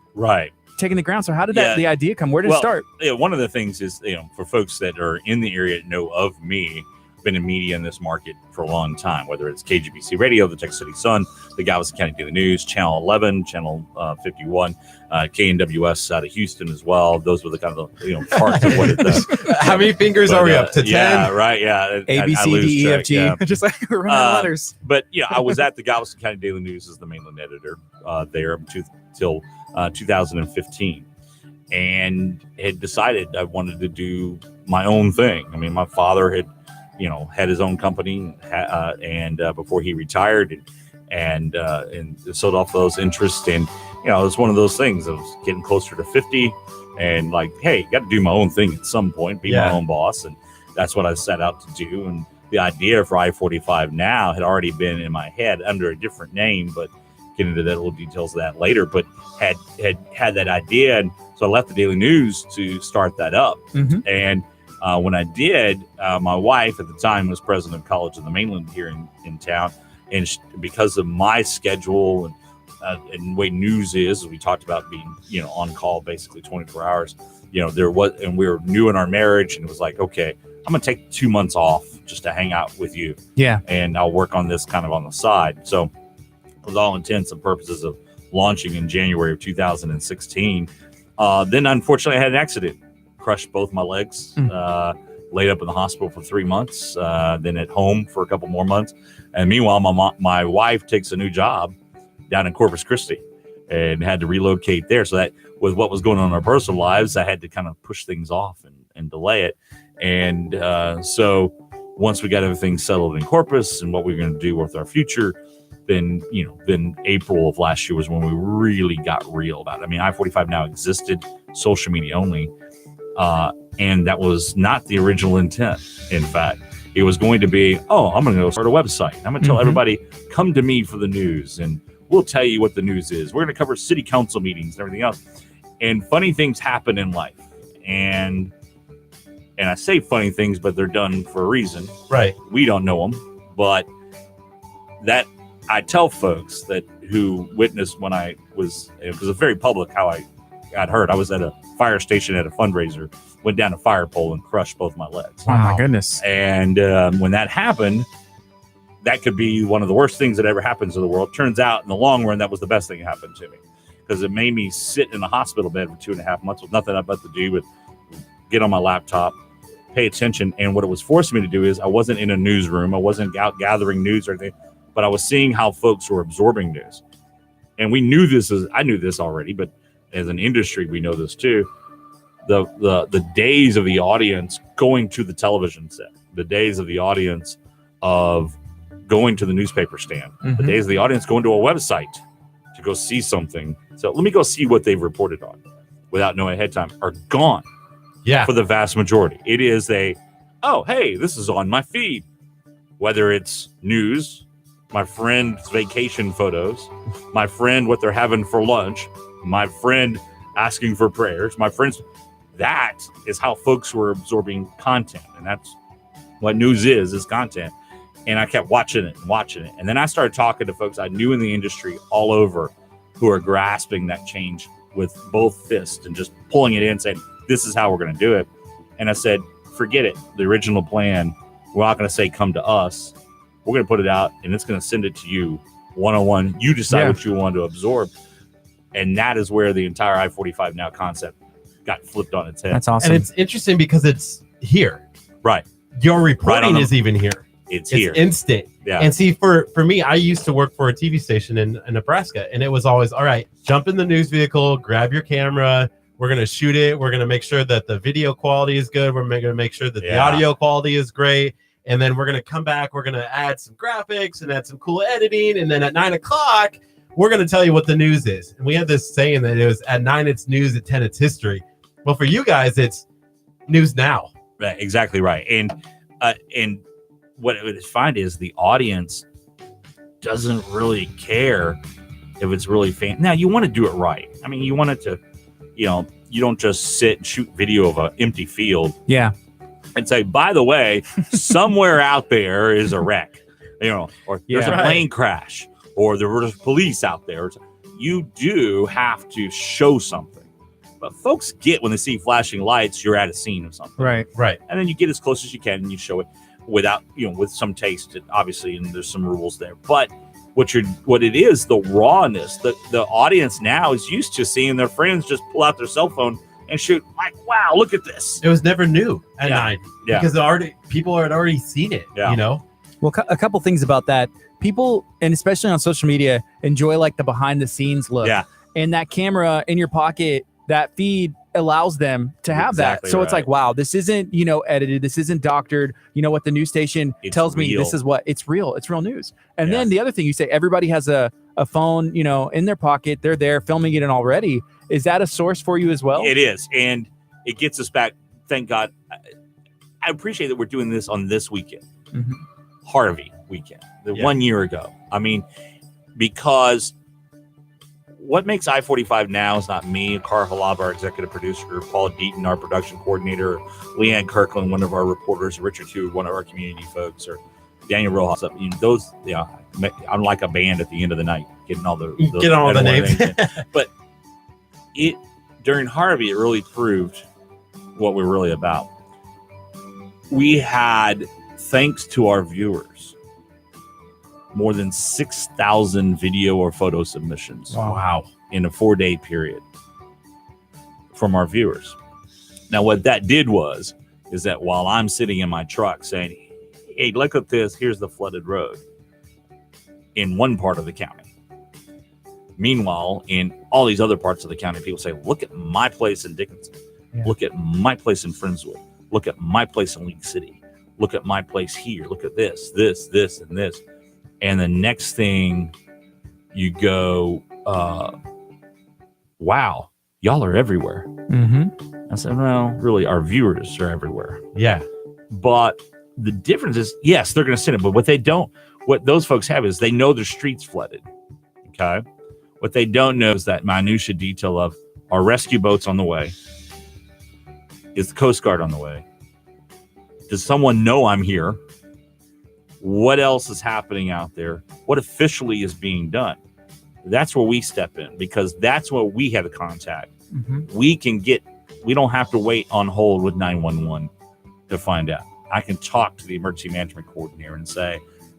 taking the ground. So how did the idea come? Where did it start? Yeah, one of the things is, for folks that are in the area that know of me, been in media in this market for a long time, whether it's KGBC Radio, the Texas City Sun, the Galveston County Daily News, Channel 11, Channel 51, KNWS out of Houston as well. Those were the kind of parts of what it does. How many fingers are we up to? 10? Yeah, right. Yeah. A, B, C, D, E, F, G. Yeah. Just like we're running letters. But I was at the Galveston County Daily News as the mainland editor there until 2015, and had decided I wanted to do my own thing. My father had had his own company and before he retired and sold off those interests. And, it was one of those things. I was getting closer to 50 and like, hey, got to do my own thing at some point, be my own boss. And that's what I set out to do. And the idea for I-45 Now had already been in my head under a different name, but get into the little details of that later, but had that idea. And so I left the Daily News to start that up. And when I did, my wife at the time was president of College of the Mainland here in town. And because of my schedule and the way news is, as we talked about being, on call basically 24 hours, there was, and we were new in our marriage, and it was like, okay, I'm going to take 2 months off just to hang out with you. Yeah. And I'll work on this kind of on the side. So with all intents and purposes of launching in January of 2016, then unfortunately I had an accident. Crushed both my legs, laid up in the hospital for 3 months, then at home for a couple more months. And meanwhile, my wife takes a new job down in Corpus Christi and had to relocate there. So that with what was going on in our personal lives, I had to kind of push things off and delay it. And so once we got everything settled in Corpus and what we were going to do with our future, then April of last year was when we really got real about it. I-45 Now existed, social media only. And that was not the original intent. In fact, it was going to be, I'm going to go start a website. I'm going to tell everybody, come to me for the news, and we'll tell you what the news is. We're going to cover city council meetings and everything else. And funny things happen in life. And I say funny things, but they're done for a reason. Right. We don't know them. But that I tell folks that who witnessed when it was very public how I got hurt. I was at a fire station at a fundraiser, went down a fire pole and crushed both my legs. Oh my goodness. And when that happened, that could be one of the worst things that ever happens to the world. Turns out in the long run, that was the best thing that happened to me, because it made me sit in the hospital bed for 2.5 months with nothing but to do but get on my laptop, pay attention. And what it was forcing me to do is I wasn't in a newsroom. I wasn't out gathering news or anything, but I was seeing how folks were absorbing news. And I knew this already, but as an industry, we know this too. The days of the audience going to the television set, the days of the audience of going to the newspaper stand, the days of the audience going to a website to go see something. So let me go see what they've reported on without knowing ahead of time are gone. Yeah. For the vast majority. It is hey, this is on my feed. whether it's news, my friend's vacation photos, my friend what they're having for lunch, my friend asking for prayers, my friends. That is how folks were absorbing content, and that's what news is content. And I kept watching it, and then I started talking to folks I knew in the industry all over who are grasping that change with both fists and just pulling it in, saying, "This is how we're going to do it." And I said, "Forget it. The original plan. We're not going to say come to us. We're going to put it out, and it's going to send it to you one-on-one. You decide what you want to absorb." And that is where the entire I-45 Now concept got flipped on its head. That's awesome. And it's interesting because it's here. Right. Your reporting Right is even here. It's here. Instant. Yeah. And see, for me, I used to work for a TV station in Nebraska, and it was always, all right, jump in the news vehicle, grab your camera. We're going to shoot it. We're going to make sure that the video quality is good. We're going to make sure that the audio quality is great. And then we're going to come back. We're going to add some graphics and add some cool editing. And then at 9 o'clock, we're going to tell you what the news is. And we had this saying that it was at 9, it's news, at 10, it's history. Well, for you guys, it's news now. Right, exactly right. And what I would find is the audience doesn't really care if it's really fan. Now, you want to do it right. I mean, you want it to, you don't just sit and shoot video of an empty field. Yeah. And say, by the way, somewhere out there is a wreck, or there's a plane crash, or there's police out there. You do have to show something. But folks get when they see flashing lights, you're at a scene of something. Right. And then you get as close as you can and you show it without, with some taste, obviously, and there's some rules there. But what it is, the rawness, the audience now is used to seeing their friends just pull out their cell phone and shoot, like, wow, look at this. It was never new at 9 because people had already seen it, Well, a couple things about that. People, and especially on social media, enjoy like the behind the scenes look. Yeah. And that camera in your pocket, that feed allows them to have that. So it's like, wow, this isn't, edited. This isn't doctored. What the news station tells me, this is what it's real. It's real news. And then the other thing you say, everybody has a phone, in their pocket. They're there filming it in already. Is that a source for you as well? It is. And it gets us back. Thank God. I appreciate that we're doing this on this weekend. Mm-hmm. Harvey weekend, 1 year ago. I mean, because what makes I-45 Now is not me, Cara Halab, our executive producer, Paul Deaton, our production coordinator, Leanne Kirkland, one of our reporters, Richard Hugh, one of our community folks, or Daniel Rojas. I'm like a band at the end of the night, getting all the names. But during Harvey, it really proved what we're really about. We had, thanks to our viewers, more than 6,000 video or photo submissions. Wow. In a 4-day period from our viewers. Now, what that did is that while I'm sitting in my truck saying, hey, look at this, here's the flooded road in one part of the county. Meanwhile, in all these other parts of the county, people say, look at my place in Dickinson. Yeah. Look at my place in Friendswood. Look at my place in League City. Look at my place here. Look at this, and this. And the next thing you go, wow, y'all are everywhere. Mm-hmm. I said, well, really, our viewers are everywhere. Yeah. But the difference is, yes, they're going to send it. But what those folks have is they know their streets flooded. Okay. What they don't know is that minutia detail of our rescue boats on the way. Is the Coast Guard on the way? Does someone know I'm here? What else is happening out there? What officially is being done? That's where we step in, because that's where we have a contact. Mm-hmm. We don't have to wait on hold with 911 to find out. I can talk to the emergency management coordinator and say,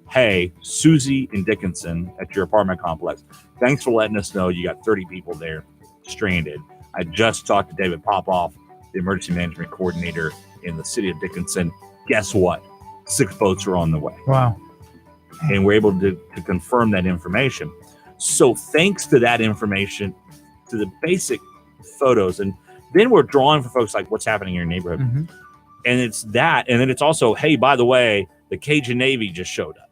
hey, Susie and Dickinson at your apartment complex, thanks for letting us know you got 30 people there stranded. I just talked to David Popoff, the emergency management coordinator in the city of Dickinson. Guess what? 6 boats are on the way. Wow. And we're able to confirm that information. So thanks to that information, to the basic photos, and then we're drawing for folks like what's happening in your neighborhood. Mm-hmm. And it's that. And then it's also, hey, by the way, the Cajun Navy just showed up.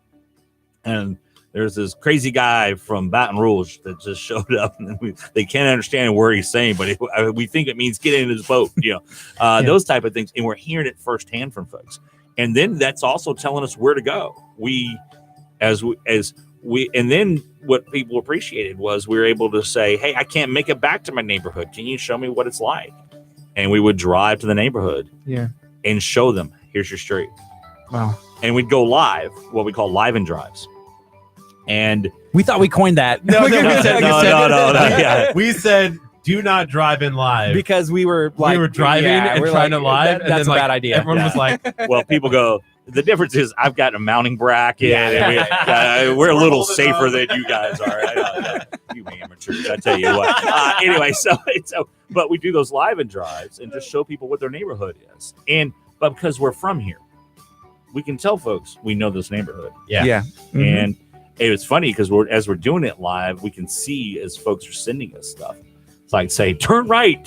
And there's this crazy guy from Baton Rouge that just showed up. And they can't understand where he's saying, but we think it means get in his boat, those type of things. And we're hearing it firsthand from folks. And then that's also telling us where to go. And then what people appreciated was we were able to say, hey, I can't make it back to my neighborhood. Can you show me what it's like? And we would drive to the neighborhood and show them, here's your street. Wow. And we'd go live, what we call live and drives. And we thought we coined that. No. Yeah. We said, do not drive in live. Because we were driving and we're trying to live. That's a bad idea. Everyone was like, well, people go, the difference is I've got a mounting bracket and we're a little safer than you guys are. You amateurs, I tell you what. Anyway, but we do those live and drives and just show people what their neighborhood is. But because we're from here, we can tell folks we know this neighborhood. Yeah. Mm-hmm. And it was funny because as we're doing it live, we can see as folks are sending us stuff. It's like, say, turn right.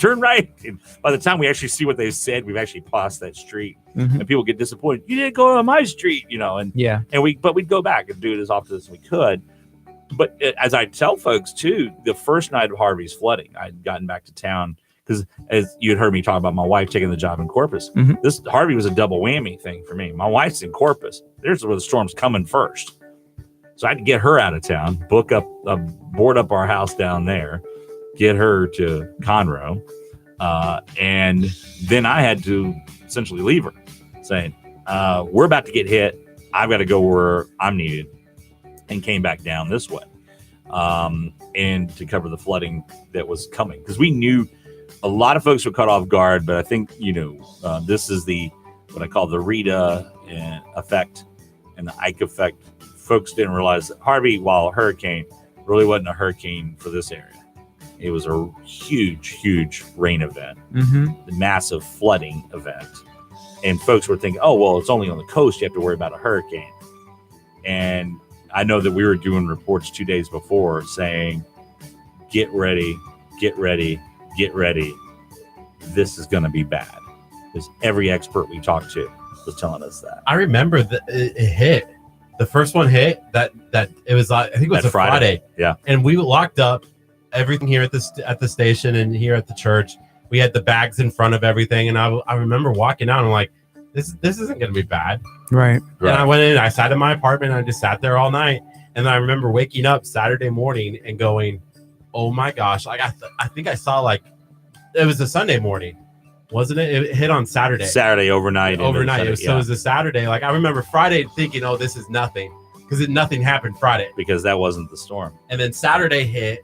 And by the time we actually see what they said, we've actually passed that street. Mm-hmm. And people get disappointed. You didn't go on my street, but we'd go back and do it as often as we could. But as I tell folks too, the first night of Harvey's flooding, I'd gotten back to town because as you had heard me talk about my wife taking the job in Corpus, this Harvey was a double whammy thing for me. My wife's in Corpus. There's where the storm's coming first. So I had to get her out of town, board up our house down there, get her to Conroe, and then I had to essentially leave her, saying, we're about to get hit. I've got to go where I'm needed, and came back down this way and to cover the flooding that was coming. Because we knew a lot of folks were caught off guard, but I think, this is what I call the Rita effect and the Ike effect. Folks didn't realize that Harvey, while a hurricane, really wasn't a hurricane for this area. It was a huge rain event, a massive flooding event. And folks were thinking, oh, well, it's only on the coast. You have to worry about a hurricane. And I know that we were doing reports 2 days before saying, get ready. This is going to be bad. Because every expert we talked to was telling us that. I remember that it hit. The first one hit that it was, I think it was a Friday. Yeah. And we locked up everything here at the station and here at the church. We had the bags in front of everything. And I remember walking out and I'm like, this isn't going to be bad. Right. And I went in, I sat in my apartment and I just sat there all night. And I remember waking up Saturday morning and going, oh my gosh. Like I think I saw it was a Sunday morning. Wasn't it? It hit on Saturday. Overnight. So it was a Saturday. Like I remember Friday thinking, oh, this is nothing. Because nothing happened Friday. Because that wasn't the storm. And then Saturday hit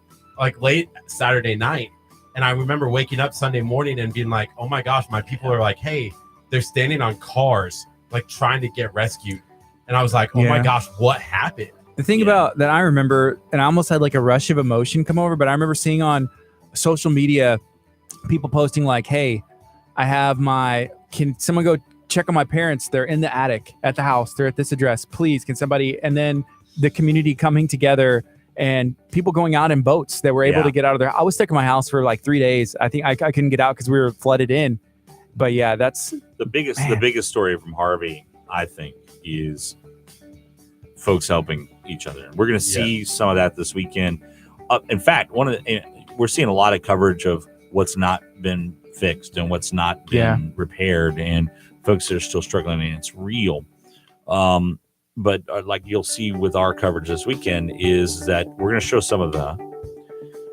late Saturday night. And I remember waking up Sunday morning and being like, oh my gosh, my people are like, hey, they're standing on cars, trying to get rescued. And I was like, oh my gosh, what happened? The thing about that I remember, and I almost had a rush of emotion come over, but I remember seeing on social media, people posting hey, can someone go check on my parents? They're in the attic at the house. They're at this address. Please, can somebody? And then the community coming together and people going out in boats that were able to get out of there. I was stuck in my house for 3 days. I think I couldn't get out because we were flooded in. But yeah, that's the biggest story from Harvey, I think, is folks helping each other. We're going to see some of that this weekend. In fact, we're seeing a lot of coverage of what's not been fixed and what's not been repaired, and folks that are still struggling, and it's real. But you'll see with our coverage this weekend is that we're going to show some of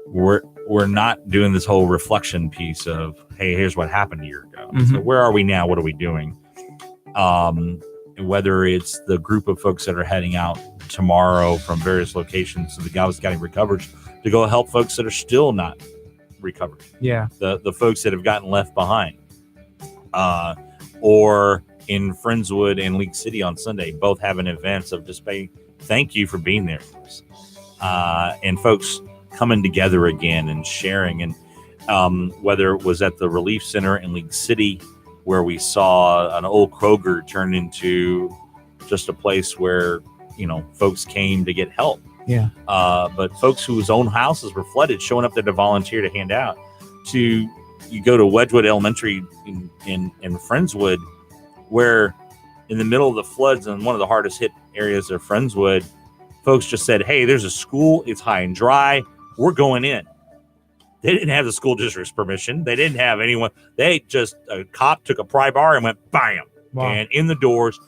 we're not doing this whole reflection piece of, hey, here's what happened a year ago. So where are we now? What are we doing? Whether it's the group of folks that are heading out tomorrow from various locations to the Galveston County Recovered to go help folks that are still not recovered. Yeah. The folks that have gotten left behind. Or in Friendswood and League City on Sunday, both having events of just thank you for being there for us. And folks coming together again and sharing. And whether it was at the Relief Center in League City, where we saw an old Kroger turn into just a place where, folks came to get help. Yeah. But folks whose own houses were flooded, showing up there to volunteer to hand out. You go to Wedgwood Elementary in Friendswood, where in the middle of the floods and one of the hardest hit areas of Friendswood, folks just said, hey, there's a school. It's high and dry. We're going in. They didn't have the school district's permission. They didn't have anyone. A cop took a pry bar and went, bam. Wow. And in the doors,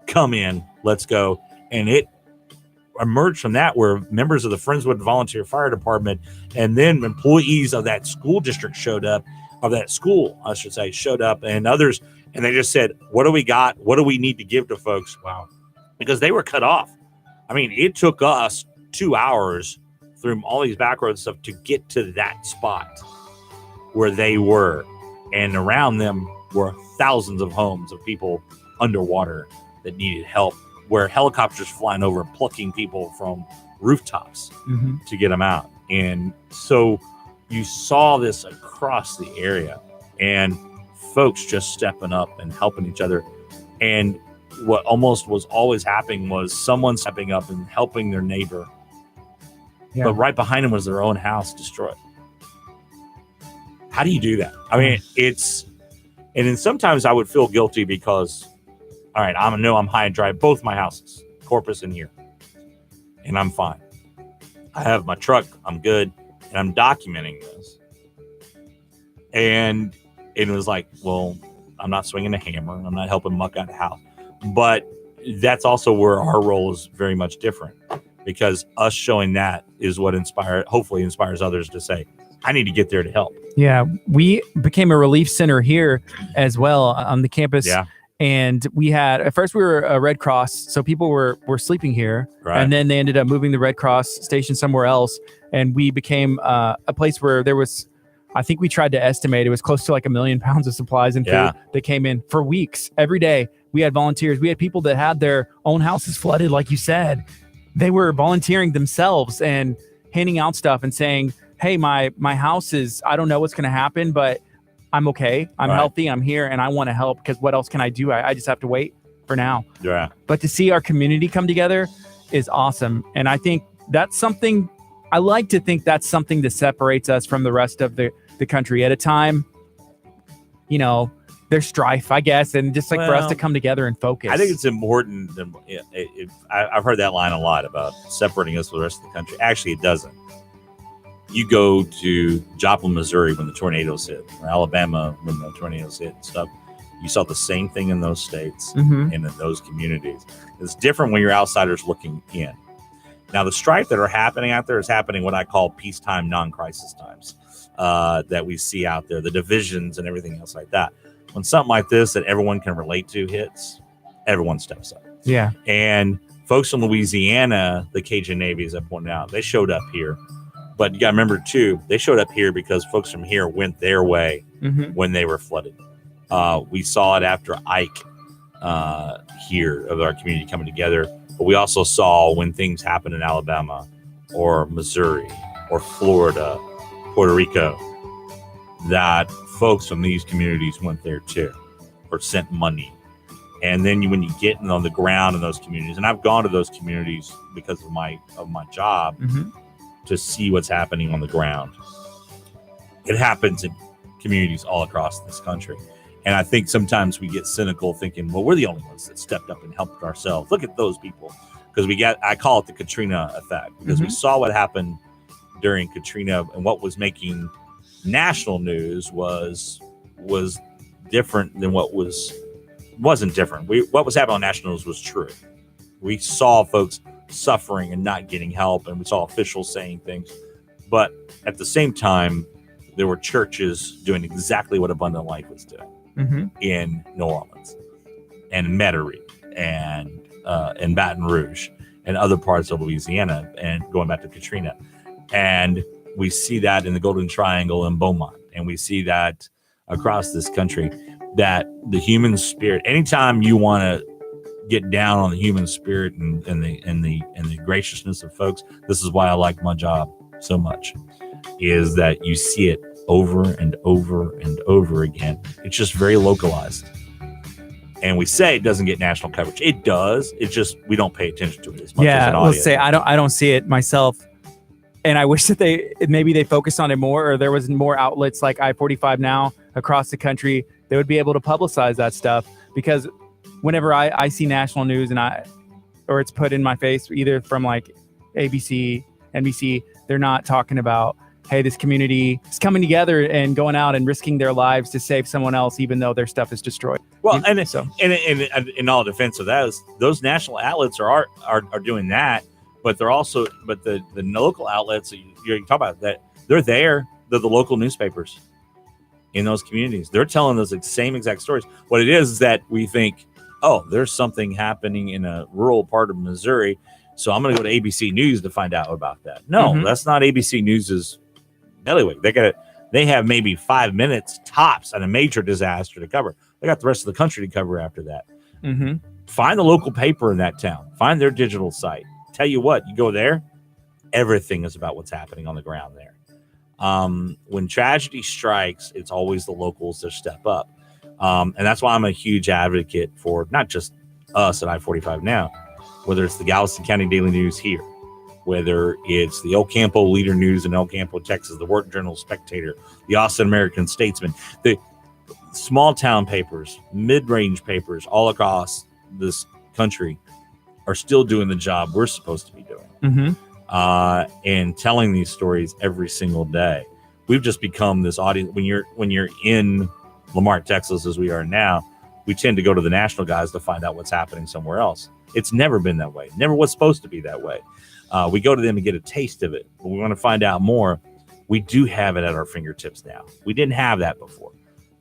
come in, let's go. And it emerged from that where members of the Friendswood Volunteer Fire Department and then employees of that school district showed up, of that school, I should say, showed up, and others, and they just said, what do we got? What do we need to give to folks? Wow. Because they were cut off. I mean, it took us 2 hours through all these back roads stuff to get to that spot where they were. And around them were thousands of homes of people underwater that needed help, where helicopters flying over plucking people from rooftops to get them out. And so you saw this across the area and folks just stepping up and helping each other. And what almost was always happening was someone stepping up and helping their neighbor. Yeah. But right behind them was their own house destroyed. How do you do that? I mean, and then sometimes I would feel guilty because, all right, I know I'm high and dry, both my houses, Corpus and here, and I'm fine. I have my truck, I'm good, and I'm documenting this. And it was like, well, I'm not swinging a hammer, I'm not helping muck out the house. But that's also where our role is very much different, because us showing that is what hopefully inspires others to say, I need to get there to help. Yeah, we became a relief center here as well on the campus. Yeah. And we had, at first we were a Red Cross, so people were sleeping here. Right. And then they ended up moving the Red Cross station somewhere else. And we became a place where there was, I think we tried to estimate, it was close to like 1 million pounds of supplies and food that came in for weeks. Every day we had volunteers. We had people that had their own houses flooded, like you said. They were volunteering themselves and handing out stuff and saying, hey, my house is, I don't know what's going to happen, but I'm okay. I'm healthy. I'm here and I want to help, because what else can I do? I just have to wait for now. Yeah. But to see our community come together is awesome. And I think that's something, I like to think that's something that separates us from the rest of the country at a time, you know, there's strife, I guess. And just like for us to come together and focus. I think it's important. I've heard that line a lot about separating us from the rest of the country. Actually, it doesn't. You go to Joplin, Missouri when the tornadoes hit, or Alabama when the tornadoes hit and stuff. You saw the same thing in those states and in those communities. It's different when you're outsiders looking in. Now, the strife that are happening out there is happening what I call peacetime, non-crisis times that we see out there, the divisions and everything else like that. When something like this that everyone can relate to hits, everyone steps up. Yeah. And folks in Louisiana, the Cajun Navy, as I pointed out, they showed up here. But you got to remember, too, they showed up here because folks from here went their way when they were flooded. We saw it after Ike here of our community coming together. But we also saw when things happened in Alabama or Missouri or Florida, Puerto Rico, that folks from these communities went there, too, or sent money. And then when you get on the ground in those communities, and I've gone to those communities because of my job, to see what's happening on the ground. It happens in communities all across this country. And I think sometimes we get cynical thinking, well, we're the only ones that stepped up and helped ourselves. Look at those people. Because I call it the Katrina effect, because we saw what happened during Katrina, and what was making national news was different than wasn't different. What was happening on national news was true. We saw folks suffering and not getting help, and we saw officials saying things, but at the same time there were churches doing exactly what Abundant Life was doing in New Orleans and Metairie and in Baton Rouge and other parts of Louisiana, and going back to Katrina. And we see that in the Golden Triangle in Beaumont, and we see that across this country, that the human spirit, anytime you want to get down on the human spirit and the graciousness of folks, this is why I like my job so much, is that you see it over and over and over again. It's just very localized. And we say it doesn't get national coverage. It does. It's just we don't pay attention to it as much as an audience. Let's say I don't see it myself. And I wish that maybe they focused on it more, or there was more outlets like I-45 now across the country that would be able to publicize that stuff. Because whenever I see national news or it's put in my face, either from like ABC, NBC, they're not talking about hey, this community is coming together and going out and risking their lives to save someone else, even though their stuff is destroyed. Well, and in all defense of that, those national outlets are doing that, but they're also, but the local outlets that you're talking about, that they're there. They're the local newspapers in those communities. They're telling those same exact stories. What it is that we think, oh, there's something happening in a rural part of Missouri, so I'm going to go to ABC News to find out about that. No, that's not ABC News's bailiwick. They have maybe 5 minutes tops on a major disaster to cover. They got the rest of the country to cover after that. Find the local paper in that town. Find their digital site. Tell you what, you go there, everything is about what's happening on the ground there. When tragedy strikes, it's always the locals that step up. And that's why I'm a huge advocate for not just us at I-45 now, whether it's the Galveston County Daily News here, whether it's the El Campo Leader News in El Campo, Texas, the Work Journal Spectator, the Austin American Statesman, the small town papers, mid-range papers all across this country are still doing the job we're supposed to be doing. And telling these stories every single day. We've just become this audience. When you're in Lamar, Texas, as we are now, we tend to go to the national guys to find out what's happening somewhere else. It's never been that way. Never was supposed to be that way. We go to them and get a taste of it. But we want to find out more. We do have it at our fingertips now. We didn't have that before.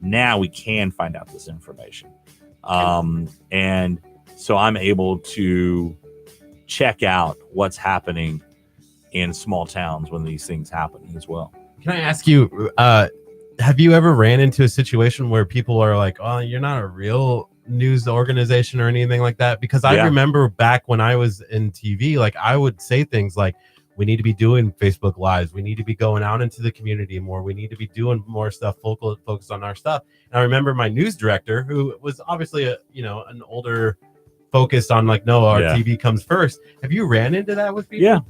Now we can find out this information. And so I'm able to check out what's happening in small towns when these things happen as well. Can I ask you, have you ever ran into a situation where people are like, oh, you're not a real news organization or anything like that? Because I remember back when I was in TV, like I would say things like, we need to be doing Facebook Lives. We need to be going out into the community more. We need to be doing more stuff focused on our stuff. And I remember my news director, who was obviously an older, focused on like, no, our TV comes first. Have you ran into that with people? Yeah.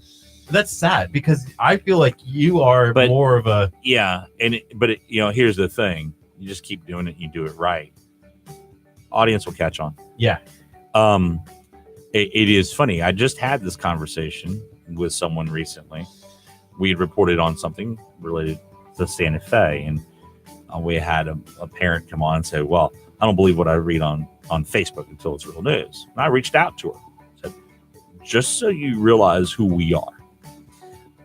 That's sad because I feel like you are more of a here's the thing: you just keep doing it, you do it right. Audience will catch on. Yeah. It is funny. I just had this conversation with someone recently. We had reported on something related to Santa Fe, and we had a parent come on and say, "Well, I don't believe what I read on Facebook until it's real news." And I reached out to her, said, "Just so you realize who we are."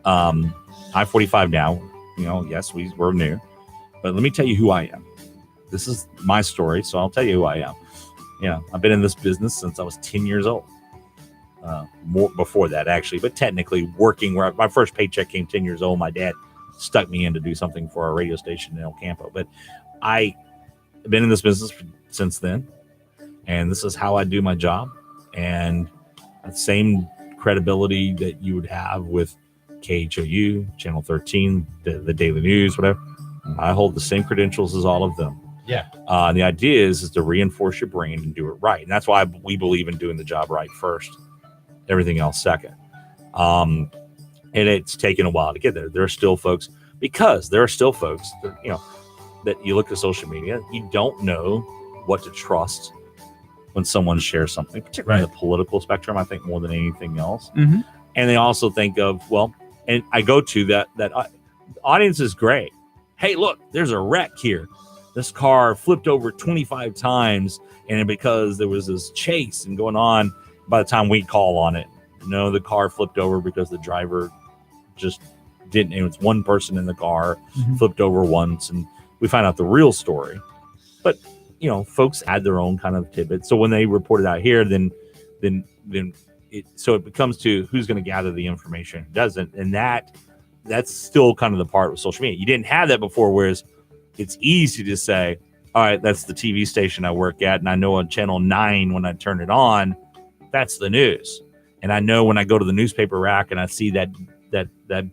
I-45 now, yes, we're new, but let me tell you who I am. This is my story, so I'll tell you who I am. I've been in this business since I was 10 years old. More before that, actually, but technically working where my first paycheck came 10 years old. My dad stuck me in to do something for our radio station in El Campo, but I have been in this business since then, and this is how I do my job. And the same credibility that you would have with KHOU, Channel 13, the Daily News, whatever. I hold the same credentials as all of them. Yeah. The idea is to reinforce your brand and do it right. And that's why we believe in doing the job right first, everything else second. And it's taken a while to get there. There are still folks that, that you look at social media, you don't know what to trust when someone shares something, particularly in the political spectrum, I think more than anything else. And they also think of, and I go to that audience is great. Hey, look, there's a wreck here. This car flipped over 25 times, and because there was this chase and going on, by the time we call on it, the car flipped over because the driver just didn't. It was one person in the car, flipped over once, and we find out the real story. But folks add their own kind of tidbits. So when they report it out here, then it becomes to who's going to gather the information, who doesn't, and that's still kind of the part with social media. You didn't have that before, whereas it's easy to say, all right, that's the TV station I work at, and I know on Channel 9 when I turn it on, that's the news. And I know when I go to the newspaper rack and I see that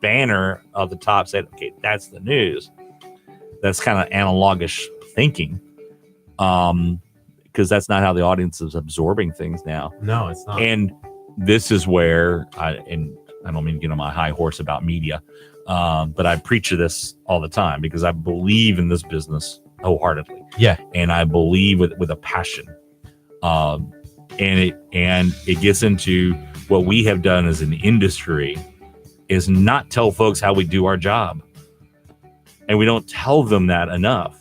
banner of the top said, okay, that's the news. That's kind of analogish thinking, because that's not how the audience is absorbing things now. No, it's not. And this is where I don't mean to get on my high horse about media, but I preach this all the time because I believe in this business wholeheartedly. Yeah. And I believe with a passion. And it gets into what we have done as an industry is not tell folks how we do our job. and we don't tell them that enough.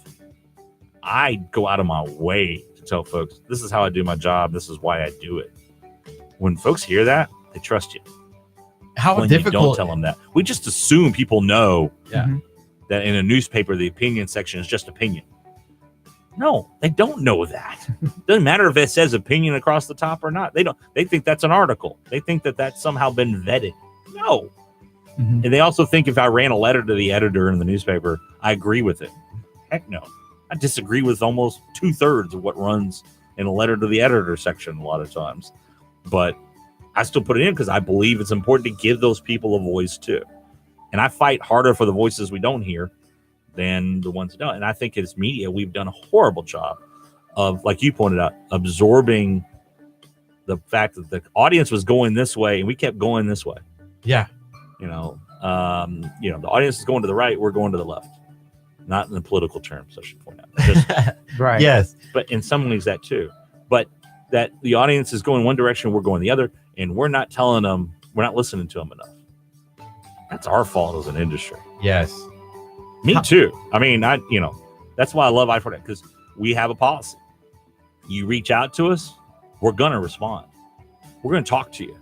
I go out of my way to tell folks, this is how I do my job. This is why I do it. When folks hear that, they trust you. How when difficult. you don't tell them that. We just assume people know Yeah. that in a newspaper, the opinion section is just opinion. No, they don't know that. Doesn't matter if it says opinion across the top or not. They don't. They think that's an article. They think that that's somehow been vetted. No. And they also think if I ran a letter to the editor in the newspaper, I agree with it. Heck no. I disagree with almost 2/3 of what runs in a letter to the editor section a lot of times. But I still put it in because I believe it's important to give those people a voice too. And I fight harder for the voices we don't hear than the ones that don't. And I think as media, we've done a horrible job of, like you pointed out, absorbing the fact that the audience was going this way and we kept going this way. Yeah. The audience is going to the right, we're going to the left. Not in the political terms, I should point out. Just, Right. Yes. but in some ways that too. But that the audience is going one direction, we're going the other, and we're not telling them, we're not listening to them enough. That's our fault as an industry. Yes. Me too. I mean, that's why I love I4Net, because we have a policy. You reach out to us, we're going to respond. We're going to talk to you.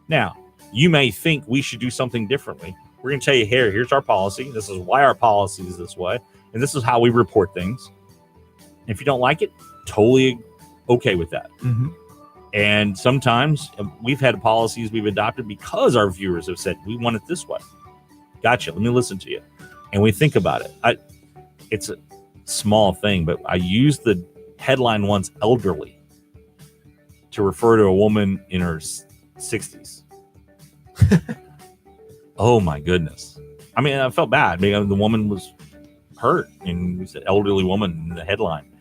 Now, you may think we should do something differently. We're going to tell you, here's our policy. This is why our policy is this way. And this is how we report things. If you don't like it, totally okay with that. And sometimes we've had policies we've adopted because our viewers have said, we want it this way. Gotcha. Let me listen to you. And we think about it. It's a small thing, but I use the headline once, elderly, to refer to a woman in her 60s. Oh my goodness. I mean, I felt bad. I mean, the woman was hurt and it was an elderly woman in the headline.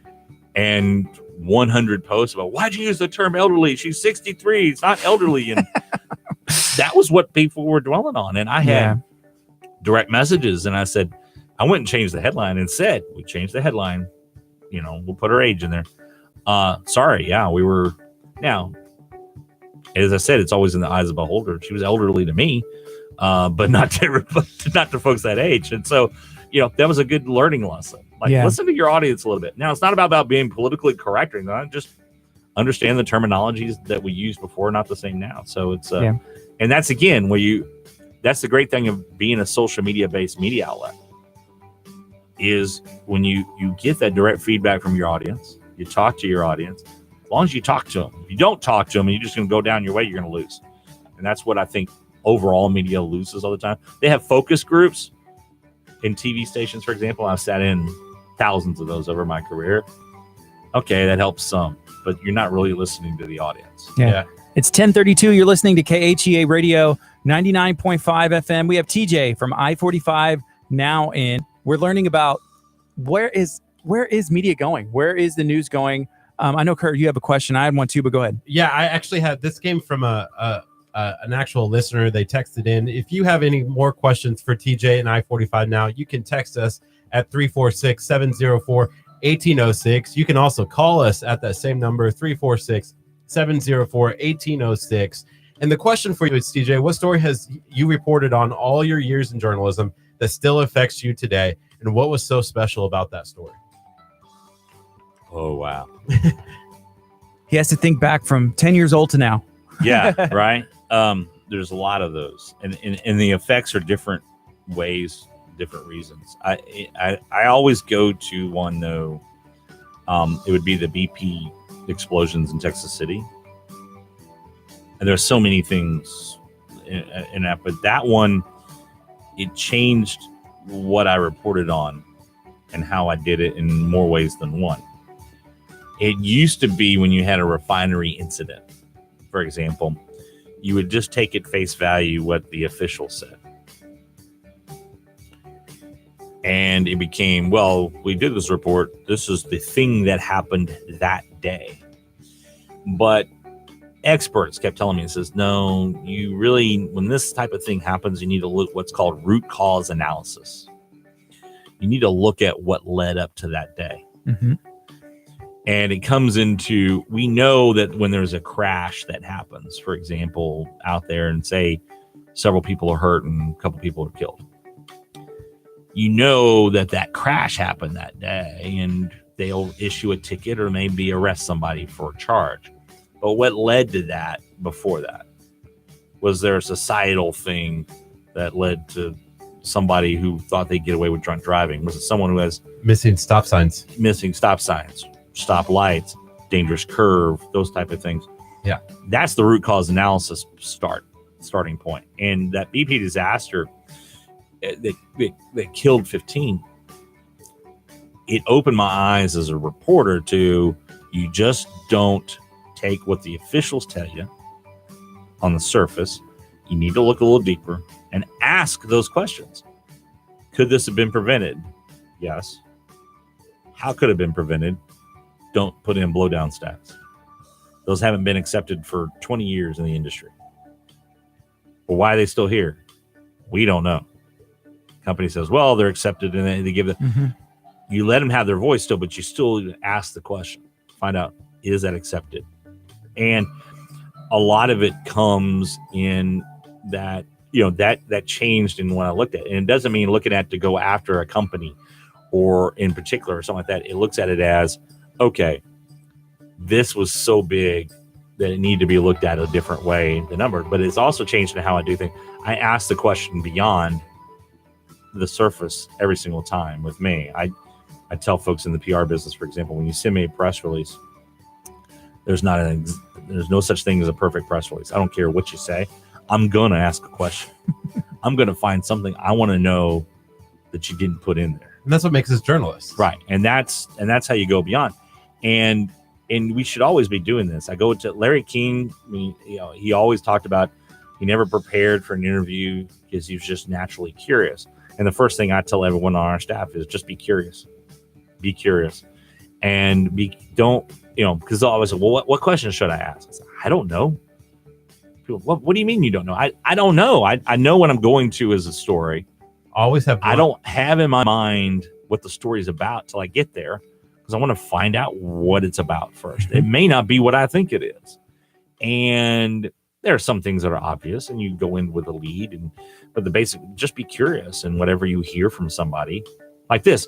And 100 posts about, why'd you use the term elderly? She's 63. It's not elderly. And that was what people were dwelling on. And I had direct messages and I said, I went and changed the headline and said, we changed the headline. We'll put her age in there. Sorry. Yeah, we were. Now, as I said, it's always in the eyes of a beholder. She was elderly to me, but not to folks that age. And so, that was a good learning lesson. Listen to your audience a little bit. Now, it's not about being politically correct or not. Just understand the terminologies that we used before, not the same now. So it's, and that's again that's the great thing of being a social media based media outlet is when you get that direct feedback from your audience, you talk to your audience. As long as you talk to them, if you don't talk to them and you're just going to go down your way, you're going to lose. And that's what I think overall media loses all the time. They have focus groups in TV stations, for example. I've sat in thousands of those over my career. Okay, that helps some, but you're not really listening to the audience. Yeah. It's 10:32. You're listening to KHEA Radio 99.5 FM. We have TJ from I-45 now in. We're learning about where is media going? Where is the news going? I know, Curt, you have a question. I had one too, but go ahead. Yeah, I actually had, this came from an actual listener. They texted in. If you have any more questions for TJ and I-45 now, you can text us at 346-704-1806. You can also call us at that same number, 346-704-1806. And the question for you is, TJ, what story has you reported on all your years in journalism that still affects you today? And what was so special about that story? Oh, wow. He has to think back from 10 years old to now. Yeah, right. There's a lot of those, and the effects are different ways, different reasons. I always go to one though. It would be the BP explosions in Texas City, and there's so many things in that, but that one, it changed what I reported on and how I did it in more ways than one. It used to be when you had a refinery incident, for example, you would just take at face value what the official said. And it became, well, we did this report. This is the thing that happened that day. But experts kept telling me, it says, no, you really, when this type of thing happens, you need to look what's called root cause analysis. You need to look at what led up to that day. Mm-hmm. And it comes into, we know that when there's a crash that happens, for example, out there and say several people are hurt and a couple people are killed, you know that crash happened that day, and they'll issue a ticket or maybe arrest somebody for a charge. But what led to that before that? Was there a societal thing that led to somebody who thought they'd get away with drunk driving? Was it someone who has Missing stop signs, stop lights, dangerous curve, those type of things? Yeah. That's the root cause analysis starting point. And that BP disaster that killed 15, it opened my eyes as a reporter to, you just don't take what the officials tell you on the surface. You need to look a little deeper and ask those questions. Could this have been prevented? Yes. How could it have been prevented? Don't put in blowdown stats. Those haven't been accepted for 20 years in the industry. Well, why are they still here? We don't know. Company says, well, they're accepted, and they give the you let them have their voice still, but you still ask the question, find out, is that accepted? And a lot of it comes in that, that changed in when I looked at it. And it doesn't mean looking at to go after a company or in particular or something like that. It looks at it as, okay, this was so big that it needed to be looked at a different way, the number. But it's also changed in how I do things. I ask the question beyond the surface every single time with me. I tell folks in the PR business, for example, when you send me a press release, there's no such thing as a perfect press release. I don't care what you say. I'm going to ask a question. I'm going to find something I want to know that you didn't put in there. and that's what makes us journalists, right? And that's how you go beyond. And we should always be doing this. I go to Larry King. I mean, he always talked about he never prepared for an interview because he was just naturally curious. And the first thing I tell everyone on our staff is just be curious. Be curious. And because they'll always say, well, what question should I ask? I say, I don't know. People, what do you mean you don't know? I don't know. I know what I'm going to as a story. Always have. I don't have in my mind what the story is about till I get there, because I want to find out what it's about first. It may not be what I think it is. And there are some things that are obvious, and you go in with a lead, but the basic, just be curious. And whatever you hear from somebody like this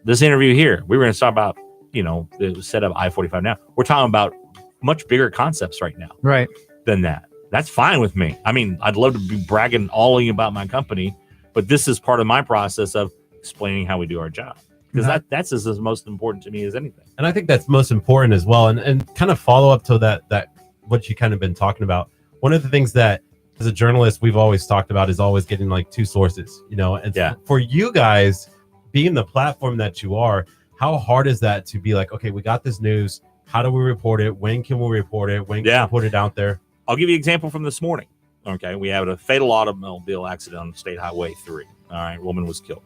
interview here, we were going to talk about, the setup I-45 now. We're talking about much bigger concepts right now, right? Than that. That's fine with me. I mean, I'd love to be bragging all about my company, but this is part of my process of explaining how we do our job. Because that's as most important to me as anything. And I think that's most important as well. And kind of follow up to that what you kind of been talking about. One of the things that as a journalist we've always talked about is always getting like two sources, and for you guys being the platform that you are, how hard is that to be like, okay, we got this news. How do we report it? When can we report it? When can we put it out there? I'll give you an example from this morning. Okay. We had a fatal automobile accident on State Highway 3. All right. Woman was killed.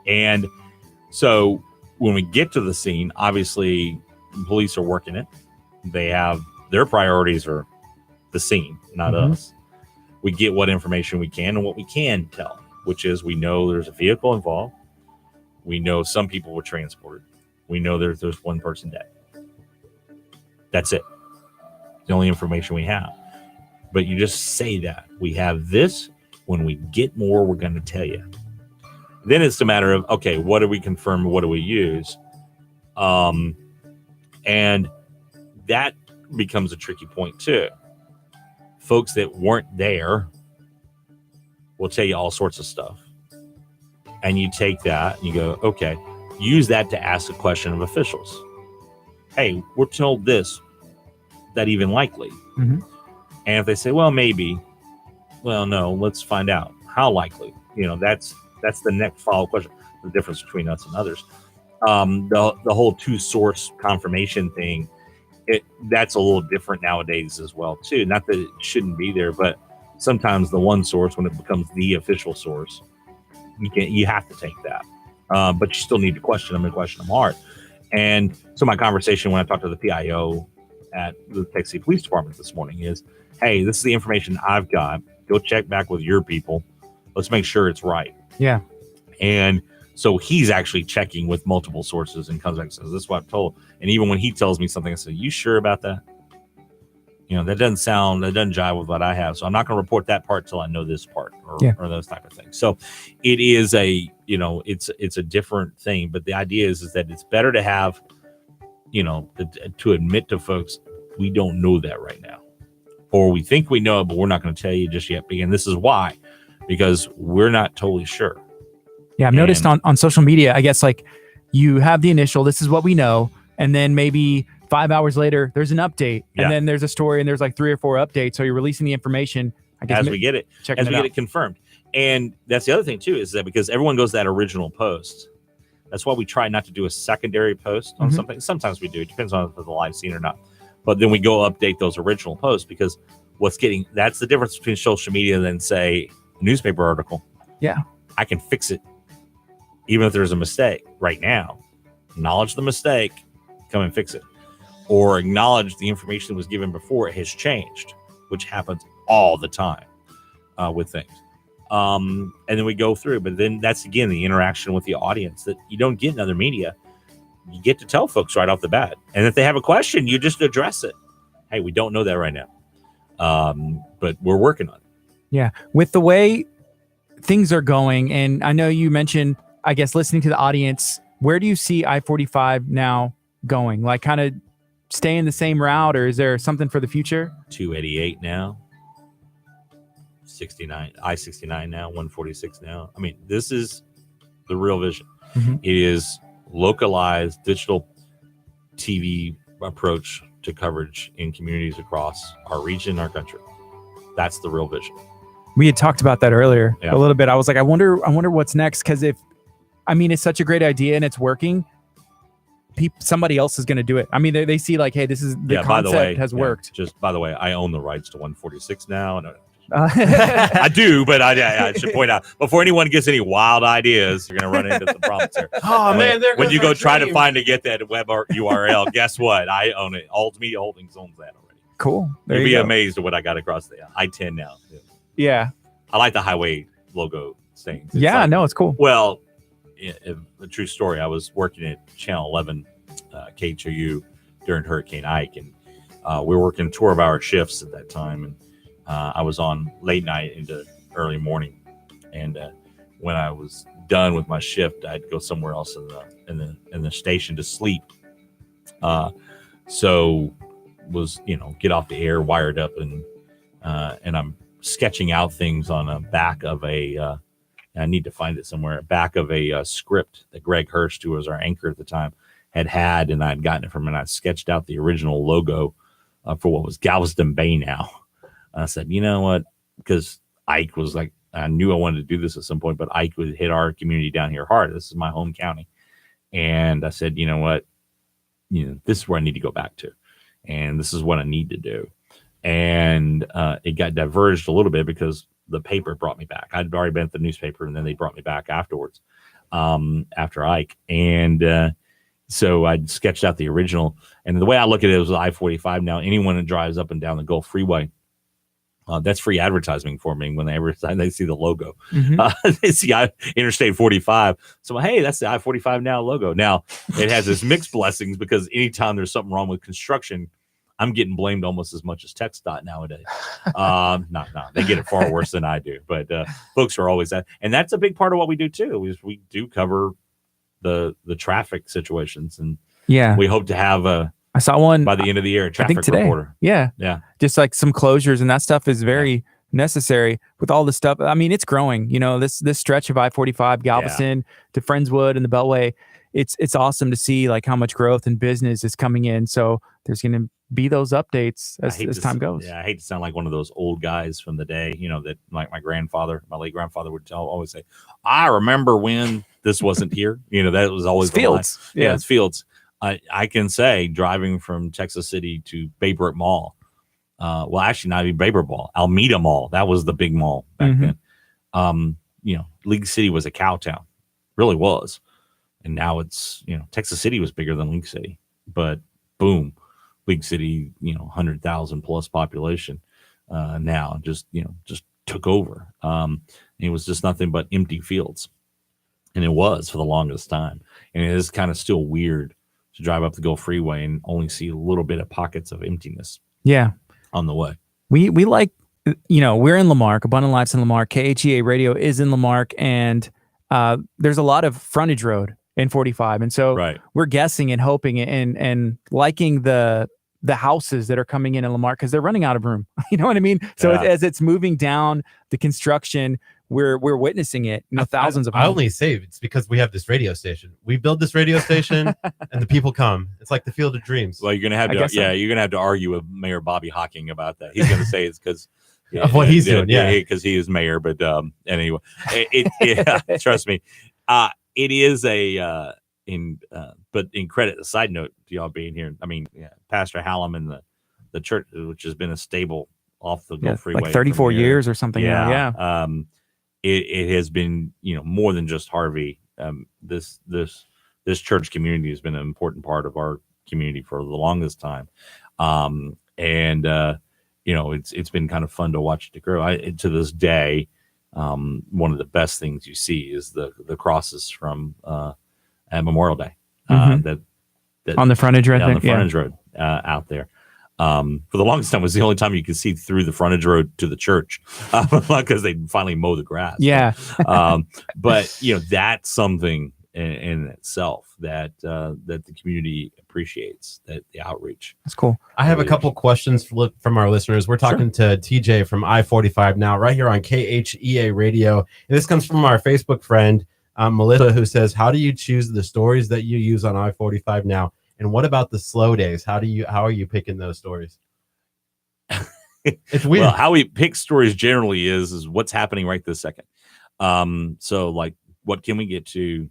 And so when we get to the scene, obviously police are working it. They have their priorities are the scene, not us. We get what information we can and what we can tell, which is we know there's a vehicle involved. We know some people were transported. We know there's one person dead. That's it. The only information we have. But you just say that. We have this. When we get more, we're going to tell you. Then it's a matter of, okay, what do we confirm? What do we use? And that becomes a tricky point too. Folks that weren't there will tell you all sorts of stuff. And you take that and you go, okay, use that to ask a question of officials. Hey, we're told this, that even likely? Mm-hmm. And if they say, well, maybe, well, no, let's find out how likely. That's the next follow-up question. The difference between us and others. The whole two-source confirmation thing, that's a little different nowadays as well too. Not that it shouldn't be there, but sometimes the one source, when it becomes the official source, you have to take that. But you still need to question them and question them hard. And so my conversation when I talked to the PIO at the Texas City Police Department this morning is, hey, this is the information I've got. Go check back with your people. Let's make sure it's right. Yeah. And so he's actually checking with multiple sources and comes back and says, this is what I'm told. And even when he tells me something, I say, you sure about that? That doesn't jive with what I have. So I'm not going to report that part till I know this part or those type of things. So it is it's a different thing. But the idea is that it's better to have, to admit to folks, we don't know that right now, or we think we know it, but we're not going to tell you just yet. And this is why, because we're not totally sure. Yeah. I've noticed on social media, I guess, like you have the initial, this is what we know. And then maybe 5 hours later, there's an update, and then there's a story, and there's like 3 or 4 updates. So you're releasing the information, I guess, as we get it, get it confirmed. And that's the other thing too, is that because everyone goes to that original post, that's why we try not to do a secondary post on something. Sometimes we do. It depends on if it's a live scene or not. But then we go update those original posts, because that's the difference between social media than, say, a newspaper article. Yeah, I can fix it, even if there's a mistake right now. Acknowledge the mistake, come and fix it. Or acknowledge the information that was given before it has changed, which happens all the time with things. And then we go through, but then that's, again, the interaction with the audience that you don't get in other media. You get to tell folks right off the bat. And if they have a question, you just address it. Hey, we don't know that right now, but we're working on it. Yeah. With the way things are going, and I know you mentioned, I guess, listening to the audience, where do you see I-45 now going? Like, kind of staying the same route, or is there something for the future? 288 now, 69, I-69 now, 146 now. I mean, this is the real vision. It is localized digital TV approach to coverage in communities across our region, our country. That's the real vision. We had talked about that earlier a little bit. I was like, I wonder what's next, because it's such a great idea and it's working. Somebody else is going to do it. I mean, they see like, hey, this is the concept has worked. Just by the way, I own the rights to 146 now. I do, but I should point out, before anyone gets any wild ideas, you're going to run into some problems here. Oh man, when you go try to find to get that web URL, guess what? I own it. Alt Media Holdings owns that already. Cool. You'll be amazed at what I got across the I-10 now. Yeah. I like the highway logo thing. It's cool. Well, a true story. I was working at Channel 11 KHOU during Hurricane Ike, and we were working 12-hour shifts at that time, and I was on late night into early morning, and when I was done with my shift, I'd go somewhere else in the station to sleep. So was get off the air, wired up, and I'm sketching out things on a back of a I need to find it somewhere, back of a script that Greg Hurst, who was our anchor at the time, had, and I'd gotten it from him, and I sketched out the original logo for what was Galveston Bay now. I said, you know what, because Ike was like, I knew I wanted to do this at some point, but Ike would hit our community down here hard. This is my home county. And I said, you know what, this is where I need to go back to, and this is what I need to do. And it got diverged a little bit because the paper brought me back. I'd already been at the newspaper, and then they brought me back afterwards, after Ike. And so I sketched out the original. And the way I look at it was I-45 now. Anyone that drives up and down the Gulf Freeway, that's free advertising for me. When they see the logo, they see Interstate 45. So, hey, that's the I-45 now logo. Now, it has its mixed blessings, because anytime there's something wrong with construction, I'm getting blamed almost as much as TxDOT nowadays. No, they get it far worse than I do. But folks are always that, and that's a big part of what we do too. Is we do cover the traffic situations, and we hope to have I saw one by the end of the year. A traffic reporter. Yeah, just like some closures, and that stuff is very necessary with all the stuff. I mean, it's growing. This stretch of I-45, Galveston to Friendswood and the Beltway. It's awesome to see like how much growth and business is coming in. So there's going to be those updates as time goes. Yeah, I hate to sound like one of those old guys from the day, that like my late grandfather would always say, I remember when this wasn't here. That was always Fields. Yeah, it's Fields. I can say driving from Texas City to Baybrook Mall. Well, actually not even Baybrook Mall, Alameda Mall. That was the big mall back then. League City was a cow town, really was. And now it's, Texas City was bigger than League City, but boom, League City, 100,000 plus population. Now just took over. It was just nothing but empty fields. And it was for the longest time. And it is kind of still weird to drive up the Gulf Freeway and only see a little bit of pockets of emptiness. Yeah. on the way. We like, we're in Lamarck, Abundant Lives in Lamarck. KHEA Radio is in Lamarck, and there's a lot of frontage road in 45, and so Right. we're guessing and hoping and liking the houses that are coming in Lamarck because they're running out of room. You know what I mean? So Yeah. as it's moving down the construction, we're witnessing it. Thousands of I homes. only say it's because we have this radio station. We build this radio station, and the people come. It's like the Field of Dreams. Well, you're gonna have I to, guess so. you're gonna have to argue with Mayor Bobby Hocking about that. He's gonna say it's because Of what he's doing, yeah. because he is mayor. But anyway, trust me, it is but in credit, a side note to y'all being here. I mean, Pastor Hallam and the church, which has been a stable off the Gulf Freeway, like 34 from here. years or something. Yeah. It has been, more than just Harvey. This church community has been an important part of our community for the longest time. It's been kind of fun to watch it to grow. To this day, one of the best things you see is the crosses from at Memorial Day that On the frontage right on there. the frontage road out there. For the longest time, it was the only time you could see through the frontage road to the church because they finally mow the grass. Yeah. But that's something in itself that the community appreciates, that the outreach. That's cool. I have a couple questions from our listeners. We're talking to TJ from I-45 now, right here on KHEA Radio. And this comes from our Facebook friend, Melissa, who says, how do you choose the stories that you use on I-45 now? And what about the slow days? How are you picking those stories? It's weird. Well, how we pick stories generally is what's happening right this second. So like, what can we get to?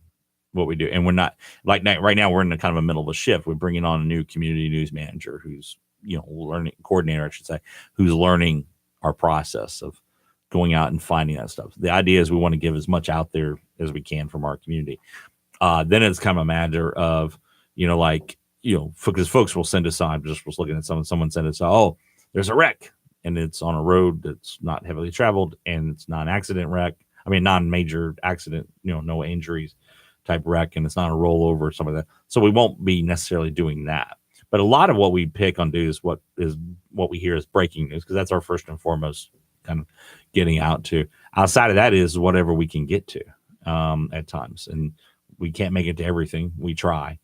What we do, and we're not like right now. We're in the kind of a middle of a shift. We're bringing on a new community news manager who's learning coordinator, I should say, who's learning our process of going out and finding that stuff. The idea is we want to give as much out there as we can from our community. Then it's kind of a matter of because folks will send us on. I just was looking at someone sent us, oh, there's a wreck, and it's on a road that's not heavily traveled, and it's non-accident wreck. I mean, non-major accident, no injuries type wreck, and it's not a rollover or something like that. So we won't be necessarily doing that. But a lot of what we pick on do is what we hear is breaking news, because that's our first and foremost kind of getting out to. Outside of that is whatever we can get to at times, and we can't make it to everything. We try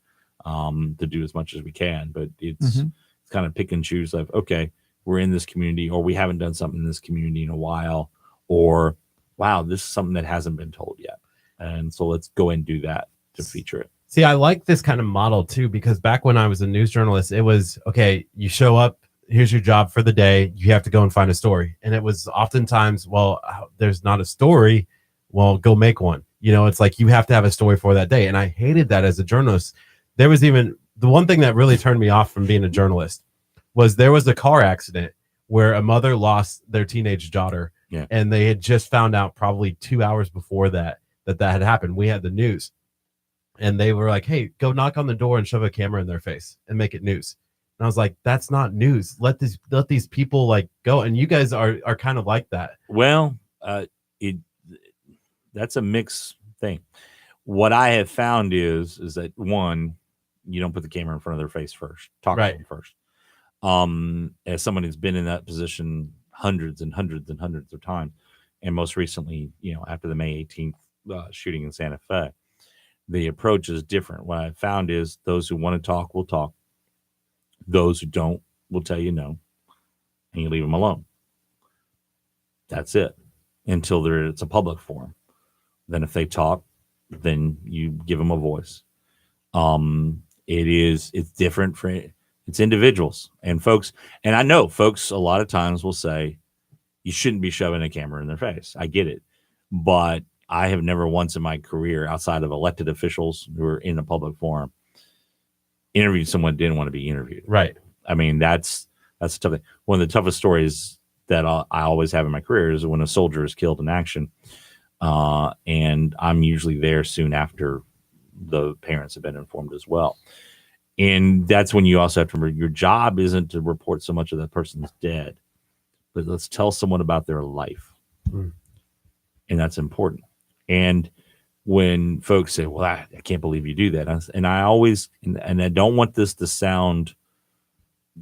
to do as much as we can, but it's kind of pick and choose of, okay, we're in this community, or we haven't done something in this community in a while, or wow, this is something that hasn't been told yet. And so let's go and do that to feature it. See, I like this kind of model too, because back when I was a news journalist, it was, okay, you show up, here's your job for the day. You have to go and find a story. And it was oftentimes, well, there's not a story. Well, go make one. It's like you have to have a story for that day. And I hated that as a journalist. There was even the one thing that really turned me off from being a journalist was there was a car accident where a mother lost their teenage daughter. Yeah. And they had just found out probably 2 hours before that had happened. We had the news, and they were like, hey, go knock on the door and shove a camera in their face and make it news. And I was like, that's not news. Let these people like go. And you guys are kind of like that. Well, that's a mixed thing. What I have found is that one, you don't put the camera in front of their face first. Talk to them first. As someone who's been in that position hundreds and hundreds and hundreds of times, and most recently, after the May 18th shooting in Santa Fe, the approach is different. What I found is those who want to talk will talk. Those who don't will tell you no, and you leave them alone. That's it until it's a public forum. Then if they talk, then you give them a voice. It's different it's individuals and folks. And I know folks a lot of times will say, you shouldn't be shoving a camera in their face. I get it. But I have never once in my career, outside of elected officials who are in a public forum, interviewed someone who didn't want to be interviewed. Right. I mean, that's a tough thing. One of the toughest stories that I always have in my career is when a soldier is killed in action. And I'm usually there soon after the parents have been informed as well. And that's when you also have to remember, your job isn't to report so much of that person's dead, but let's tell someone about their life. And that's important. And when folks say, well, I can't believe you do that. And I always, and I don't want this to sound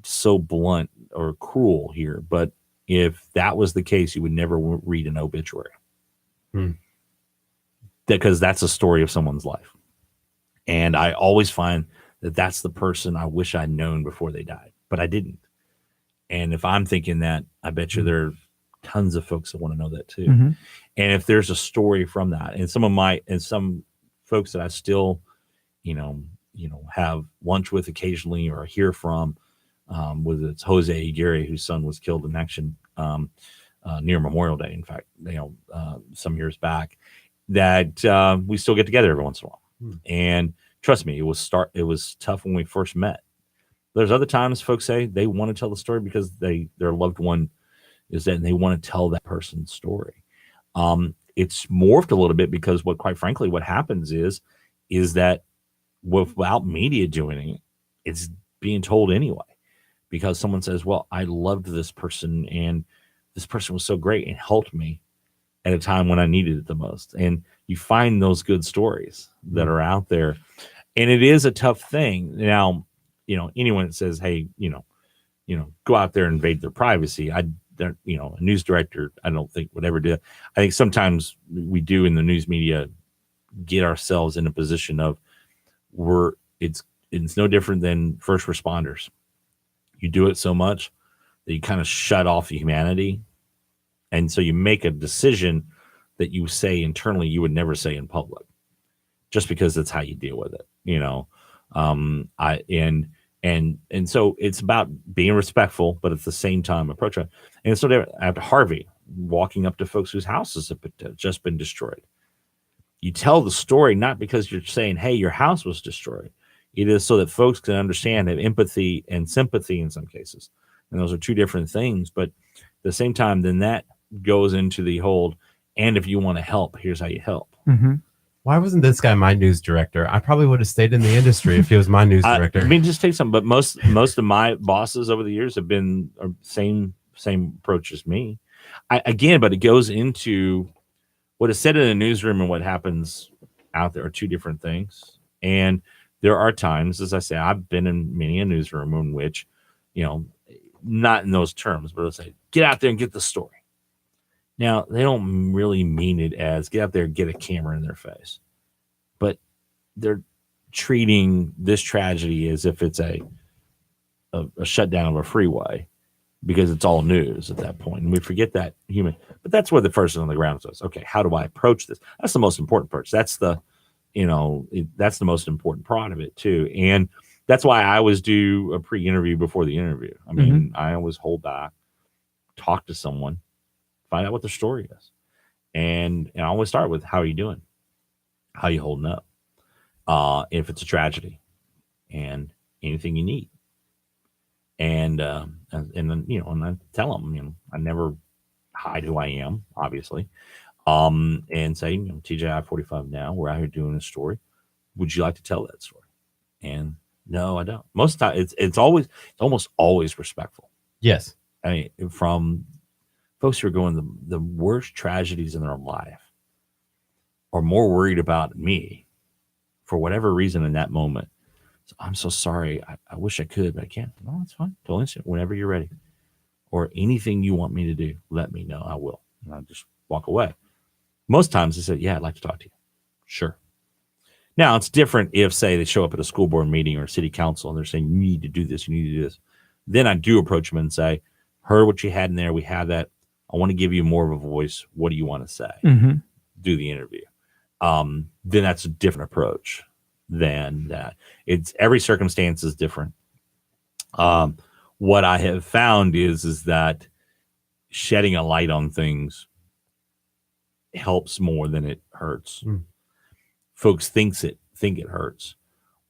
so blunt or cruel here, but if that was the case, you would never read an obituary. Because that's a story of someone's life. And I always find that that's the person I wish I'd known before they died, but I didn't. And if I'm thinking that, I bet you there are tons of folks that want to know that too. Mm-hmm. And if there's a story from that, and some folks that I still, have lunch with occasionally or hear from, whether it's Jose Aguirre, whose son was killed in action near Memorial Day, in fact, some years back, that we still get together every once in a while. And trust me, it was tough when we first met. There's other times folks say they want to tell the story because their loved one is dead and they want to tell that person's story. It's morphed a little bit because quite frankly, what happens is that without media doing it, it's being told anyway, because someone says, well, I loved this person and this person was so great and helped me at a time when I needed it the most. And you find those good stories that are out there, and it is a tough thing. Now, anyone that says, hey, go out there and invade their privacy, a news director, I don't think would ever do that. I think sometimes we do in the news media get ourselves in a position of it's no different than first responders. You do it so much that you kind of shut off humanity. And so you make a decision that you say internally you would never say in public, just because that's how you deal with it, And so it's about being respectful, but at the same time approach it. And so after Harvey, walking up to folks whose houses have just been destroyed, you tell the story not because you're saying, hey, your house was destroyed. It is so that folks can understand, have empathy and sympathy in some cases. And those are two different things. But at the same time, then that goes into the whole, and if you want to help, here's how you help. Mm-hmm. Why wasn't this guy my news director? I probably would have stayed in the industry if he was my news director. I mean, just take some, but most of my bosses over the years have been same approach as me. But it goes into what is said in a newsroom and what happens out there are two different things. And there are times, as I say, I've been in many a newsroom in which, not in those terms, but they'll say, get out there and get the story. Now, they don't really mean it as get out there and get a camera in their face. But they're treating this tragedy as if it's a shutdown of a freeway, because it's all news at that point. And we forget that human. But that's where the person on the ground says, okay, how do I approach this? That's the most important approach. That's the most important part of it too. And that's why I always do a pre-interview before the interview. I mean, I always hold back, talk to someone, find out what their story is. And I always start with, how are you doing? How are you holding up? If it's a tragedy, and anything you need. And then, and I tell them, I never hide who I am, obviously. And say, TJI 45 now, we're out here doing a story. Would you like to tell that story? And no, I don't. Most of the time, it's almost always respectful. Yes. I mean, from folks who are going the worst tragedies in their life are more worried about me for whatever reason in that moment. So I'm so sorry. I wish I could, but I can't. No, that's fine. Totally instant. Whenever you're ready, or anything you want me to do, let me know. I will. And I'll just walk away. Most times they say, yeah, I'd like to talk to you. Sure. Now, it's different if, say, they show up at a school board meeting or a city council and they're saying, you need to do this, you need to do this. Then I do approach them and say, heard what you had in there. We have that. I want to give you more of a voice. What do you want to say? Mm-hmm. Do the interview. Then that's a different approach than that. It's every circumstance is different. What I have found is that shedding a light on things helps more than it hurts. Folks think it hurts,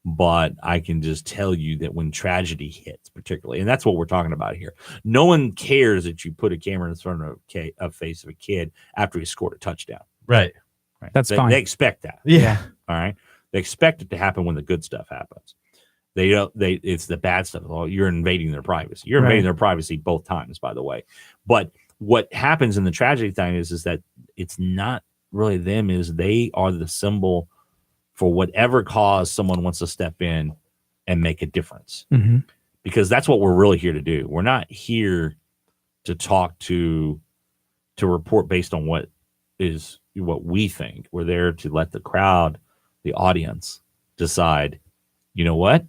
but I can just tell you that when tragedy hits, particularly, and that's what we're talking about here, no one cares that you put a camera in front of a face of a kid after he scored a touchdown. Right. That's fine. They expect that. Yeah. All right. They expect it to happen when the good stuff happens. It's the bad stuff. Well, you're invading their privacy. You're invading their privacy both times, by the way. But what happens in the tragedy thing is that it's not really them, is they are the symbol for whatever cause someone wants to step in and make a difference. Mm-hmm. because that's what we're really here to do. We're not here to talk to report based on what we think. We're there to let the crowd, the audience, decide, you know what?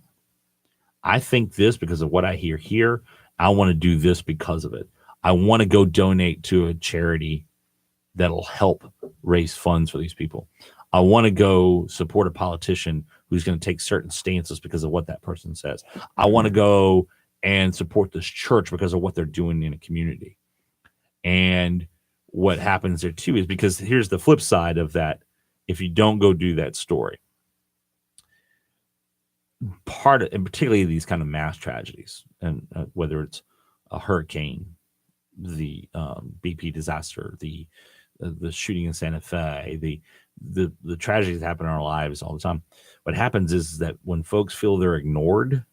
I think this because of what I hear here. I want to do this because of it. I want to go donate to a charity that'll help raise funds for these people. I want to go support a politician who's going to take certain stances because of what that person says. I want to go and support this church because of what they're doing in a community. And what happens there too is, because here's the flip side of that. If you don't go do that story, and particularly these kind of mass tragedies, and whether it's a hurricane, the BP disaster, the shooting in Santa Fe, the tragedies that happen in our lives all the time. What happens is that when folks feel they're ignored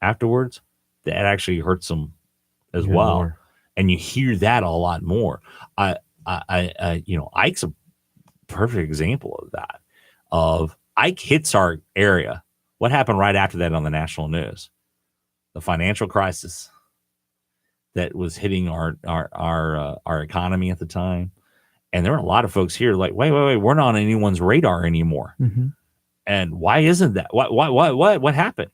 afterwards, that actually hurts them as well. More. And you hear that a lot more. Ike's a perfect example of that. Of Ike hits our area. What happened right after that on the national news? The financial crisis that was hitting our economy at the time. And there were a lot of folks here like, wait, we're not on anyone's radar anymore. Mm-hmm. And why isn't that? What happened?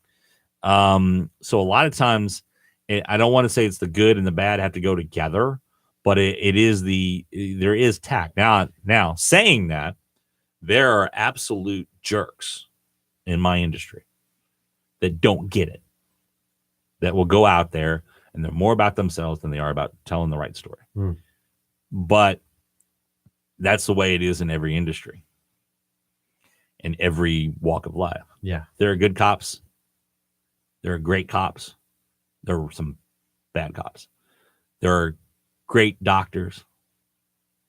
So a lot of times, I don't want to say it's the good and the bad have to go together, but there is tact. Now saying that, there are absolute jerks in my industry that don't get it, that will go out there and they're more about themselves than they are about telling the right story. Mm. But that's the way it is in every industry, in every walk of life. Yeah. There are good cops. There are great cops. There are some bad cops. There are great doctors,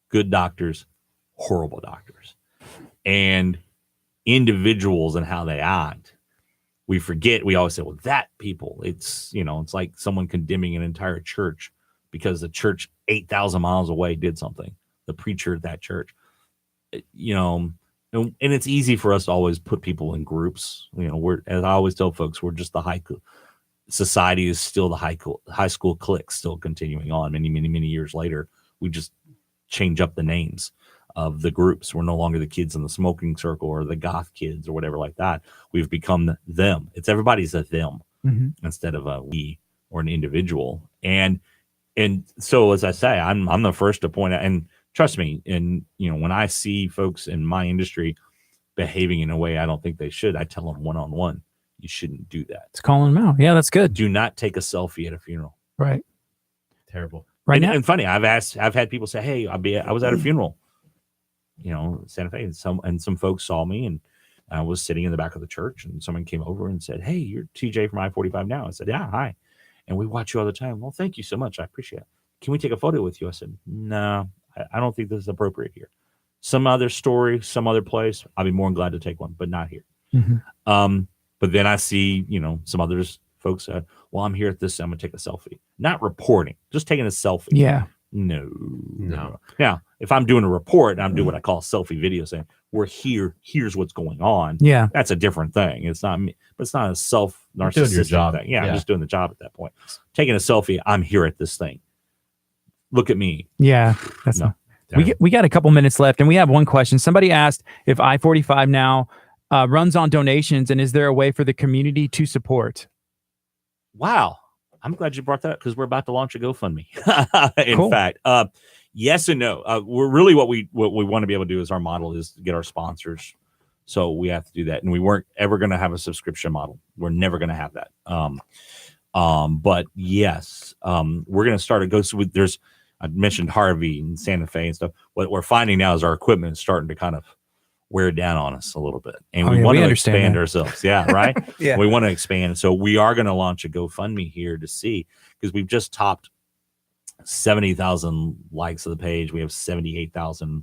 good doctors, horrible doctors. And individuals and how they act, we forget. We always say, well, that people, it's like someone condemning an entire church because the church 8,000 miles away did something. The preacher at that church, and it's easy for us to always put people in groups. As I always tell folks, we're just the society is still the high school cliques still continuing on many, many, many years later. We just change up the names of the groups. We're no longer the kids in the smoking circle or the goth kids or whatever like that. We've become them. It's everybody's a them instead of a we or an individual. And so, as I say, I'm the first to point out, and trust me, and when I see folks in my industry behaving in a way I don't think they should, I tell them one-on-one, you shouldn't do that. It's calling them out. Yeah, that's good. Do not take a selfie at a funeral. Right. Terrible. Right. Now, and funny, I've had people say, hey, I was at a funeral, Santa Fe, and some folks saw me, and I was sitting in the back of the church, and someone came over and said, hey, you're TJ from I-45 now. I said, yeah, hi. And we watch you all the time. Well, thank you so much. I appreciate it. Can we take a photo with you? I said, no, I don't think this is appropriate here. Some other story, some other place, I'll be more than glad to take one, but not here. Mm-hmm. But then I see, some others folks said, well, I'm here at this, I'm going to take a selfie. Not reporting, just taking a selfie. Yeah. No. Now, if I'm doing a report and I'm doing what I call a selfie video saying, we're here, here's what's going on. Yeah. That's a different thing. It's not me, but it's not a self-narcissistic thing. Yeah, I'm just doing the job at that point. Taking a selfie, I'm here at this thing. Look at me. Yeah. We got a couple minutes left, and we have one question. Somebody asked if I-45 now runs on donations, and is there a way for the community to support? Wow. I'm glad you brought that up because we're about to launch a GoFundMe. In Cool. fact, yes and no. We're really what we want to be able to do is our model is to get our sponsors. So we have to do that. And we weren't ever going to have a subscription model. We're never going to have that. But yes, we're going to start a GoFundMe. I mentioned Harvey and Santa Fe and stuff. What we're finding now is our equipment is starting to kind of wear down on us a little bit, and we want to expand ourselves. Yeah, right. Yeah, we want to expand. So we are going to launch a GoFundMe here to see, because we've just topped 70,000 likes of the page. We have 78,000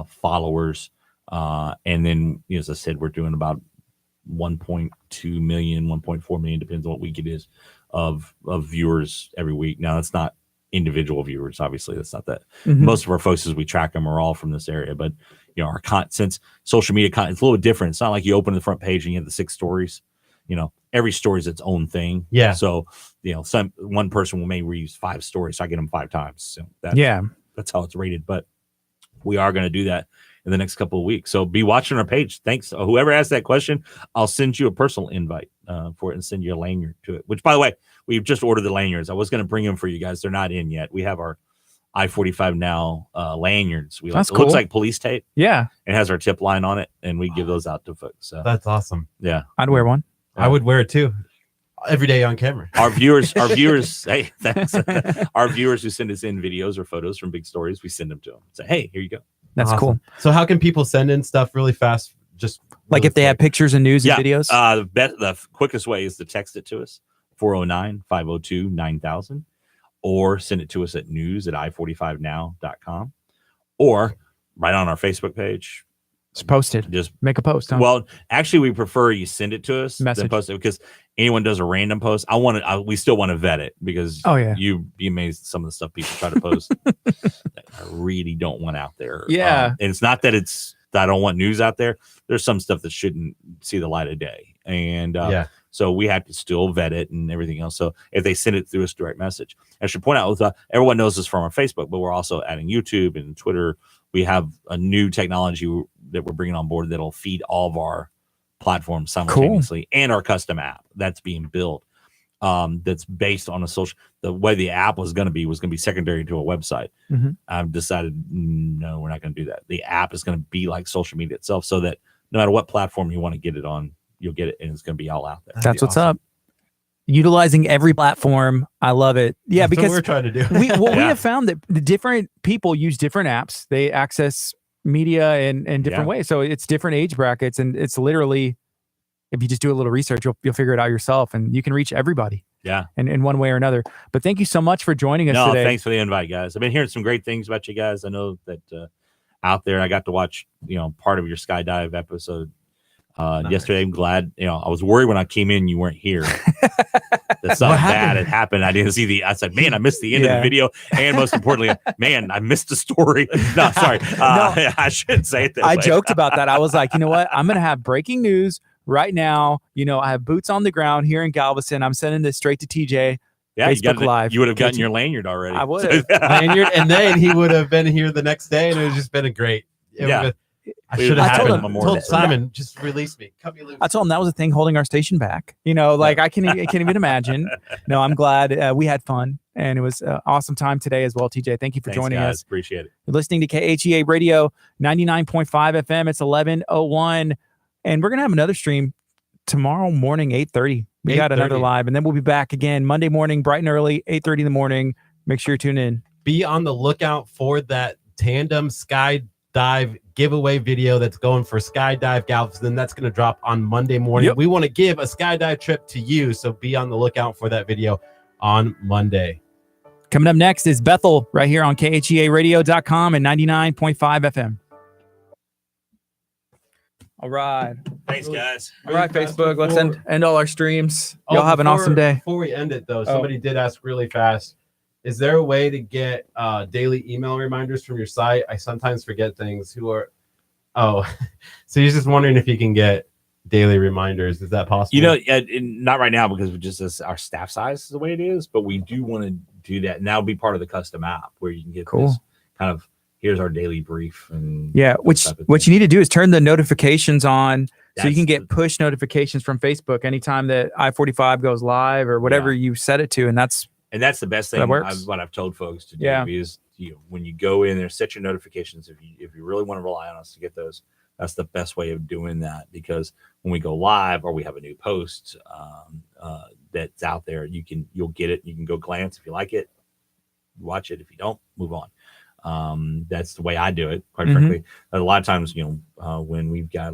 followers, and then as I said, we're doing about 1.2 million, 1.4 million, depends on what week it is, of viewers every week. Now that's not individual viewers, obviously. That's not that. Mm-hmm. Most of our folks, as we track them, are all from this area, but our content, since social media content, it's a little bit different. It's not like you open the front page and you have the 6 stories. every story is its own thing. Yeah. So, one person may reuse 5 stories. So I get them 5 times. So that's how it's rated. But we are going to do that in the next couple of weeks. So be watching our page. Thanks. Whoever asked that question, I'll send you a personal invite for it and send you a lanyard to it, which, by the way, we've just ordered the lanyards. I was going to bring them for you guys. They're not in yet. We have our I-45 Now lanyards. That's It cool. looks like police tape. Yeah. It has our tip line on it, and we give those out to folks. So That's awesome. yeah, I'd wear one. I would wear it too. Every day on camera. Our viewers, hey, thanks. Our viewers who send us in videos or photos from big stories, we send them to them. Say, hey, here you go. That's Awesome. cool. So how can people send in stuff really fast? Just Like really if they have quick? pictures and news and videos. The quickest way is to text it to us, 409-502-9000, or send it to us at news@i45now.com, or right on our Facebook page. Just post it. Just make a post. Huh? Well, actually, we prefer you send it to us Message. than post it, because anyone does a random post. We still want to vet it, because you'd be amazed at some of the stuff people try to post that I really don't want out there. Yeah. And it's not that I don't want news out there. There's some stuff that shouldn't see the light of day. And so we have to still vet it and everything else. So if they send it through us direct message, I should point out, everyone knows this from our Facebook, but we're also adding YouTube and Twitter. We have a new technology that we're bringing on board that'll feed all of our platforms simultaneously, and our custom app that's being built. That's based on the way the app was going to be secondary to a website. Mm-hmm. I've decided, no, we're not going to do that. The app is going to be like social media itself, so that no matter what platform you want to get it on, you'll get it, and it's going to be all out there. That's what's up. Utilizing every platform. I love it. Yeah, That's because what we're trying to do. we have found that the different people use different apps. They access media in different ways. So it's different age brackets, and it's literally, if you just do a little research, you'll figure it out yourself, and you can reach everybody. Yeah. In one way or another. But thank you so much for joining us today. Thanks for the invite, guys. I've been hearing some great things about you guys. I know that out there, I got to watch, part of your skydive episode yesterday. I'm glad, I was worried when I came in, you weren't here. That something bad had happened. I didn't see I said, man, I missed the end of the video. And most importantly, man, I missed the story. No, sorry. I shouldn't say it that I way. joked about that. I was like, you know what? I'm going to have breaking news right now. I have boots on the ground here in Galveston. I'm sending this straight to TJ. Yeah, Facebook Live. You would have gotten your lanyard already. I would have. Lanyard, and then he would have been here the next day, and it would just been a great. I should have told Simon, just release me. Cut me loose. I told him that was a thing holding our station back. I can't even imagine. No, I'm glad we had fun, and it was an awesome time today as well, TJ. Thank you for joining us. Appreciate it. You're listening to KHEA Radio 99.5 FM. It's 11:01, and we're going to have another stream tomorrow morning, 8:30. We got another live, and then we'll be back again Monday morning, bright and early, 8:30 in the morning. Make sure you tune in. Be on the lookout for that tandem skydive giveaway video that's going for Skydive Galveston. That's going to drop on Monday morning. Yep. We want to give a skydive trip to you, so be on the lookout for that video on Monday. Coming up next is Bethel right here on KHEARadio.com and 99.5 FM. All right. Thanks, guys. All right, Facebook. Let's end all our streams. Y'all have an awesome day. Before we end it, though, somebody did ask really fast, is there a way to get daily email reminders from your site? I sometimes forget things. So you're just wondering if you can get daily reminders. Is that possible? Not right now, because our staff size is the way it is, but we do want to do that. And that'll be part of the custom app where you can get this kind of, here's our daily brief. And what you need to do is turn the notifications on so you can get push notifications from Facebook anytime that I-45 goes live or whatever you set it to. And that's the best thing. What I've told folks to do is, when you go in there, set your notifications. If you really want to rely on us to get those, that's the best way of doing that. Because when we go live or we have a new post that's out there, you'll get it. You can go glance if you like it, watch it. If you don't, move on. That's the way I do it. Quite frankly, a lot of times, when we've got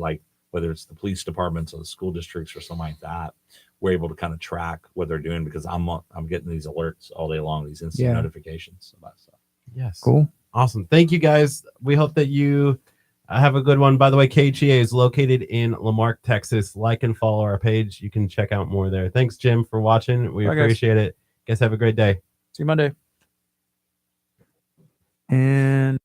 whether it's the police departments or the school districts or something like that, we're able to kind of track what they're doing, because I'm getting these alerts all day long, these instant notifications about stuff. Yes. Cool. Awesome. Thank you, guys. We hope that you have a good one. By the way, KHEA is located in Lamarck, Texas. Like and follow our page. You can check out more there. Thanks, Jim, for watching. We appreciate it. Guys, have a great day. See you Monday. And